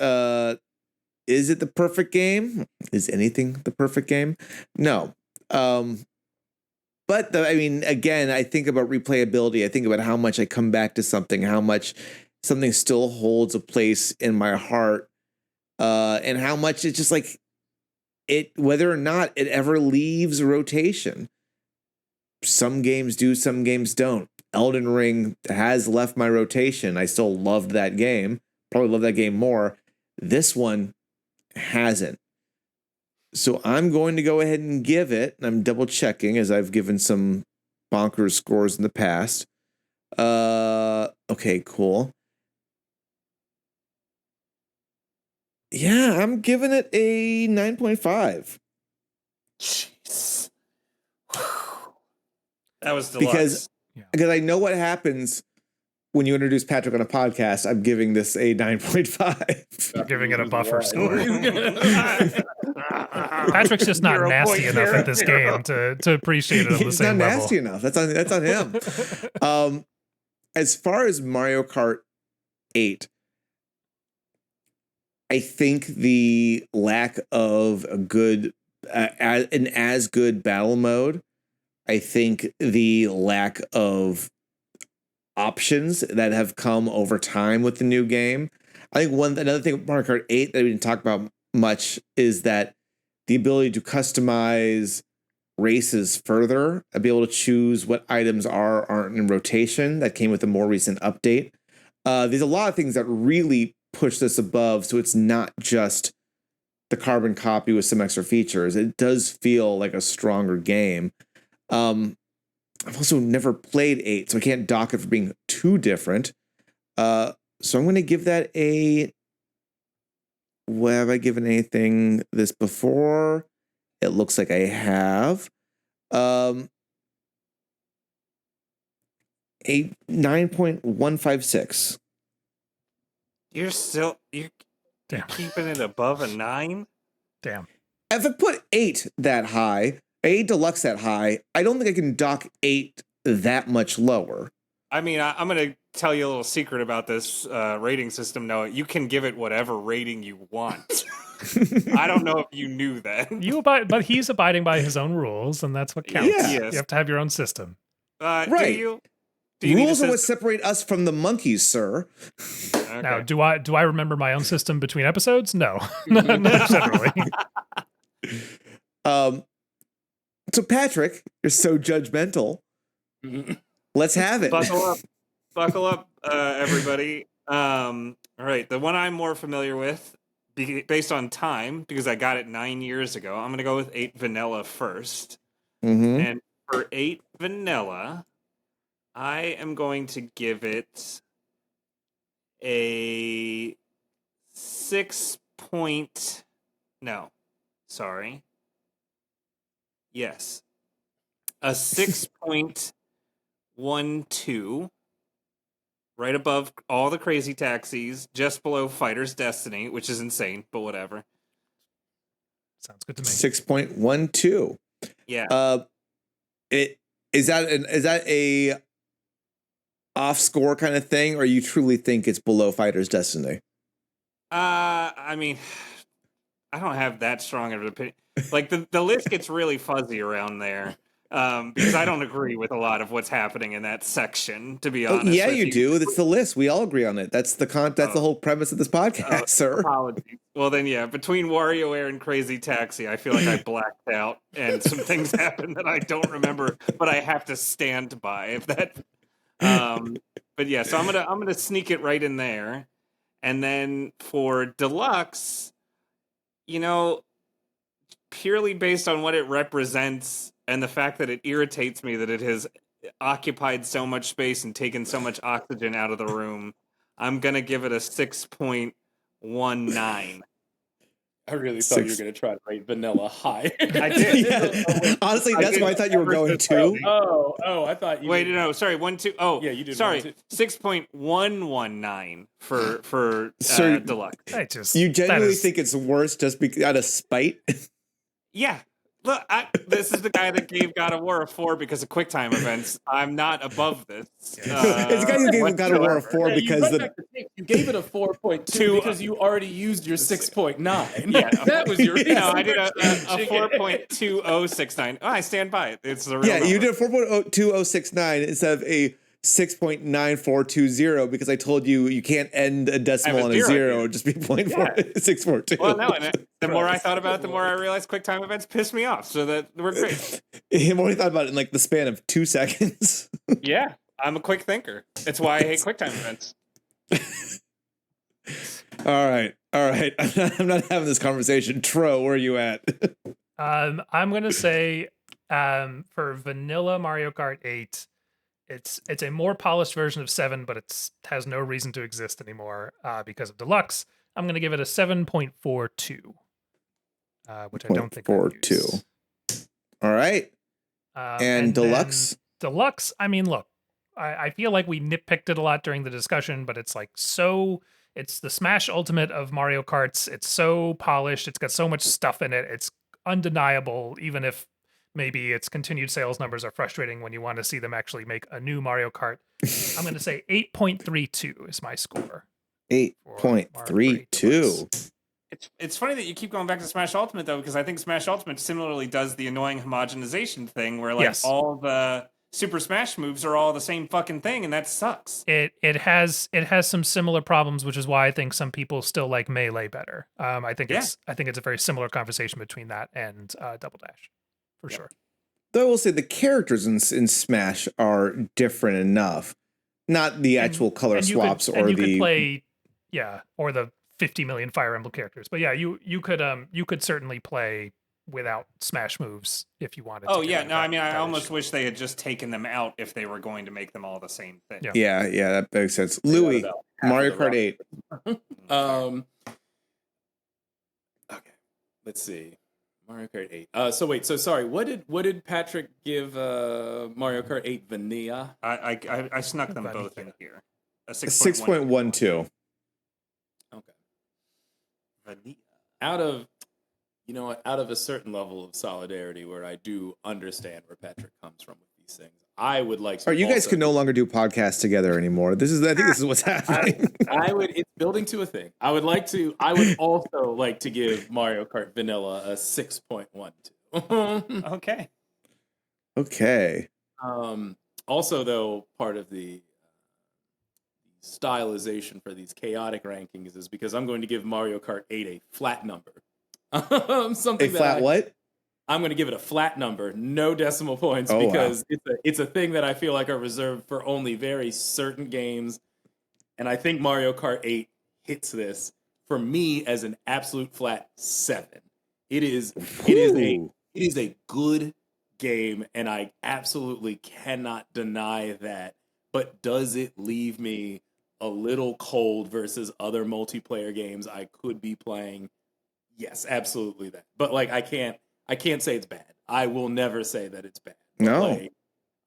is it the perfect game? Is anything the perfect game? No. But I mean, again, I think about replayability. I think about how much I come back to something, how much something still holds a place in my heart, and how much it's just like it, whether or not it ever leaves rotation. Some games do, some games don't. Elden Ring has left my rotation. I still loved that game. Probably love that game more. This one hasn't. So I'm going to go ahead and give it, and I'm double checking as I've given some bonkers scores in the past. Okay, cool. Yeah, I'm giving it a 9.5. Jeez. That was Deluxe. Because I know what happens when you introduce Patrick on a podcast. I'm giving this a 9.5. I'm giving it a buffer score. Patrick's just not nasty enough at this game to appreciate it on the He's same not level. nasty enough. That's on him. As far as Mario Kart 8, I think the lack of a good, an as good battle mode. I think the lack of options that have come over time with the new game. I think another thing with Mario Kart 8 that we didn't talk about much is that the ability to customize races further, and be able to choose what items aren't in rotation, that came with a more recent update. There's a lot of things that really push this above, so it's not just the carbon copy with some extra features. It does feel like a stronger game. I've also never played 8, so I can't dock it for being too different. So I'm going to give that a... Well, have I given anything this before? It looks like I have. A 9.156. You're keeping it above a 9? Damn. If I put 8 that high, 8 Deluxe that high, I don't think I can dock 8 that much lower. I mean, I'm going to tell you a little secret about this rating system, Noah. You can give it whatever rating you want. I don't know if you knew that. But he's abiding by his own rules, and that's what counts. Yeah. Yes. You have to have your own system. Right. Do you need Rules a are what system? separate us from the monkeys, sir. Okay. Now, do I remember my own system between episodes? No, not generally. So Patrick, you're so judgmental. Let's have it. Buckle up, everybody. All right, the one I'm more familiar with, based on time, because I got it 9 years ago. I'm gonna go with 8 Vanilla first, and for 8 Vanilla, I am going to give it a 6 point. No, sorry. Yes, a 6.12, right above all the Crazy Taxis, just below Fighter's Destiny, which is insane, but whatever. Sounds good to me. 6.12. Yeah. Is that a off score kind of thing, or you truly think it's below Fighter's Destiny? I mean, I don't have that strong of an opinion. Like the list gets really fuzzy around there. Because I don't agree with a lot of what's happening in that section, to be honest. Yeah, with you do. It's the list. We all agree on it. That's the whole premise of this podcast, sir. Apologies. Well, then, yeah, between WarioWare and Crazy Taxi, I feel like I blacked out, and some things happened that I don't remember, but I have to stand by. If that, but yeah, so I'm gonna sneak it right in there, and then for Deluxe, purely based on what it represents. And the fact that it irritates me that it has occupied so much space and taken so much oxygen out of the room, I'm going to give it a 6.19. I really thought you were going to try to rate Vanilla high. I did. Yeah. Honestly, that's why I thought you were going to. Oh, I thought you... Wait, no, sorry, 1, 2... Oh, yeah, you did. Sorry, 6.119 for Sir, Deluxe. You genuinely think it's worse just out of spite? Yeah. Look, this is the guy that gave God of War a 4 because of QuickTime events. I'm not above this. It's the guy who gave God of War a 4 because you gave it a 4.2 because you already used your 6.9. Yeah, that was your reason. No, I did a 4.2069. Oh, I stand by it. It's the real number. You did a 4.2069 instead of a 6.9420 because I told you can't end a decimal on a zero, just be 0.4642. Well, no, and the more I thought about it, the more I realized QuickTime events pissed me off. So that we're great. The more I thought about it in like the span of 2 seconds. Yeah, I'm a quick thinker. That's why I hate QuickTime events. All right. I'm not having this conversation. Tro, where are you at? I'm gonna say for vanilla Mario Kart 8, it's a more polished version of 7, but it has no reason to exist anymore because of Deluxe. I'm gonna give it a 7.42, which I don't think 0.42. All right. And Deluxe? Deluxe, I mean, look, I feel like we nitpicked it a lot during the discussion, but it's like it's the Smash Ultimate of Mario Karts. It's so polished. It's got so much stuff in it. It's undeniable, even if maybe its continued sales numbers are frustrating when you want to see them actually make a new Mario Kart. I'm going to say 8.32 is my score. 8.32. It's funny that you keep going back to Smash Ultimate, though, because I think Smash Ultimate similarly does the annoying homogenization thing where like all the Super Smash moves are all the same fucking thing, and that sucks. It has some similar problems, which is why I think some people still like Melee better. I think it's a very similar conversation between that and Double Dash, for sure. Though I will say the characters in Smash are different enough. Not the actual color swaps or could play, or the 50 million Fire Emblem characters. But yeah, you could certainly play without Smash moves if you wanted to. Oh yeah, no, I mean I almost wish they had just taken them out if they were going to make them all the same thing. Yeah, that makes sense. Louis, Mario Kart 8. Okay, let's see. Mario Kart 8. So sorry. What did Patrick give Mario Kart 8 Vanilla? I snuck them both in here. A 6.12. Okay. Vanilla. Out of a certain level of solidarity where I do understand where Patrick comes from with these things, I would like to. You guys can no longer do podcasts together anymore. I think this is what's happening. It's building to a thing. I would also like to give Mario Kart Vanilla a 6.12. Okay. Also, though, part of the stylization for these chaotic rankings is because I'm going to give Mario Kart 8 a flat number. Something what? I'm going to give it a flat number, no decimal points, because it's a thing that I feel like are reserved for only very certain games, and I think Mario Kart 8 hits this for me as an absolute flat 7. It is a good game, and I absolutely cannot deny that. But does it leave me a little cold versus other multiplayer games I could be playing? Yes, absolutely that. But like I can't say it's bad. I will never say that it's bad. No.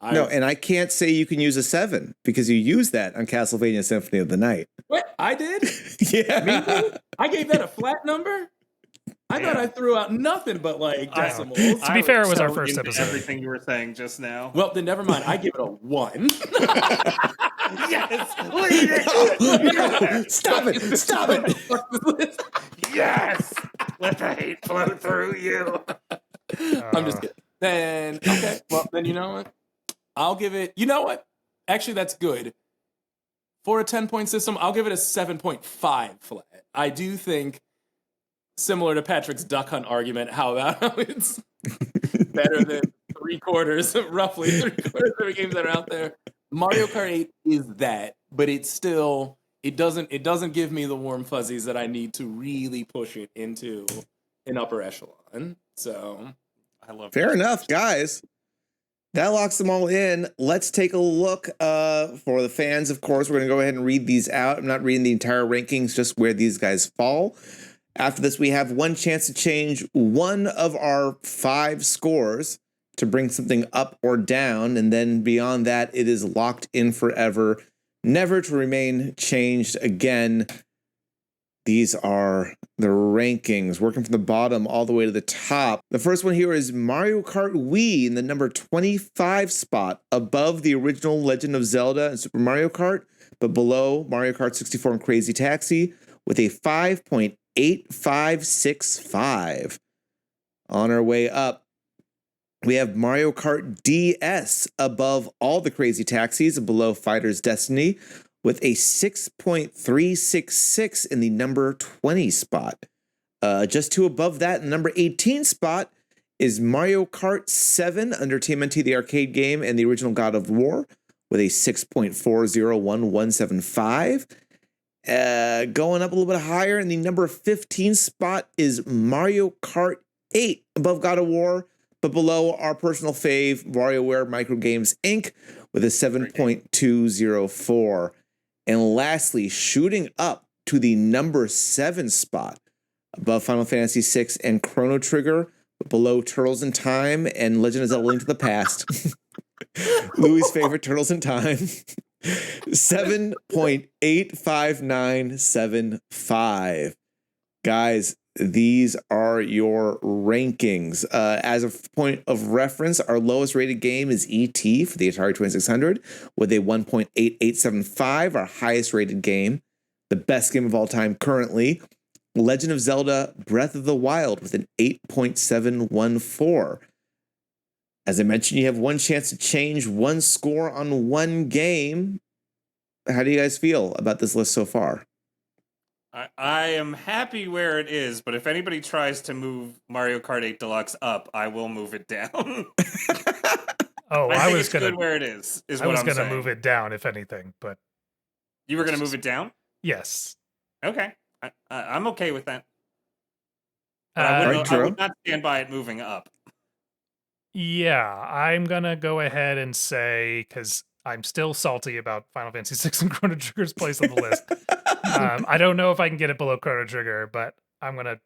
And I can't say you can use a 7 because you used that on Castlevania Symphony of the Night. What? I did? Yeah. Me? I gave that a flat number? I thought I threw out nothing but like decimals. To be fair, it was our first episode. Everything you were saying just now. Well, then never mind. I give it a 1. Yes! Lead it! Stop it! Yes! Let the hate flow through you. I'm just kidding. Then, then you know what? I'll give it, you know what? Actually, that's good. For a 10-point system, I'll give it a 7.5 flat. I do think, similar to Patrick's Duck Hunt argument, how it's better than roughly three-quarters of the games that are out there. Mario Kart 8 is that, but it's still, it doesn't give me the warm fuzzies that I need to really push it into an upper echelon. So I love fair enough, guys. That locks them all in. Let's take a look for the fans. Of course, we're going to go ahead and read these out. I'm not reading the entire rankings, just where these guys fall. After this, we have one chance to change one of our 5 scores to bring something up or down. And then beyond that, it is locked in forever, never to remain changed again. These are the rankings, working from the bottom all the way to the top. The first one here is Mario Kart Wii in the number 25 spot, above the original Legend of Zelda and Super Mario Kart, but below Mario Kart 64 and Crazy Taxi with a 5.8565. On our way up, we have Mario Kart DS above all the Crazy Taxis and below Fighter's Destiny with a 6.366 in the number 20 spot. Just two above that, in the number 18 spot is Mario Kart 7 under TMNT, the arcade game, and the original God of War with a 6.401175. Going up a little bit higher in the number 15 spot is Mario Kart 8 above God of War, but below our personal fave, WarioWare Microgames Inc. with a 7.204. And lastly, shooting up to the number 7 spot, above Final Fantasy VI and Chrono Trigger, but below Turtles in Time and Legend of Zelda: Link to the Past. Louis' favorite, Turtles in Time. 7.85975. Guys, these are your rankings. As a point of reference, our lowest rated game is E.T. for the Atari 2600 with a 1.8875, our highest rated game. The best game of all time currently, Legend of Zelda Breath of the Wild with an 8.714. As I mentioned, you have one chance to change one score on one game. How do you guys feel about this list so far? I am happy where it is, but if anybody tries to move Mario Kart 8 Deluxe up, I will move it down. I was good where it is I was going to move it down, if anything, but you were going to move it down? yes. Okay, I'm okay with that. But Right, I would not stand by it moving up. Yeah, I'm going to go ahead and say, because I'm still salty about Final Fantasy VI and Chrono Trigger's place on the list. I don't know if I can get it below Chrono Trigger, but I'm gonna.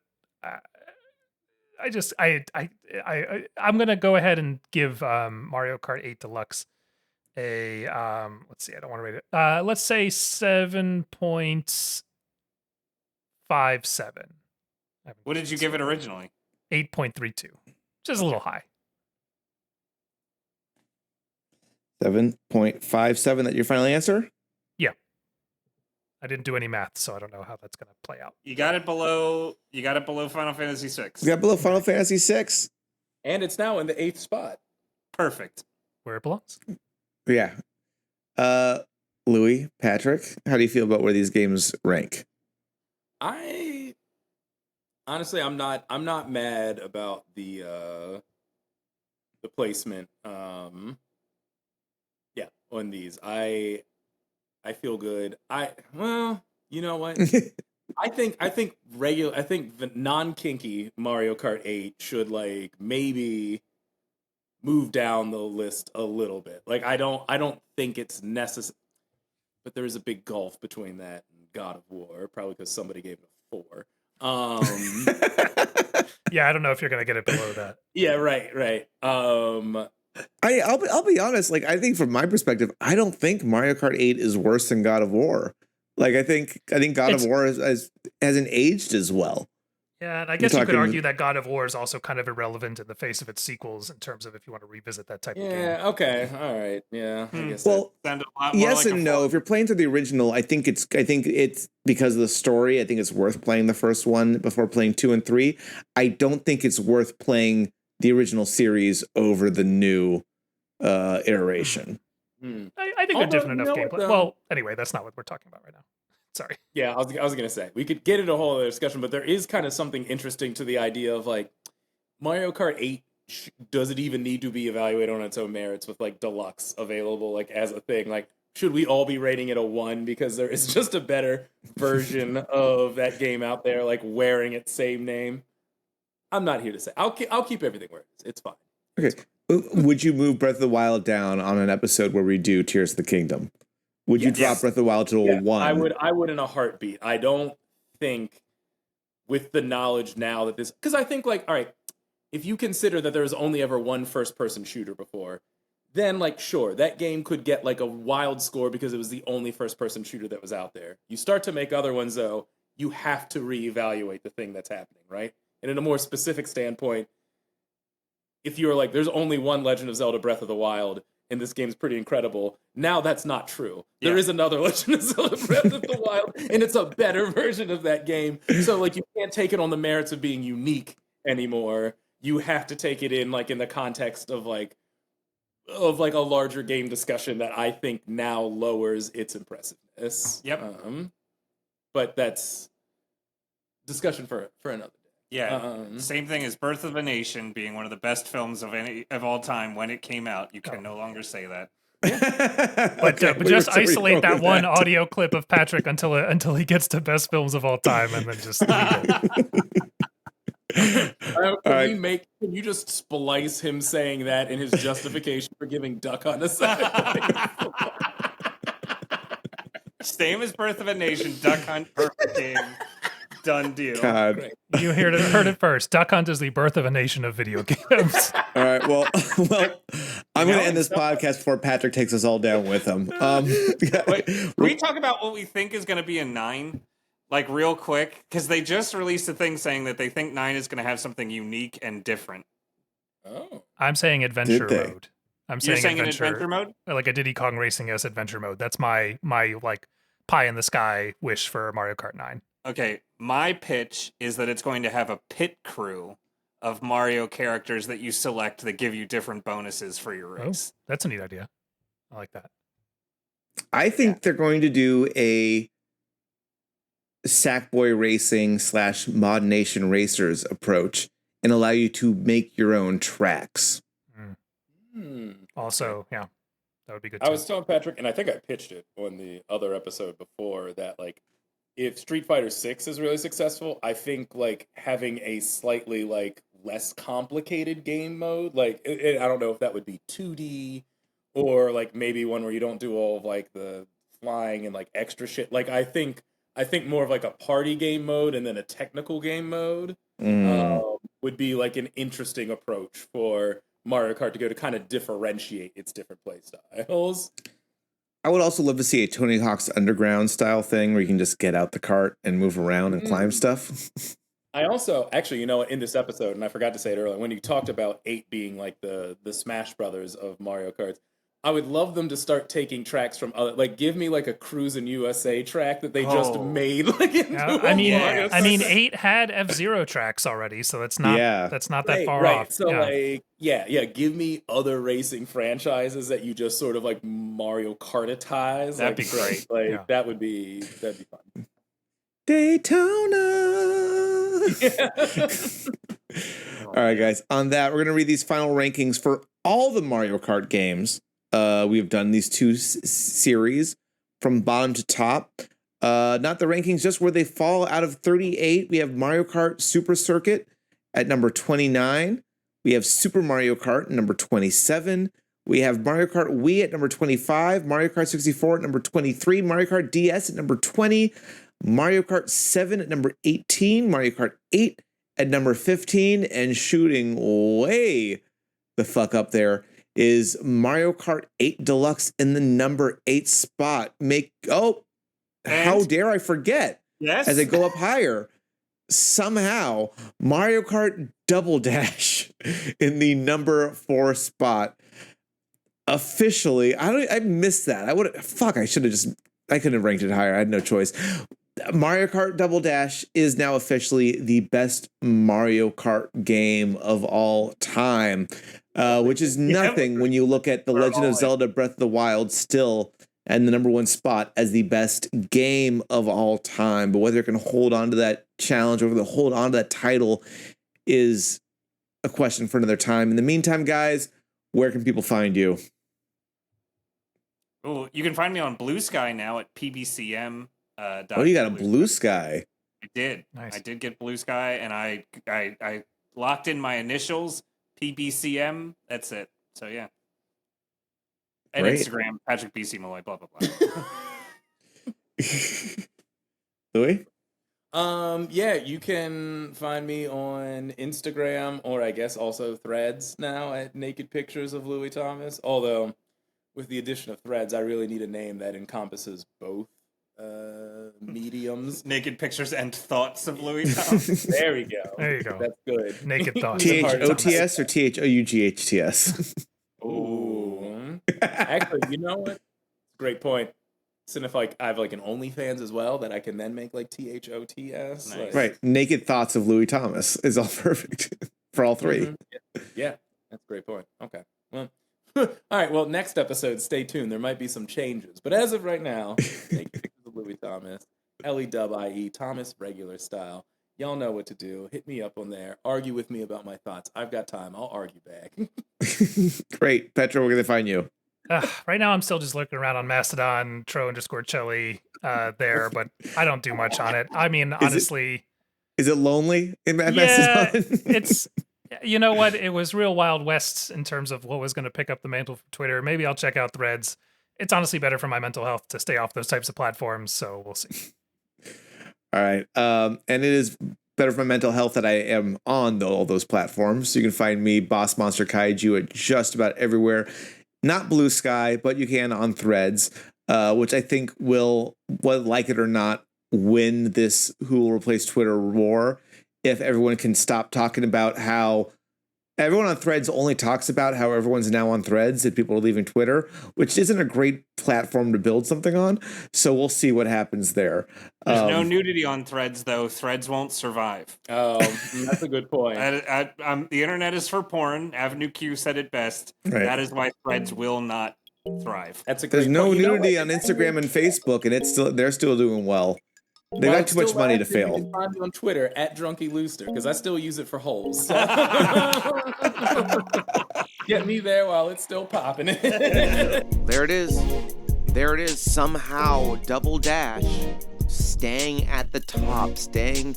I'm gonna go ahead and give Mario Kart 8 Deluxe a let's see, I don't want to rate it. Let's say 7.57. What did you give it originally? 8.32, which is a little high. 7.57. That your final answer? I didn't do any math, so I don't know how that's going to play out. You got it below Final Fantasy VI. You got below Final Fantasy VI. And it's now in the 8th spot. Perfect. Where it belongs. Yeah. Louis, Patrick, how do you feel about where these games rank? I honestly, I'm not mad about the placement. Yeah, on these. I feel good. You know what? I think the non-kinky Mario Kart 8 should like maybe move down the list a little bit. Like I don't think it's necessary, but there is a big gulf between that and God of War, probably because somebody gave it a 4. Yeah, I don't know if you're gonna get it below that. Yeah, right. I'll be honest. Like, I think from my perspective, I don't think Mario Kart 8 is worse than God of War. Like, I think God of War hasn't aged as well. Yeah, and I guess you could argue that God of War is also kind of irrelevant in the face of its sequels in terms of if you want to revisit that type of game. Yeah. Okay. All right. Yeah. I guess. Well, yes like and no. If you're playing through the original, I think it's because of the story. I think it's worth playing the first one before playing 2 and 3. I don't think it's worth playing the original series over the new iteration. I think they're different enough gameplay. Well, anyway, that's not what we're talking about right now. Sorry. Yeah, I was gonna say we could get into a whole other discussion, but there is kind of something interesting to the idea of like Mario Kart 8. Does it even need to be evaluated on its own merits with like Deluxe available like as a thing? Like, should we all be rating it a 1 because there is just a better version of that game out there, like wearing its same name? I'm not here to say. I'll keep everything where it is. It's fine. Okay. Would you move Breath of the Wild down on an episode where we do Tears of the Kingdom? Would you drop Breath of the Wild to a 1? I would in a heartbeat. I don't think with the knowledge now that this, because I think like, all right, if you consider that there's only ever one first-person shooter before, then like sure, that game could get like a wild score because it was the only first-person shooter that was out there. You start to make other ones though, you have to reevaluate the thing that's happening, right? And in a more specific standpoint, if you're like, there's only one Legend of Zelda Breath of the Wild, and this game's pretty incredible, now that's not true. Yeah. There is another Legend of Zelda Breath of the Wild, and it's a better version of that game. So, like, you can't take it on the merits of being unique anymore. You have to take it in, like, in the context of a larger game discussion that I think now lowers its impressiveness. Yep. But that's discussion for another day. Yeah. Same thing as Birth of a Nation being one of the best films of all time when it came out. You can no longer say that. But just isolate that one audio clip of Patrick until he gets to best films of all time, and then just leave it. Can you just splice him saying that in his justification for giving Duck Hunt a second? Same as Birth of a Nation, Duck Hunt, perfect game. Done deal. God. You heard it first. Duck Hunt is the birth of a nation of video games. All right. Well, I'm going to end this podcast before Patrick takes us all down with him. Wait, can we talk about what we think is going to be a 9? Like, real quick? Because they just released a thing saying that they think 9 is going to have something unique and different. Oh. I'm saying adventure Did they? mode. I'm You're saying adventure, an adventure mode? like a Diddy Kong Racing S adventure mode. That's my like pie in the sky wish for Mario Kart 9. Okay, my pitch is that it's going to have a pit crew of Mario characters that you select that give you different bonuses for your race. Oh, that's a neat idea. I like that. I think they're going to do a Sackboy Racing / Mod Nation Racers approach and allow you to make your own tracks. Also, yeah, that would be good. I was telling Patrick, and I think I pitched it on the other episode before, that like if Street Fighter 6 is really successful, I think like having a slightly like less complicated game mode, like I don't know if that would be 2D or like maybe one where you don't do all of like the flying and like extra shit. Like I think more of like a party game mode and then a technical game mode would be like an interesting approach for Mario Kart to go to kind of differentiate its different play styles. I would also love to see a Tony Hawk's Underground style thing where you can just get out the cart and move around and climb stuff. I also, actually, you know, in this episode, and I forgot to say it earlier, when you talked about 8 being like the Smash Brothers of Mario Kart, I would love them to start taking tracks from other, like give me like a Cruisin' USA track that they just made like into I mean 8 had F-Zero tracks already, so that's not that far off. So give me other racing franchises that you just sort of like Mario Kartatize. That'd be great. Like that'd be fun. Daytona. All right, guys. On that, we're going to read these final rankings for all the Mario Kart games. We've done these 2 series from bottom to top. Not the rankings, just where they fall out of 38. We have Mario Kart Super Circuit at number 29. We have Super Mario Kart at number 27. We have Mario Kart Wii at number 25. Mario Kart 64 at number 23. Mario Kart DS at number 20. Mario Kart 7 at number 18. Mario Kart 8 at number 15. And shooting way the fuck up there is Mario Kart 8 Deluxe in the number 8 spot. How dare I forget? Yes. As they go up higher, somehow Mario Kart Double Dash in the number 4 spot. Officially, I missed that. I couldn't have ranked it higher. I had no choice. Mario Kart Double Dash is now officially the best Mario Kart game of all time, which is nothing when you look at The Legend of Zelda Breath of the Wild still and the number 1 spot as the best game of all time. But whether it can hold on to that challenge or whether it can hold on to that title is a question for another time. In the meantime, guys, where can people find you? Oh, you can find me on Blue Sky now at PBCM. You got a Blue Sky. I did. Nice. I did get Blue Sky, and I locked in my initials, PBCM. That's it. So yeah. And Great. Instagram, Patrick BC Malloy, blah blah blah. Louis? You can find me on Instagram or I guess also Threads now at Naked Pictures of Louis Thomas. Although with the addition of Threads, I really need a name that encompasses both mediums. Naked pictures and thoughts of Louis Thomas. There we go. There you go. That's good. Naked thoughts. THOTS or THOUGHTS? Ooh. Actually, you know what? Great point. So if like I have like an OnlyFans as well that I can then make like THOTS. Nice. Like, Right. Naked thoughts of Louis Thomas is all perfect for all three. Yeah, that's a great point. Okay. Well, all right. Well, next episode, stay tuned. There might be some changes, but as of right now, naked pictures of Louis Thomas, LEWIE Thomas, regular style. Y'all know what to do. Hit me up on there. Argue with me about my thoughts. I've got time. I'll argue back. Great. Petra, where can they find you? Right now, I'm still just looking around on Mastodon, Tro_Chelly there, but I don't do much on it. I mean, honestly, Is it lonely in yeah, Mastodon? it's, you know what? It was real Wild West in terms of what was going to pick up the mantle from Twitter. Maybe I'll check out Threads. It's honestly better for my mental health to stay off those types of platforms, so we'll see. All right. And it is better for my mental health that I am on all those platforms. So you can find me, Boss Monster Kaiju, at just about everywhere. Not Blue Sky, but you can on Threads, which I think will, whether like it or not, win this who will replace Twitter war if everyone can stop talking about how everyone on Threads only talks about how everyone's now on Threads and people are leaving Twitter, which isn't a great platform to build something on. So we'll see what happens there. There's no nudity on Threads, though. Threads won't survive. Oh, that's a good point. The internet is for porn. Avenue Q said it best. Right. That is why Threads will not thrive. That's a great There's no point. You know nudity what? on Instagram and Facebook, and they're still doing well. They Well, got too much money to still laughing. You fail. can find me on Twitter at DrunkyLooster because I still use it for holes. So. Get me there while it's still popping. There it is. There it is. Somehow, Double Dash staying at the top, staying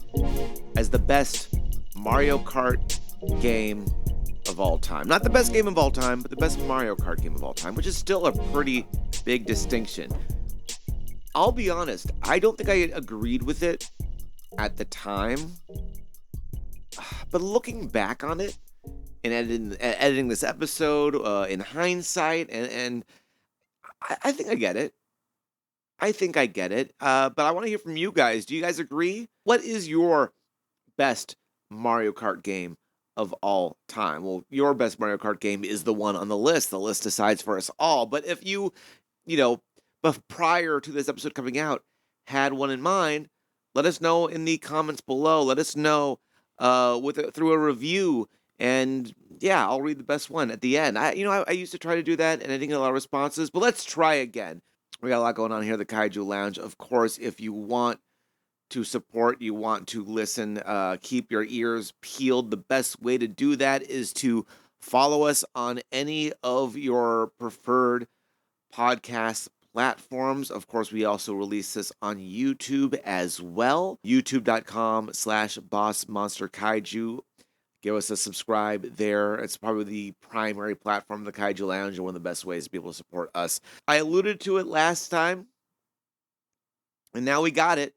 as the best Mario Kart game of all time. Not the best game of all time, but the best Mario Kart game of all time, which is still a pretty big distinction. I'll be honest, I don't think I agreed with it at the time. But looking back on it and editing this episode in hindsight, and I think I get it. I think I get it. But I want to hear from you guys. Do you guys agree? What is your best Mario Kart game of all time? Well, your best Mario Kart game is the one on the list. The list decides for us all. But if you but prior to this episode coming out, had one in mind, let us know in the comments below. Let us know through a review, and yeah, I'll read the best one at the end. I used to try to do that, and I didn't get a lot of responses, but let's try again. We got a lot going on here at the Kaiju Lounge. Of course, if you want to support, you want to listen, keep your ears peeled, the best way to do that is to follow us on any of your preferred podcast platforms. Of course, we also release this on YouTube as well. YouTube.com/BossMonsterKaiju. Give us a subscribe there. It's probably the primary platform of the Kaiju Lounge and one of the best ways to be able to support us. I alluded to it last time, and now we got it.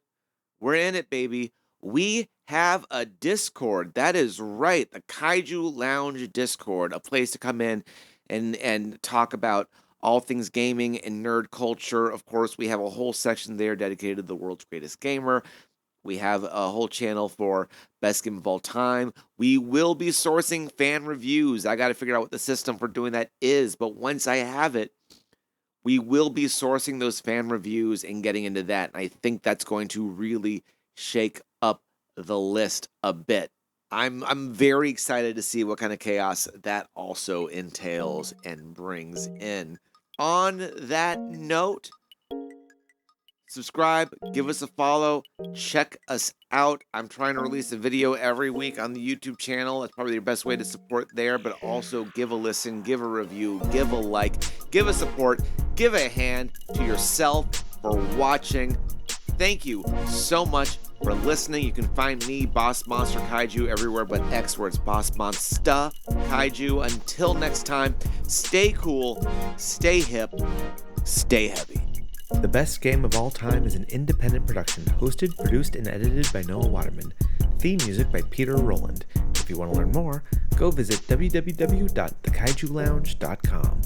We're in it, baby. We have a Discord. That is right. The Kaiju Lounge Discord, a place to come in and talk about all things gaming and nerd culture. Of course, we have a whole section there dedicated to the world's greatest gamer. We have a whole channel for best game of all time. We will be sourcing fan reviews. I got to figure out what the system for doing that is. But once I have it, we will be sourcing those fan reviews and getting into that. And I think that's going to really shake up the list a bit. I'm very excited to see what kind of chaos that also entails and brings in. On that note, subscribe, give us a follow, check us out. I'm trying to release a video every week on the YouTube channel. That's probably the best way to support there, but also give a listen, give a review, give a like, give a support, give a hand to yourself for watching. Thank you so much for listening. You can find me, Boss Monster Kaiju, everywhere but X, where it's Boss Monster Kaiju. Until next time, stay cool, stay hip, stay heavy. The Best Game of All Time is an independent production, hosted, produced, and edited by Noah Waterman. Theme music by Peter Rowland. If you want to learn more, go visit www.thekaijulounge.com.